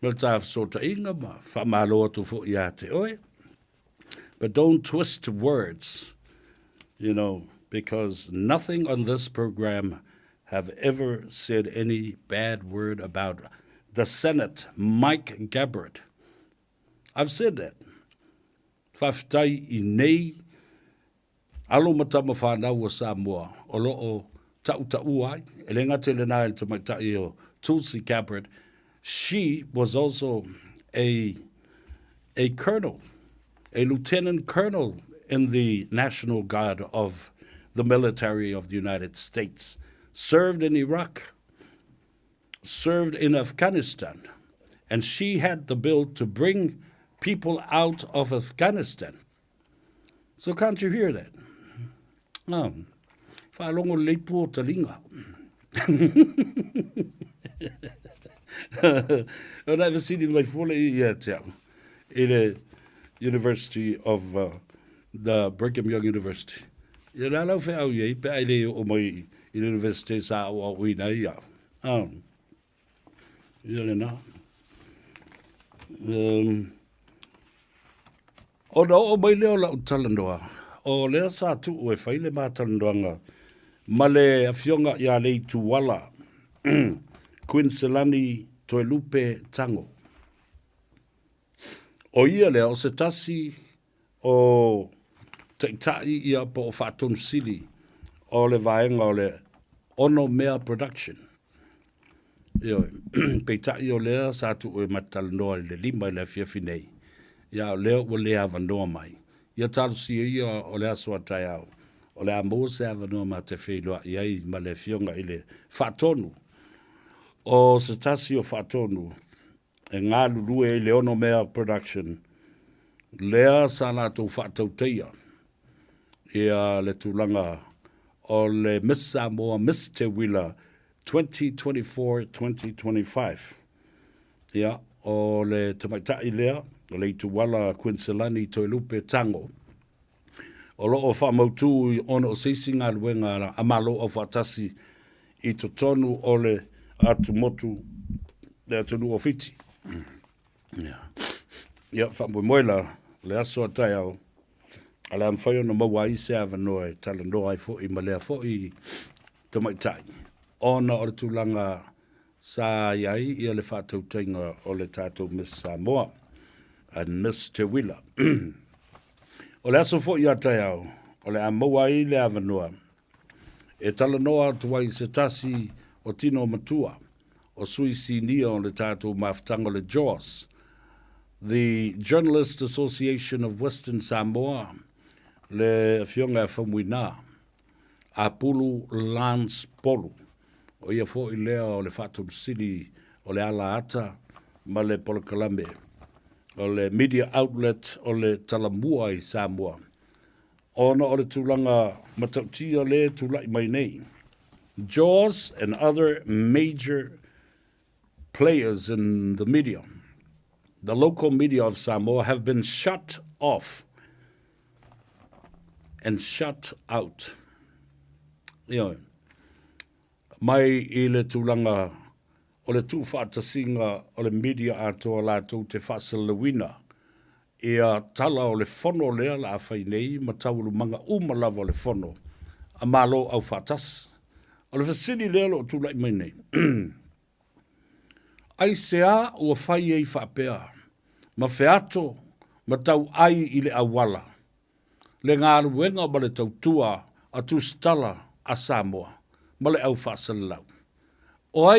meltaf sota inga ma whamalo atu fo ia te oe. But don't twist words, because nothing on this program have ever said any bad word about the Senate, Mike Gabbard. I've said that. Whaftai I nei, alo matama whanau o Samoa, o loo ta'u ai, e lenga te le nai te maitai o Tulsi Gabbard. She was also a colonel, a lieutenant colonel in the National Guard of the military of the United States, served in Iraq, served in Afghanistan, and she had the bill to bring people out of Afghanistan. So can't you hear that? Whalongo leipu o talinga. I've never seen it like fully yet, in the University of the Brigham Young University. Ia la lau whea au iei, pe ai leo o mai University sa o wina ia. Ia le na. O na o mai leo lau talandoa. O lea sa tu ue whaile mā talandoanga. Ma le awhionga ia lei tuwala. Quincelani Toelupe Tango. O ia lea o se tasi o teitai ia po o whaatonu sili o le vaenga o le ono mea production. Ioi, peitai o lea sa tu e matalanoa le lima le fiafi nei. Ia o lea o lea avanoa mai. Ia talu si ia o lea soa tai au. O lea mo se avanoa ma te wheilua iai ma le fionga i le whaatonu. O se tasi o whaatonu e ngā lulue i le ono mea production. Lea sa la tau whaatau teia. Ia le tūlanga o le Miss Samoa, Miss Te Wila 2024-2025. Ia, o le tamaitai lea, o le ituwala Quincelani Toilupe Tango. O loo whamautu i ono o seisinga luenga amalo o whatasi i to tonu o le atu motu le atu nu o fiti. Ia, whamoila le aso atai au. Ale am whaio na maua i se awa noe tala noa i fo i malea fo i tamaitai. Ona o le tūlanga sa iai ia le whātau tainga o le tātou Miss Samoa and Miss Te Wila. O le aso fo i atai au, o le amaua i le awa noa. E tala noa tuai se tasi o tino matua, o sui sinia o le tātou mawhtanga le Jaws. The Journalist Association of Western Samoa, le fionga whamuina, a pulu Lance Polu. O ia fo i lea o le whātau sili o le ala ata, ma le Polokalame. O le media outlet o le Talamua i Samoa. Ona o le tūlanga matautia le tūlai mai nei. Jaws and other major players in the media, the local media of Samoa, have been shut off and shut out. Ia, mai i le tūlanga o le tū whaatasinga o le media atoa lātou te whaasalawina, ia tala o le whono lea la awhai nei, ma tauru manga umalawa o le whono, a malo au whaatas. O le whasini lea lo tūlai mai nei. Ai sea ua whai ei whaapea, ma whiato, ma tau ai i le awala. Le ngā ruenga ma le tau tua a tūstala a Samoa, ma le au whaasalau. O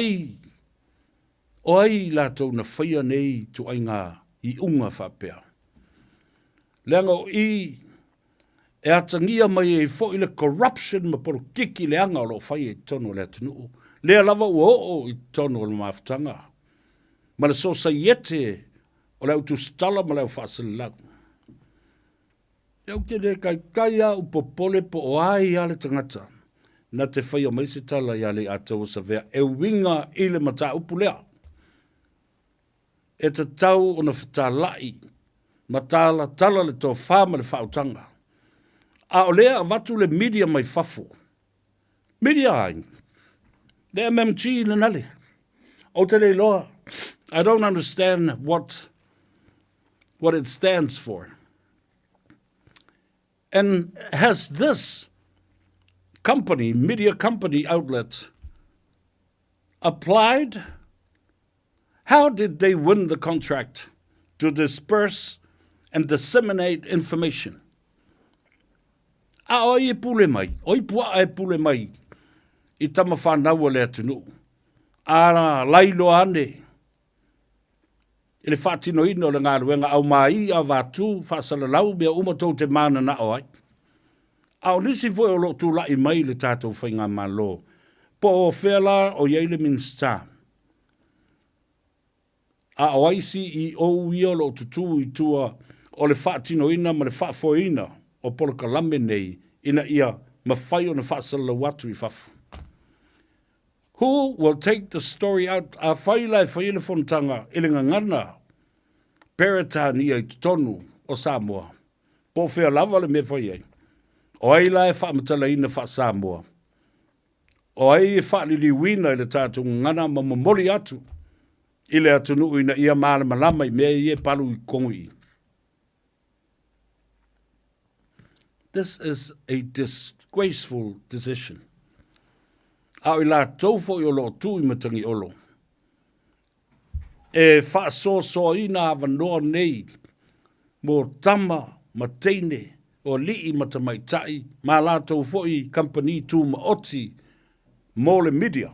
ai lātou na whaia nei tu ai ngā i unga whapea. Leanga o i e atangia mai e fo i le corruption ma poro kiki leanga o lo whai e tono le atunu. Lea lava ua o i tono o le maafutanga. Ma le societe o le autu stala ma le au whaasalau. Iau ke le kaia upopole po o ai ale tangata. Na te whaia mai se tala i ale atau sa vea e winga i le mata upulea. E te tau o na whatalai, ma tala le tō whāma le whautanga. A o lea watu le media mai whafo. Media ai. Le MMG le nale. O te le loa. I don't understand what it stands for. And has this company, media company outlet, applied? How did they win the contract to disperse and disseminate information? A oi e pule mai, oi pua e pule mai, I tama whanau le atunu. A lailo ane, I le whaatino ino le ngā ruenga au mai a wātū whaasalalau mea umatou te mana na o ai. A o nisi foi o lo tū lai mai le tātou whainga malo. Po o whela o Yale Minster. A o aisi I o ia lo tutu I tua o le whaatino ina ma le whaafoina o Polokalame nei ina ia ma whai o na whaasalau atu I whafu. Who will take the story out a whailai whaile whontanga I le ngangana perita ni ai tonu o Samoa. Po whea lava le me whaiei. O ai lai whaamatala ina wha Samoa. O ai whaalili wina I le tātou ngana ma mamori atu. I le atunu ina ia maale malama I mea I palu I kongui. This is a disgraceful decision. Au I la taufo I o lo tu I matangi olo. E wha so ina avanoa nei, mo tama, ma teine, o lii matamaitai, ma la taufo I company tu ma oti, mo le media.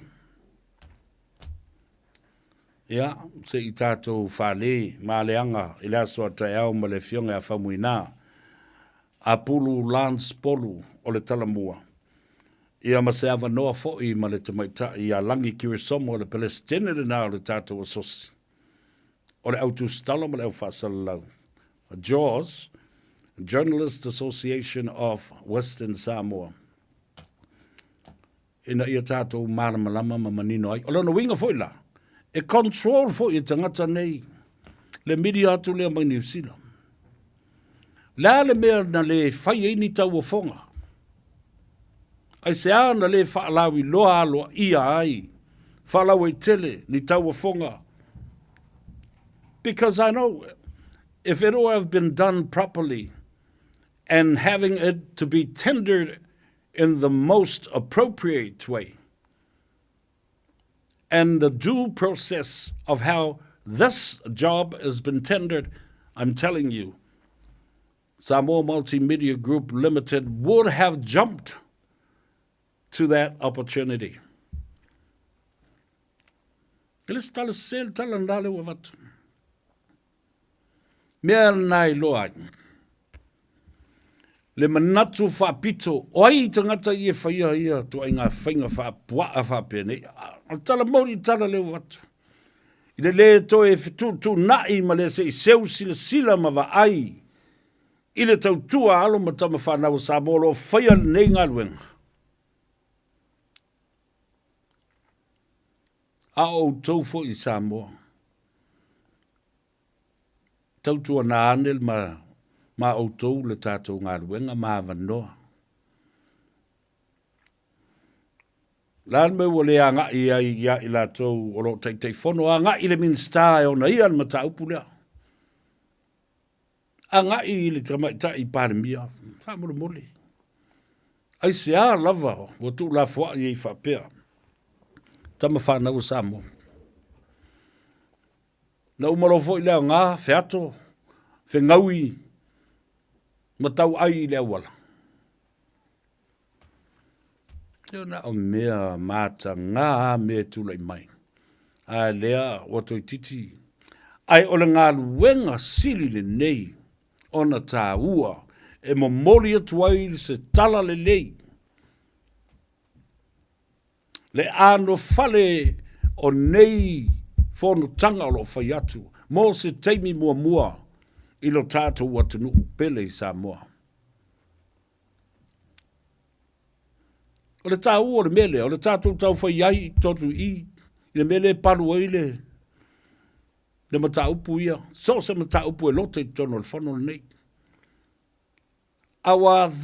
Ia, se I tātou whale, ma leanga, I la soa tai au ma le fionga a whamuina, a pulu Lance Polu o le Talamua. Ia ma se ava noa fo'i ma le tamaita I a langi kirisomo o le Palestina na o le tātou asosi. O le autu stala ma le au whaasalau. Jaws, Journalist Association of Western Samoa. ina ia tātou māramalama ma manino ai. O lana winga fo ila. E control fo i tangata nei. Le media atu lea mai New Zealand. La le mea na le whai ei ni tau o fonga. Ai se ana le whaalawi loa aloa ia ai. Whaalawi e tele ni tau o fonga. Because I know if it all have been done properly and having it to be tendered in the most appropriate way and the due process of how this job has been tendered, I'm telling you, Samoa Multimedia Group Limited would have jumped to that opportunity. Let's tell us, tell us what. Mea nai loa. Le manatu whapito, oi tangata i e whaia ia, tu ai ngā whainga whapua a whapene. Tala mauri tala leo watu. I le to e fitu nai ma le se i seu sila ma wa ai. I le tau tua alo ma tama whanau Samoa o whaia nei ngā luenga. A o tau fo i Samoa. Tau tua nā anel ma o tau le tātou ngā luenga ma wanoa. Lan me wo le anga ia i la tau o lo tei fono anga i le minsta o na ia ma taupu lea. Anga i le tamaita i pāremia. Whamura mole. Ai se a lava o tu la fua i whapea. Tama whanau Samoa. Na umaro fo i lea ngā whiato, whengaui, matau ai i lea wala. Eo na o mea mata ngā mea tūlai mai. A lea wato i titi. Ai ole ngā luenga sili le nei, ona tā ua, e mo mori atu ai se tala le nei. Le ano fale o nei fono tanga o lo whai atu, mo se teimi mua i lo tātou watu nuku pele i Samoa. O le tā ua o le mele, o le tātou tau whai ai totu i le mele paru ai le mata upu ia, so se mata upu e lote tono le whano nei.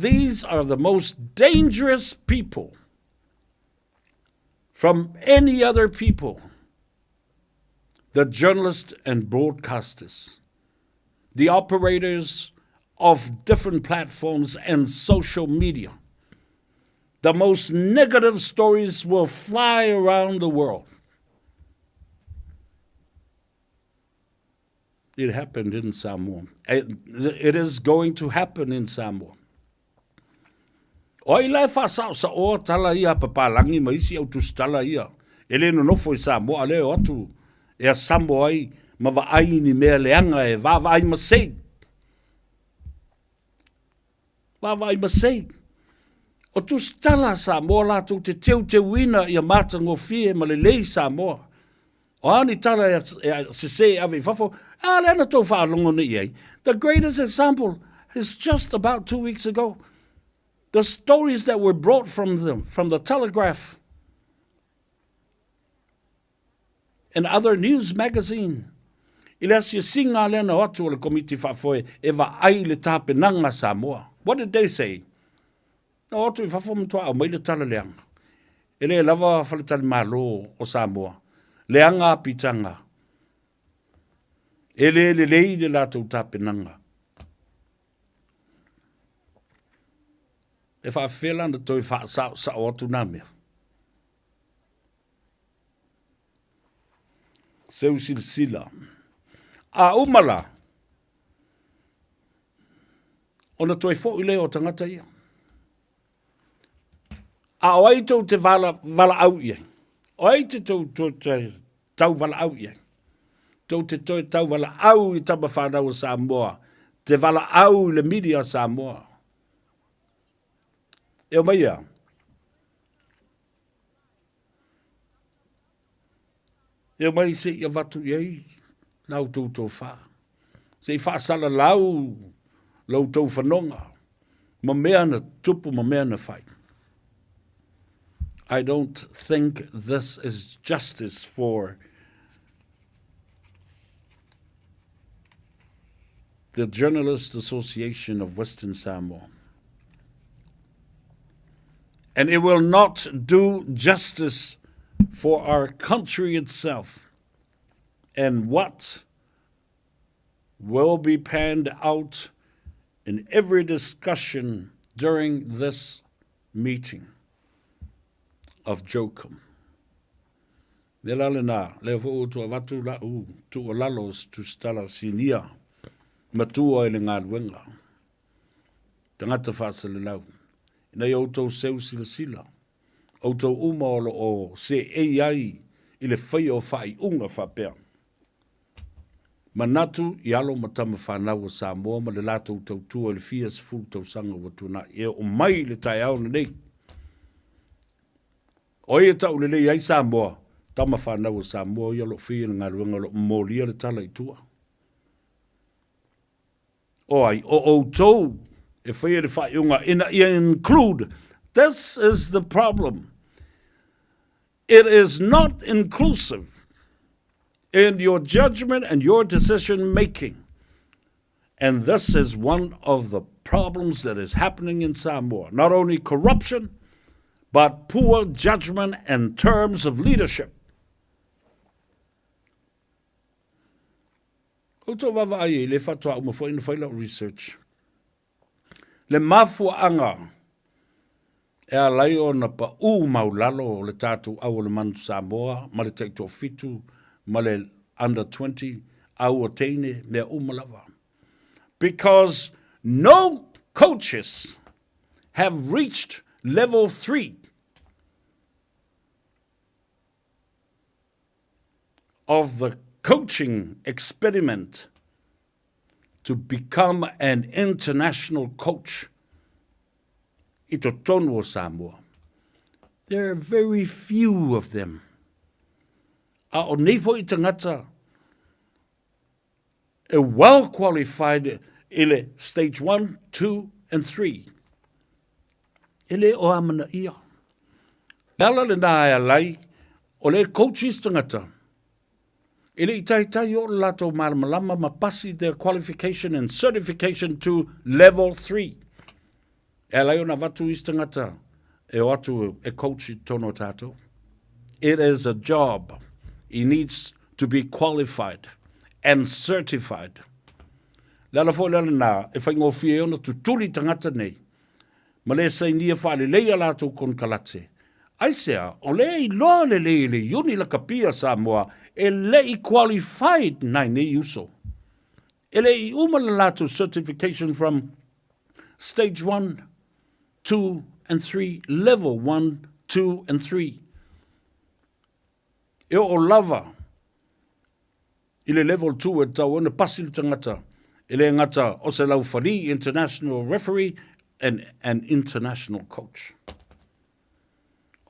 These are the most dangerous people from any other people. The journalists and broadcasters, the operators of different platforms and social media. The most negative stories will fly around the world. It happened in Samoa. It is going to happen in Samoa. Oi lai whasau sa o tala ia papalangi ma isi au tustala ia. Ele no nofo i Samoa leo atu. E a Samoa ai ma wa ai ni mea leanga e wa ai masei. Wa ai masei. O tustala Samoa la tu te teu wina i a mata ngofie ma le lei Samoa. O ani tala e se ave fafo. The greatest example is just about 2 weeks ago. The stories that were brought from the Telegraph and other news magazine. Ilas ye singa lena watu le komiti fafoe eva ai le tapenanga Samoa. What did they say? Na watu I fafo mtua au mai le tala leanga. Ele lava faletal malo o Samoa. Leanga pitanga. Ele lei le la tau tapenanga. E wha whela na toi wha sa o atu nā mea. Seu sila. A umala. Ona toi fo ile o tangata ia. A oai tau te vala au ia. Oai te tau vala au ia. Tau te toi tau vala au I tama whanau Samoa. Te vala au le media Samoa. E o mai ia. E o mai se ia watu iei. Lau tau tau wha. Se I wha sala lau tau whanonga. Ma mea na tupu ma mea na whai. I don't think this is justice for the Journalist Association of Western Samoa. And it will not do justice for our country itself and what will be panned out in every discussion during this meeting of JOCOM. Lela lena, leo fo tu avatu la tu olalos tu stala sinia, matua ele ngā luenga. Tangata whaasale lau. Nei outou seu sila. Outou umaolo o se ai i le whai o whai unga whapea. Manatu i alo matama whanau o Samoa ma le lato tautua le fias fu tau sanga watuna. E o mai le tai au na nei. O ia tau le lei ai Samoa, tama whanau o Samoa i alo whia ngā ruanga lo molia le tala i tua. O ai, o outou e whaia le whai unga ina ia include. This is the problem. It is not inclusive in your judgment and your decision making. And this is one of the problems that is happening in Samoa. Not only corruption, but poor judgment and terms of leadership. Outou wawa ai le whatua umafo ina whaila research. Le mafua anga e a lai o na pa maulalo le tātou au le manu Samoa, ma le teito fitu, ma le under 20, au o teine mea umalava. Because no coaches have reached level 3 of the coaching experiment to become an international coach. Ito tonu o Samoa. There are very few of them. A o neifo I tangata a well qualified ile stage 1, 2 and 3. Ile o amana ia. Lala le na ia lai o le coaches tangata. Ile itai o lato malamalama mapasi their qualification and certification to level 3. E lai o na watu istangata e watu e coach tono tato. It is a job. He needs to be qualified and certified. Lala fo lala na e whaingo fie ona tutuli tangata nei. Ma le sa inia whaale leia lato kon kalate. Aisea, o le I loa le yuni la kapia Samoa, e le I qualified nai ne uso. E le I umala lato certification from stage 1, 2 and 3, level 1, 2 and 3. E o lava, I le level 2 e tau ona pasil tangata, e le ngata o se lau whali, international referee and an international coach.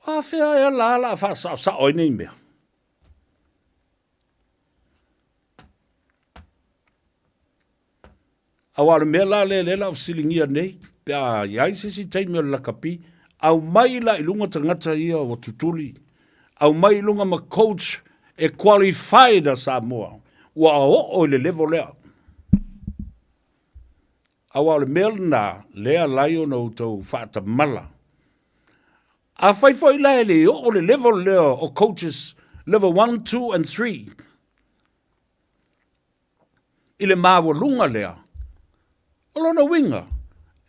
A whea e la wha sa oi nei mea. A wale mea la le la silingia nei, pia iai sisi teimi o la kapi, au mai la ilunga tangata ia o tutuli, au mai ilunga ma coach e qualified a Samoa, ua o le level lea. A wale mea na lea lai o na utau whaata mala. A whaifoi lai le o le level lea o coaches level 1, 2 and 3. I le mawa lunga lea. Olona winga.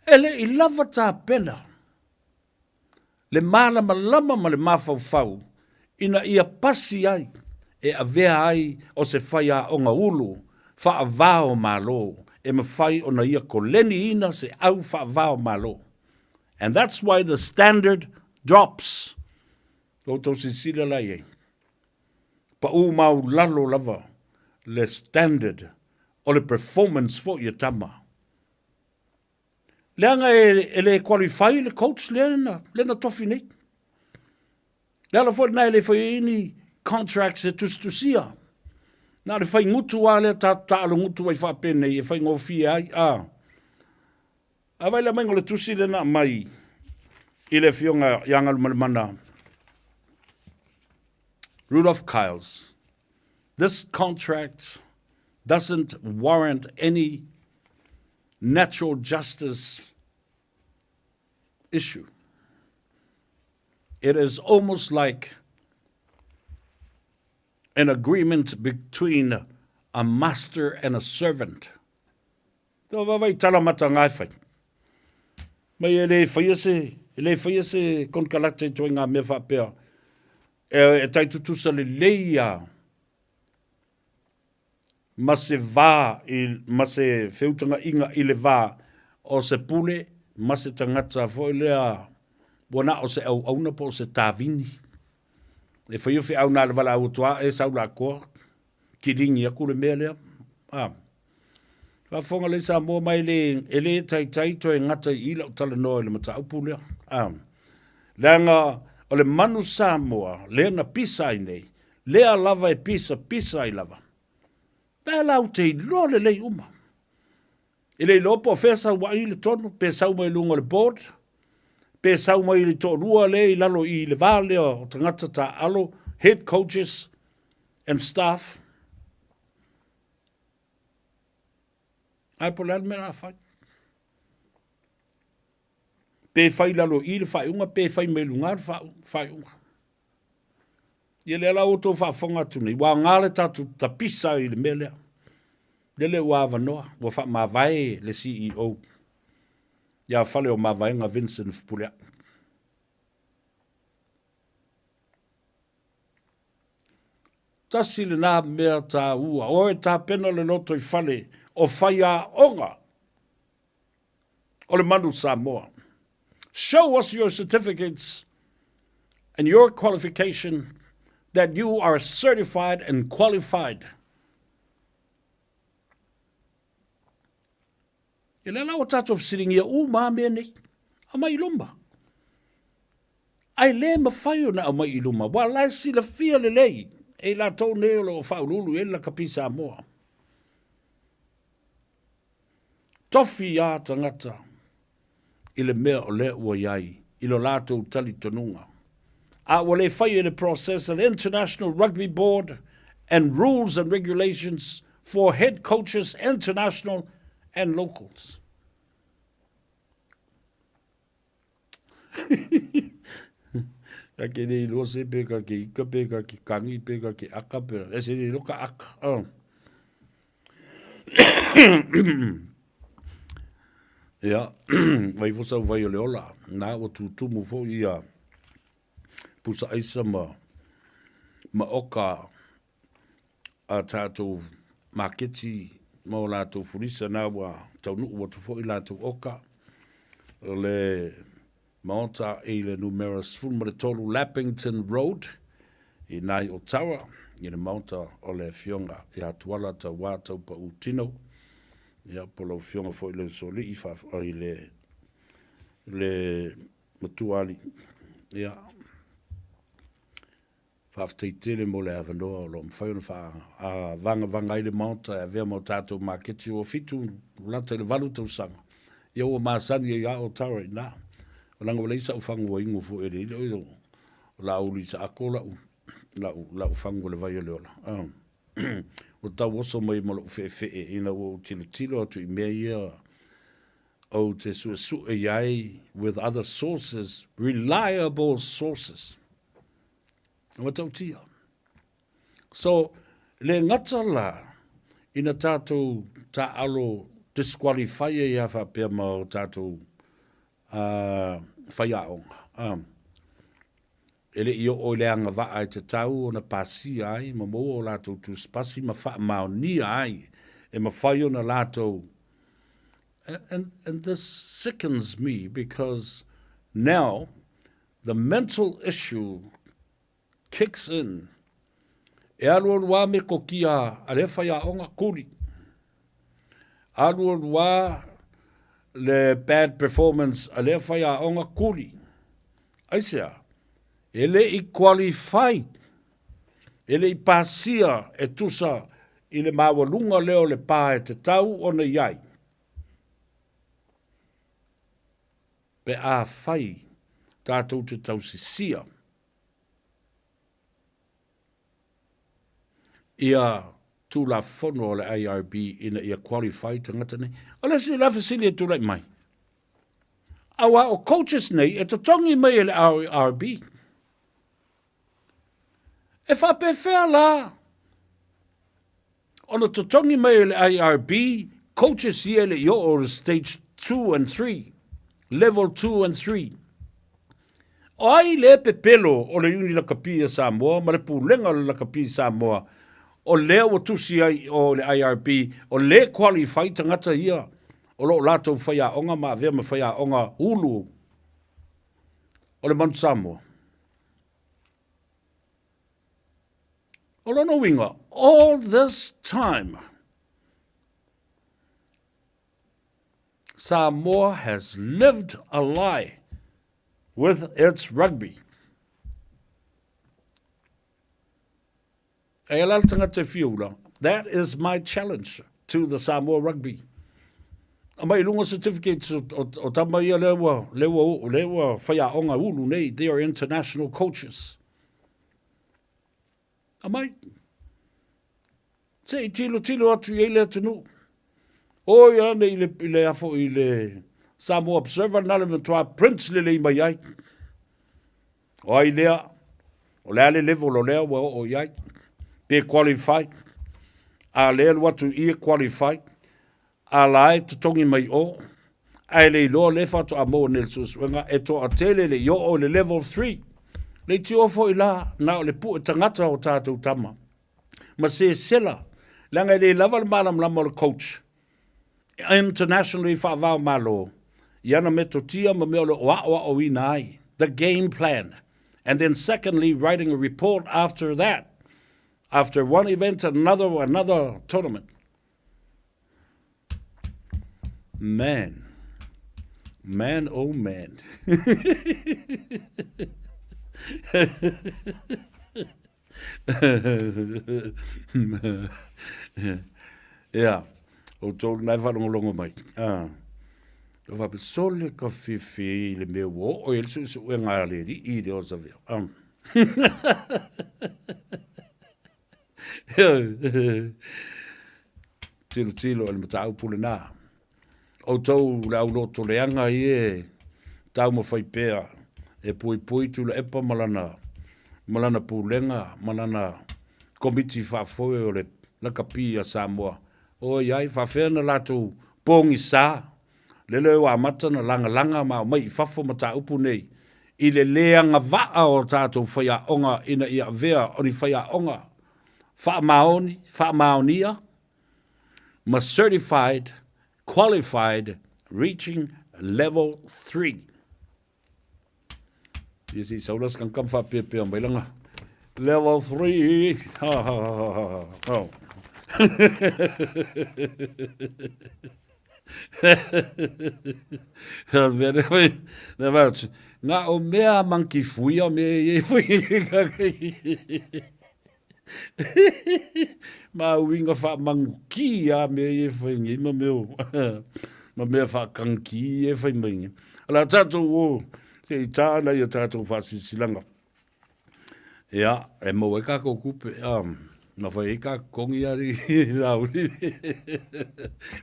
Ele I lava tā pena. Le mala malama ma le mawhau ina ia pasi ai e avea ai o se whai a onga ulu wha avao malo e mawhai o na ia koleni ina se au wha avao malo. And that's why the standard drops. Oto sisila lai e. Pa mau lalo lava le standard o le performance fo ia tama. Leanga e le qualify le coach lena tofi nei. Lea fo na le foi ini contracts e tustusia. Na le fai ngutu ale ta alo ngutu ai fa pene e fai ngofi ai a. A vai le mengo le tusi lena mai. I le fionga yanga mana. Rudolph Kyles, this contract doesn't warrant any natural justice issue. It is almost like an agreement between a master and a servant. Tō wawai taramata ngai whai. Mai e le whaiase kon kalate toi ngā mea whapea. E taitutusa le leia ma se vā, ma se whiutanga inga i le vā o se pule, ma se tangata fo lea wana o se au auna po se tāvini. E whaiuwhi au nā le wala au tua e sau la koa, ki ringi aku le mea lea. Whafonga le Samoa mai le e le tai toi ngata i lau tala noa le mata upu lea. Leanga o le manu Samoa, lea na pisa i nei, lea lava e pisa i lava. Pea lau te i loa le lei uma. I le lopo whea sau wa i le tonu, pe sau mai lunga le board, pe sau mai le to rua le i lalo i le vale o tangata ta alo, head coaches and staff. Ai po lal mena whai. Pe whai lalo i le whai unga, pe whai me lunga le whai unga. Ia le ala oto whaafonga tuni, wa ngāle tatu ta pisa i le melea. Lele ua avanoa, wa wha mawai le CEO. Ia whale o mawai ngā Vincent Fpulea. Tasi le nā mea tā ua, oe tā pena le loto i whale o whai a onga. O le manu Samoa. Show us your certificates and your qualification that you are certified and qualified. E le lau tato fisiringia mā mea nei, a mai iluma. Ai le mawhaio na a mai iluma, wa lai si la fia le lei, e la tau neo lo whaululu e la kapi Samoa. Tofi a tangata, i le mea o le ua iai, i lo lātou tali tonunga. A wale whai the process of International Rugby Board and rules and regulations for head coaches, international and locals. Ake nei lo se peka ki ika peka ki kangi peka ki aka pera. Ese nei loka aka. Ia, vai fosa vai o le ola. Nā o tumu fo ia pusa aisa ma oka a tātou maketi ma o lātou furisa nā wa taunu ua tu fo i lātou oka o le maota e le numerous fulma le tolu Lappington Road i nai o Tawa i le maota o le fionga i atuala ta wātau pa utino ia polo fionga fo i le soli i fa i le matuali ia whafteitele mo le avanoa o lo mwhaiona wha a vanga i le maota e vea mo tātou maketi o fitu lata i le valu tau sanga. Ia ua maasani e ia o Tawa i nā. O langa wale isa u whangu o ingo fo ere i o la uli sa ako la u whangu le vai o le ola. O tau oso mai mo lo whee ina o tilo atu i mea ia o te su e iai with other sources, reliable sources. So, le ngata la ina tātou tā alo disqualify e a whapea ma o tātou whaiaonga. Ele i o le anga waa e te tau o na pasi ai, ma mo o lātou tu spasi ma wha mao ni ai, e ma whai o na lātou. And this sickens me because now the mental issue kicks in. E alua rua me ko kia a le whaiaonga kuri. Alua rua le bad performance a le whaiaonga kuri. Aisea, ele i qualify, ele i pasia e tusa i le mawalunga leo le pā e te tau o na iai. Pe a whai tātou te tau sisia. ia tu la fono le IRB ina ia qualify tangata nei. O le si la fasili tu lai mai. Awa o coaches nei e totongi mai le IRB. E whape whea la. Ona totongi mai le IRB, coaches ia le io o stage 2 and 3. Level 2 and 3. O ai le pepelo o le uni la kapia Samoa, ma le pulenga la kapia Samoa, o le o tusi ai o le IRB, o le qualify tangata ia, o lo lato whaia onga ma vea ma whaia onga ulu, o le Mount Samoa. O lono winga, all this time, Samoa has lived a lie with its rugby. That is my challenge to the Samoa rugby. Amai lunga certificates o tamaia lewa whaia onga ulu nei, they are international coaches. Amai, te tilo atu i le tunu. O ia nei le afo i le Samoa Observer nale me toa Prince le mai ai. O ai lea, o lea le level o lea o iai. Pe qualify. A lea watu i qualify. A lai tutongi mai o. Ai le loa le fatu a mo nel suswenga. E to a tele le yo o le level 3. Le ti ofo i la, na o le pu e tangata o tātou tama. Ma se sela, langa le lava le malam lama le coach. Internationally whaavau malo. Iana me totia ma mea o o inai. The game plan. And then secondly, writing a report after that. After one event, another tournament. Man, oh man. Yeah. O tō nai whanongolongo mai. O wape sole ka whiwhi le mea wo, o el su e ngā leri, i re o sa vea. Tilo, ele matau pule nā. O tau le au loto leanga i e, tau ma whai pēa, e pui tu le epa malana pulenga, malana komiti whafoe o le lakapi a Samoa. O iai, whawhena lātou pōngi sā. Lele o amata na langa ma mai whafo mata upu nei. I le leanga waa o tātou whaia onga ina ia vea o ni whaia onga. Wha maonia. Ma certified, qualified, reaching level 3. Isi saulas kan kam whapepea mai langa. Level 3. Oh. Nga o mea manki fuia me e fuia ma winga fa manki a me e fuia ma mea fa kanki e fuia ala tato o se itala ia tato fa sisilanga ya e mo e ka ko kupe na foi ka kongi ari rauli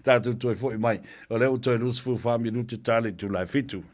tatu toi foi mai o leo toi lus fu fa minuto tale tu la fitu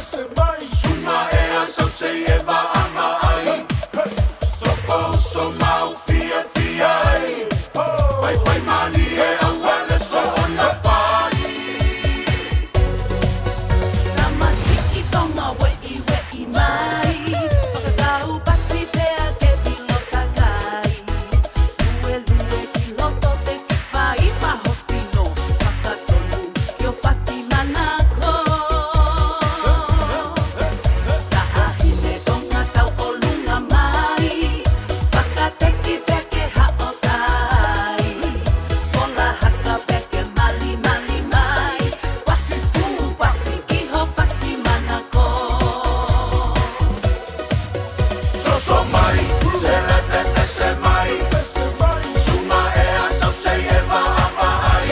Suma ea sau sei e vaanga ai Toko so mau fia fia ai Pai pai mani e awale so ona pai Namasiki tonga wei mai Whakatau pasi pea ke vino takai Lue lue ki loto te ki whai mahosino Whakatonu ki o whasi manako Tahine tonga tau o lunga mai Whakateki peke hao tai Pola haka peke mali mali mai Wasi tu wasi ki ho whasi manako So mai, se la te se mai Suma e a sau sei e va ai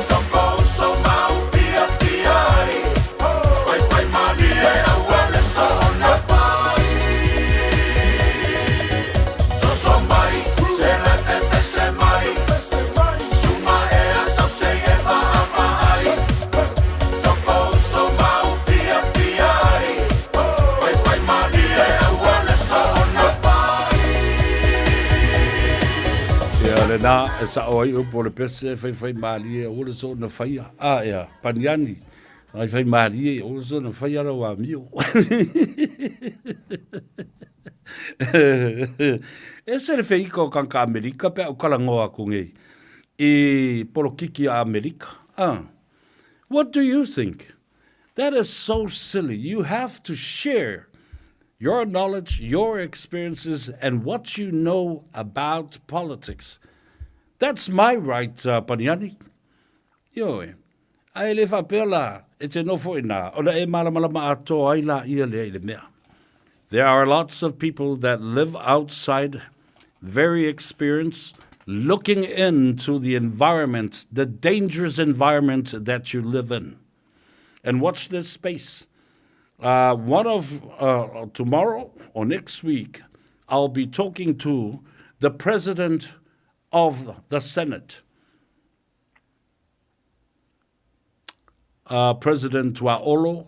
Toko so mau fia fia ai Pai pai mali e awale so na pai So mai, se la te se mai Suma e a sau sei e va ai Toko so mau fia fia ai Pai pai mali e awale so na pai Ia le nā e sa o ai upo le pese whai mali e ole so na whai ia paniani ai whai mali e ole so na whai ara wa mio e se le whiko kanka Amerika pe au kalangoa kungei I polo kiki a Amerika what do you think? That is so silly. You have to share your knowledge, your experiences, and what you know about politics. That's my right, Paniani. Yo, ai le whapela, e te nofo ina, o e malamalama ato ai la ia le mea. There are lots of people that live outside, very experienced, looking into the environment, the dangerous environment that you live in. And watch this space. One of tomorrow or next week, I'll be talking to the president of the Senate, President Tuaolo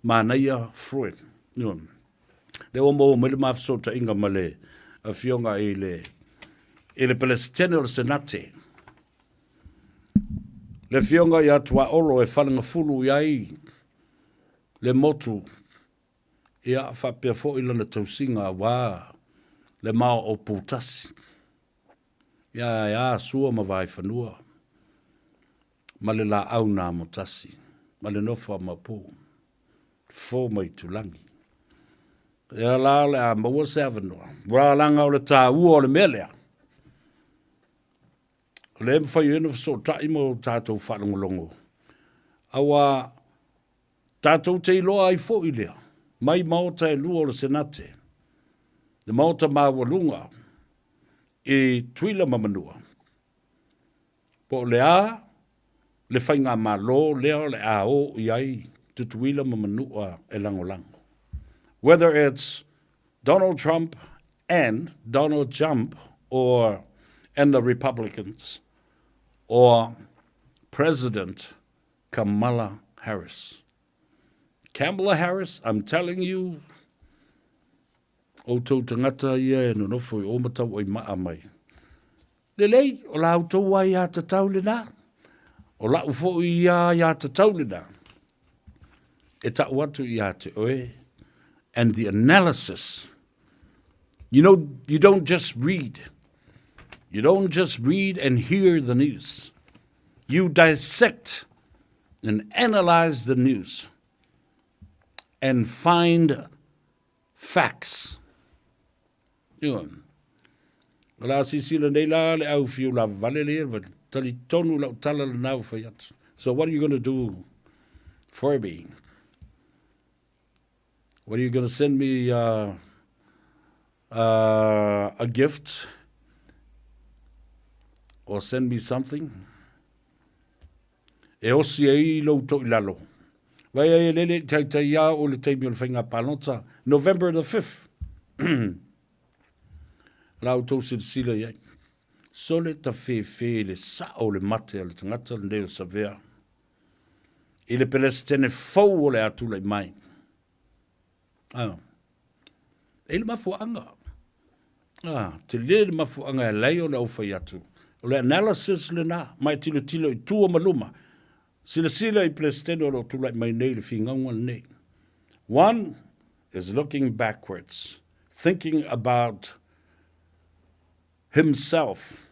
Manaya Fruin. Le omo mele mafsota inga male a fionga ele Palestinian o Senate. Le fionga ya Tuaolo e whananga fulu iai le motu ia whapea fo ilana tausinga wā le mao o pūtasi. Ia sua ma vai whanua. Ma le la au nā motasi. Ma le nofa ma pū. Fō mai tulangi. Ia la le a maua se avanua. Wā langa o le tā ua o le melea. Le mwhai ena so tai mo tātou whanongolongo. Awa tātou te iloa ai fo ilea. Mai maota e lua o le senate. Le maota mawalunga e tuila mamanua. Po le a, le whainga malo, lea le a o iai, tutuila mamanua e langolango. Whether it's Donald Trump and Donald Trump and the Republicans or President Kamala Harris. Kamala Harris, I'm telling you, o tau tangata ia e no nofo I o matau o I maa mai. Lelei, o la autou ai a tatau le nā. O la ufo ia tatau le nā. E ta watu ia te oe. And the analysis. You know, you don't just read. You don't just read and hear the news. You dissect and analyze the news. And find facts. Wala sisila nei la le au fiu la vale le tali tonu la tala le nau fa yat. So what are you going to do for me? What are you going to send me a gift? Or send me something? E osi e lo to ilalo. Vai e lele tai ia o le teimi o le whainga panota. November the 5th. Lau tau sila iai. Sole ta fe le sa o le mate le tangata le neo sa vea. I le pelestene fau o le atu le mai. E le mafuanga. Te le mafuanga e lei o le au fai atu. O le analysis le na, mai tilo tilo I tua maluma. Sila I plesteno lo tu like mai nei le fingaunga nei. One is looking backwards, thinking about himself.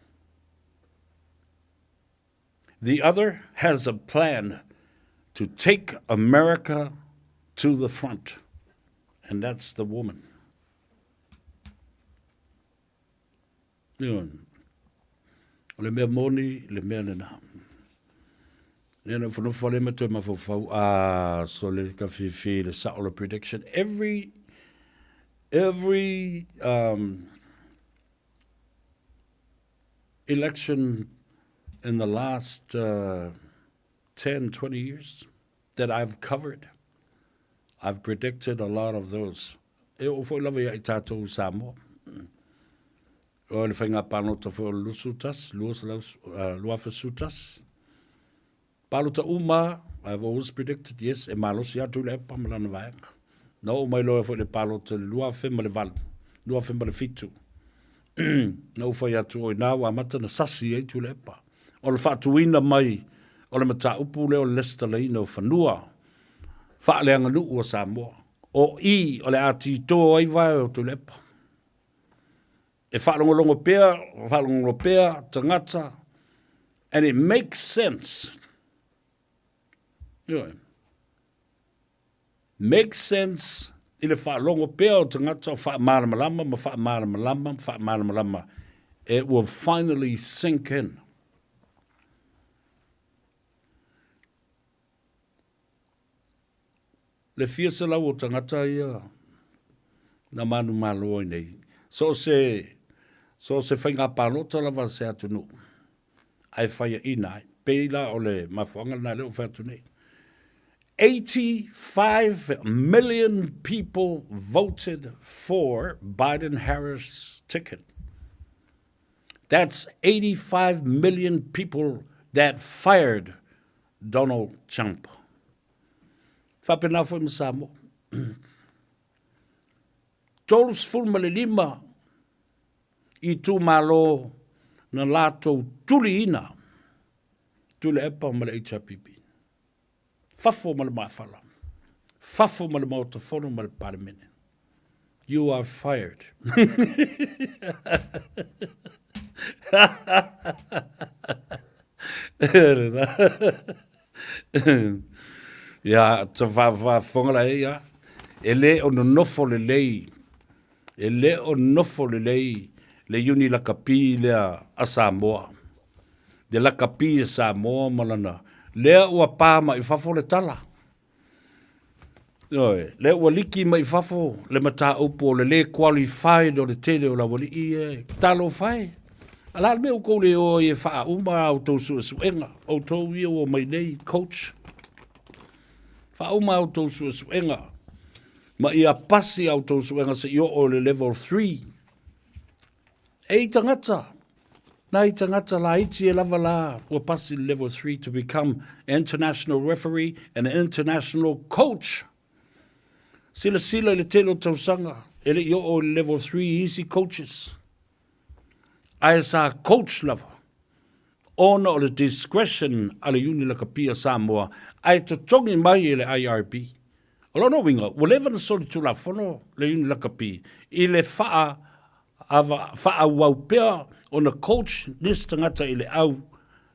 The other has a plan to take America to the front, and that's the woman. Yun. Le mea moni, le mea nena. Nena whanau whale me toi mawhau so le ka whiwhi le sa o le prediction. Every election in the last 10, 20 years that I've covered, I've predicted a lot of those. E o fo lava ia I tātou Samoa. O le whainga pāno ta whao lusutas, luafasutas. Pālo ta uma, I've always predicted, yes, e malos ia tu le epa malana vaenga. No, mai loa fo le pālo ta luafe ma le valu, luafe ma le fitu. No whai atu o nā wa mata na sasi e tu le epa. O le whaatuina mai, o le mata upu leo lesta le ino whanua. Wha leanga nuu o Samoa. O I, o le ati tō ai vai o tu le epa. E whaalongolongo pēr, tangata, and it makes sense. You know, makes sense I le whaalongo pēr o tangata o whaamaramalama. It will finally sink in. Le fiasa lau o tangata ia, na manu malo i nei. So se whainga pānota lava se atunu. Ai whaia I nai. Peila o le mawhanga nai leo whatu nei. 85 million people voted for Biden-Harris ticket. That's 85 million people that fired Donald Trump. Whapena fo Samoa. Tolus fulma le lima I tu malo na lato tuli ina. Tule epa ma le HRPP. Fafo ma le mawhala. Fafo ma le mautafono ma le paramene. You are fired. Ya, ta fonga la ya. Ele ono nofo le lei. Ele o nofo le lei. Le yuni la kapi le a Samoa. De la kapi a Samoa malana. Le ua pā ma I fafo le tala. Le ua liki ma I fafo le mata upo le qualified o le tele o la wali I talo fai. Ala me uko le o I faa uma au tau suenga. Au tau I o mai nei coach. Faa uma au tau suenga. Ma I a pasi au tau suenga se I o le level 3. E tangata. Nai tangata la iti e lava la ua pasi level 3 to become an international referee and an international coach. Sila le telo tausanga. Ele I o level 3 easy coaches. Ai sa coach lava. Ona o le discretion ala uni la kapia Samoa. Ai to tongi mai ele IRB. Alono winga, whatever the sort to la fono le uni la kapi. I le faa waupea on a coach this tangata I le au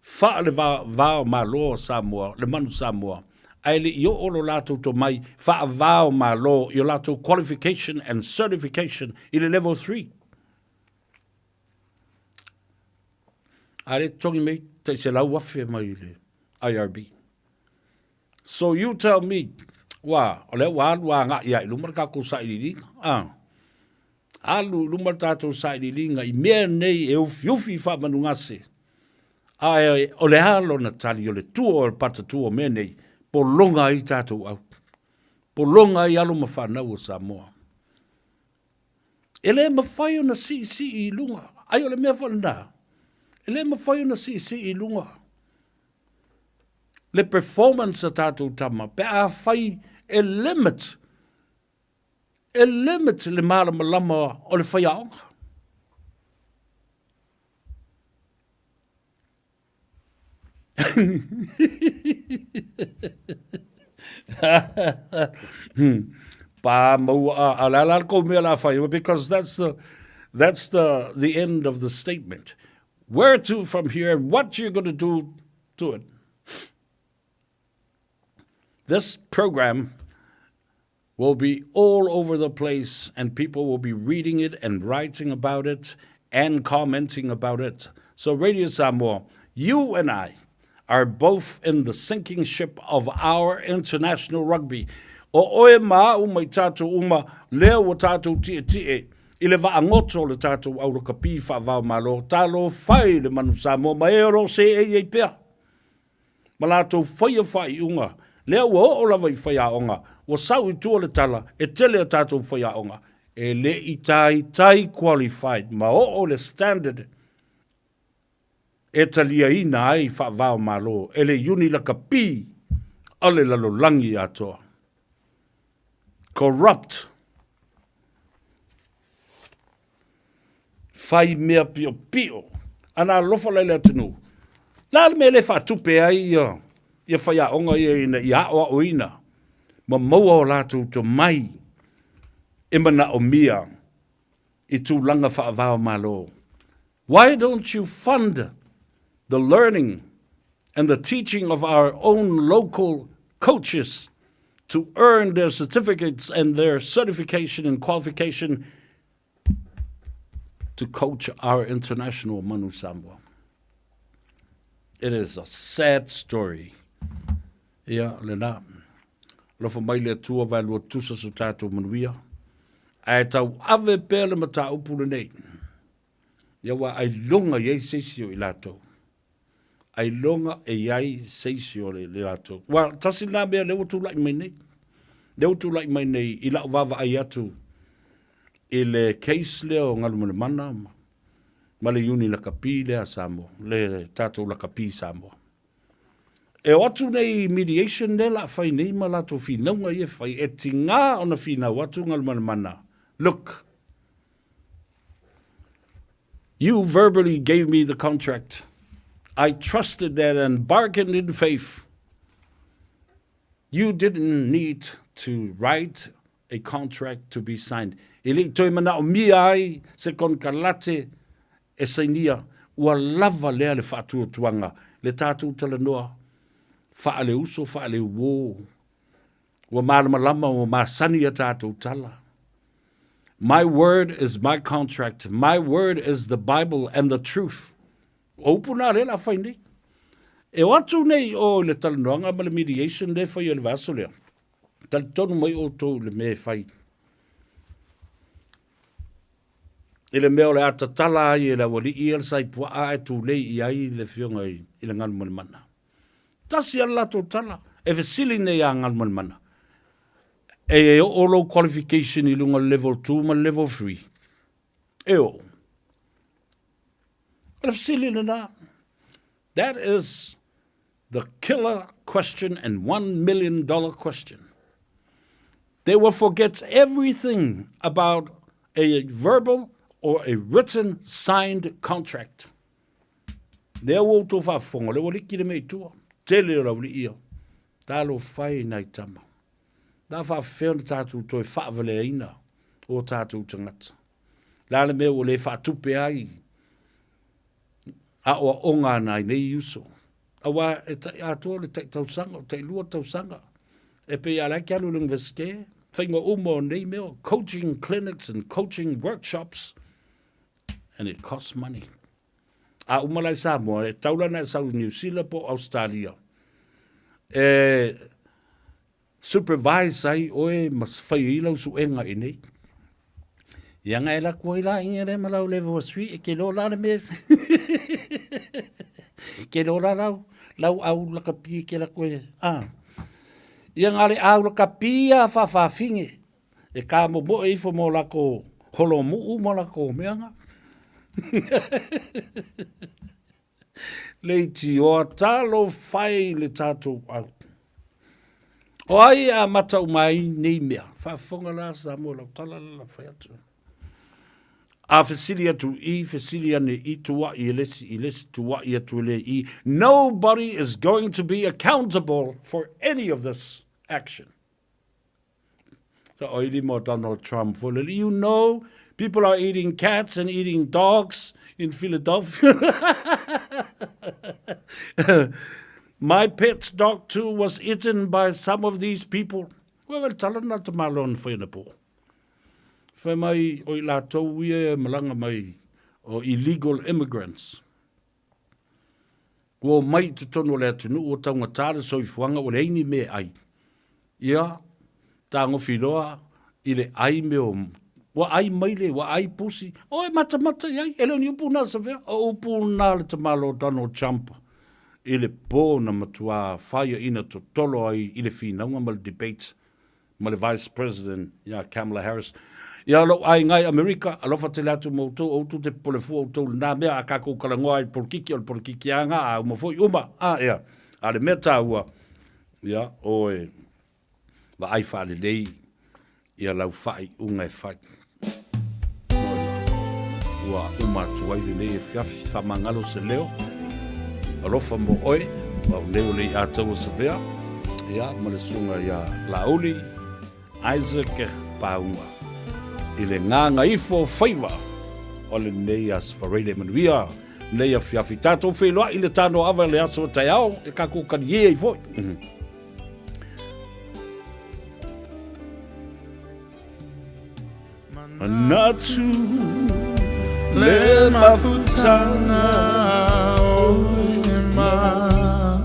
faa le vao malo Samoa, le manu Samoa. Ai le io olo lato to mai faa vao malo io lato qualification and certification I le level 3. Ai tongi me te se lau wafe mai le IRB. So you tell me, wa ole wa nga ia lumar ka ko sa ili alu lumar tato sa ili nga I mea nei e ufi fa manungase ai ole halo na tali ole tu o pata tu o mea nei po longa I tato au po longa I alu mafana o Samoa ele mafai na si I lunga ai ole mea fana ele mafai na si I lunga le performance tato tama pe a fai a limit e limit le malama o le whaiaonga. Pa maua alala ko me la Faiva, because that's the end of the statement. Where to from here, what you're going to do to it. This program will be all over the place, and people will be reading it and writing about it and commenting about it. So Radio Samoa, you and I are both in the sinking ship of our international rugby. O oe maa uma I tātou uma leo o tātou tie. I le vaangoto le tātou au ka pi whaavau malo. Tālo whai le manu Samoa ma e ro se e pēr. Ma lātou whai unga. Leo o lava I whai aonga. O sau I tua le tala e tele o tātou whai aonga. E le I tai qualified. Ma o le standard e talia ina ai whaavau malo. E le uni la ka pi ale lalo langi atoa. Corrupt. Fai mea pio pio. Ana lofa lele atunu. La me le fa tupe ai ia fai aonga ia awa oina. Ma maua o latu to mai. E mana o mia. I tu langa whaavao malo. Why don't you fund the learning and the teaching of our own local coaches to earn their certificates and their certification and qualification to coach our international Manu Samoa? It is a sad story. Ia, lena. Lofa mai le tua vai lua tusa su tātou manuia. Ai tau ave pēle ma tā upule nei. Ia wa ai longa iei seisio I lātou. Ai longa e iai seisio le lātou. Wa tasi nā mea leo tu lai mai nei. Leo tu lai mai nei I lau wawa ai atu. I le case leo ngalu mana. Ma le uni la kapi lea Samoa. Le tātou la kapi Samoa. E o atu nei mediation ne la whai nei ma lātou whinaunga I e whai e tinga ona whinau atu ngalu mana. Look, you verbally gave me the contract. I trusted that and bargained in faith. You didn't need to write a contract to be signed. Ili toi mana o mia ai se kon kalate e sainia ua lava lea le whaatua tuanga le tātou talanoa whaale uso whaale uo ua malama lama o masani a tātou tala. My word is my contract. My word is the Bible and the truth. Opuna le la whai nei. E watu nei o le talanoanga ma le mediation le whai o le vaso lea. Tal tonu mai o tō le me whai. I le meo le atatala ai e la wali I el sai pua a e tū lei I ai le whionga I le nganu mani mana. Tasi ala tō tala. E vesili nei a nganu mani mana. E o low qualification I lunga level 2 ma level 3. E o. That is the killer question and $1 million question. They will forget everything about a verbal or a written signed contract. They will to fa fonga le wali ki le mei tua. Tele la wali ia. Talo fai nai tama. Da fa feon tātou toi whaavale ina o tātou tangata. La le mea o le whaatupe ai. A oa onga nai nei uso. A wā e atua le tei tausanga, tei lua tausanga. E pe ala ki alu l'universite. Whainga umo nei mea, coaching clinics and coaching workshops. And it costs money. A umalai Samoa, e taulana e sau New Zealand po Australia. Supervise ai oe mas whai ilau su enga I nei. Ianga e la kua ila inga re malau level 3 e ke lo la le me. Ke lo la lau au la kapi ke la kua. Ianga le au la kapi a whawhinge. E ka mo mo e fo mo la ko holo mu mo la ko meanga. Leiti o talo whai le tātou au. O ai a mata umai nei mea. Whafonga la Samoa lau tala la whai atu. A whesilia tu I, whesilia ne I tua I lesi tua I atu le I. Nobody is going to be accountable for any of this action. So oili mo Donald Trump for you know, people are eating cats and eating dogs in Philadelphia. My pet dog too was eaten by some of these people. Well, talana te malon whainapo. Whai mai o I lātou ia malanga mai o illegal immigrants. O mai te tono le atunu o taunga tāre so I fuanga o reini me ai. Ia, tāngo whiroa, I le ai me o wa ai maile, wa ai pusi. O e mata iai, ele ni upu nā sa vea. O upu nā le te malo Donald Trump. I le pō na matua whaia ina to tolo ai I le whinaunga ma le debate ma le Vice President, ia Kamala Harris. Ia lo ai ngai Amerika, alofa te latu mautou, outu te polefu outou nā mea a kako kalangoa I porkiki o le porkiki anga a umafoi uma. Ia, a le mea tāua. Ia, oe, wa ai whaale lei, ia lau whai unga e whai. Ua uma tuai le lei e whiafi whamangalo se leo. Alofa mo oe, wa leo lei a tau sa vea. Ia, ma le sunga ia Lauli, Isaac Paunga. I le Gagaifo Faiva, o le nei as whareile manuia, nei a whiafi tātou wheloa I le tāno awa le aso tai ao, e kako kani e I foi. Manatu le mafutanga o e mau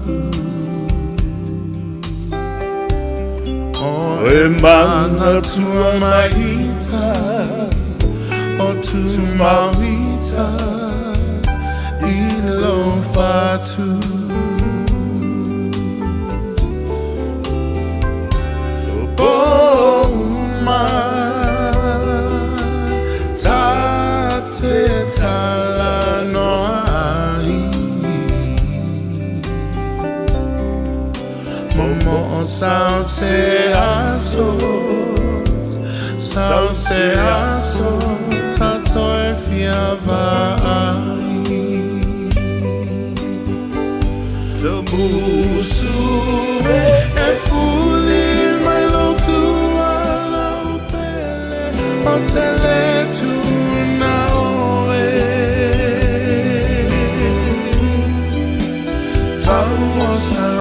o e manatu mahita o tu mawita I lo fatu o ma te tala no ai momo sao se aso tato e fiava ai te busu e fuli mai lo tu ala pele o te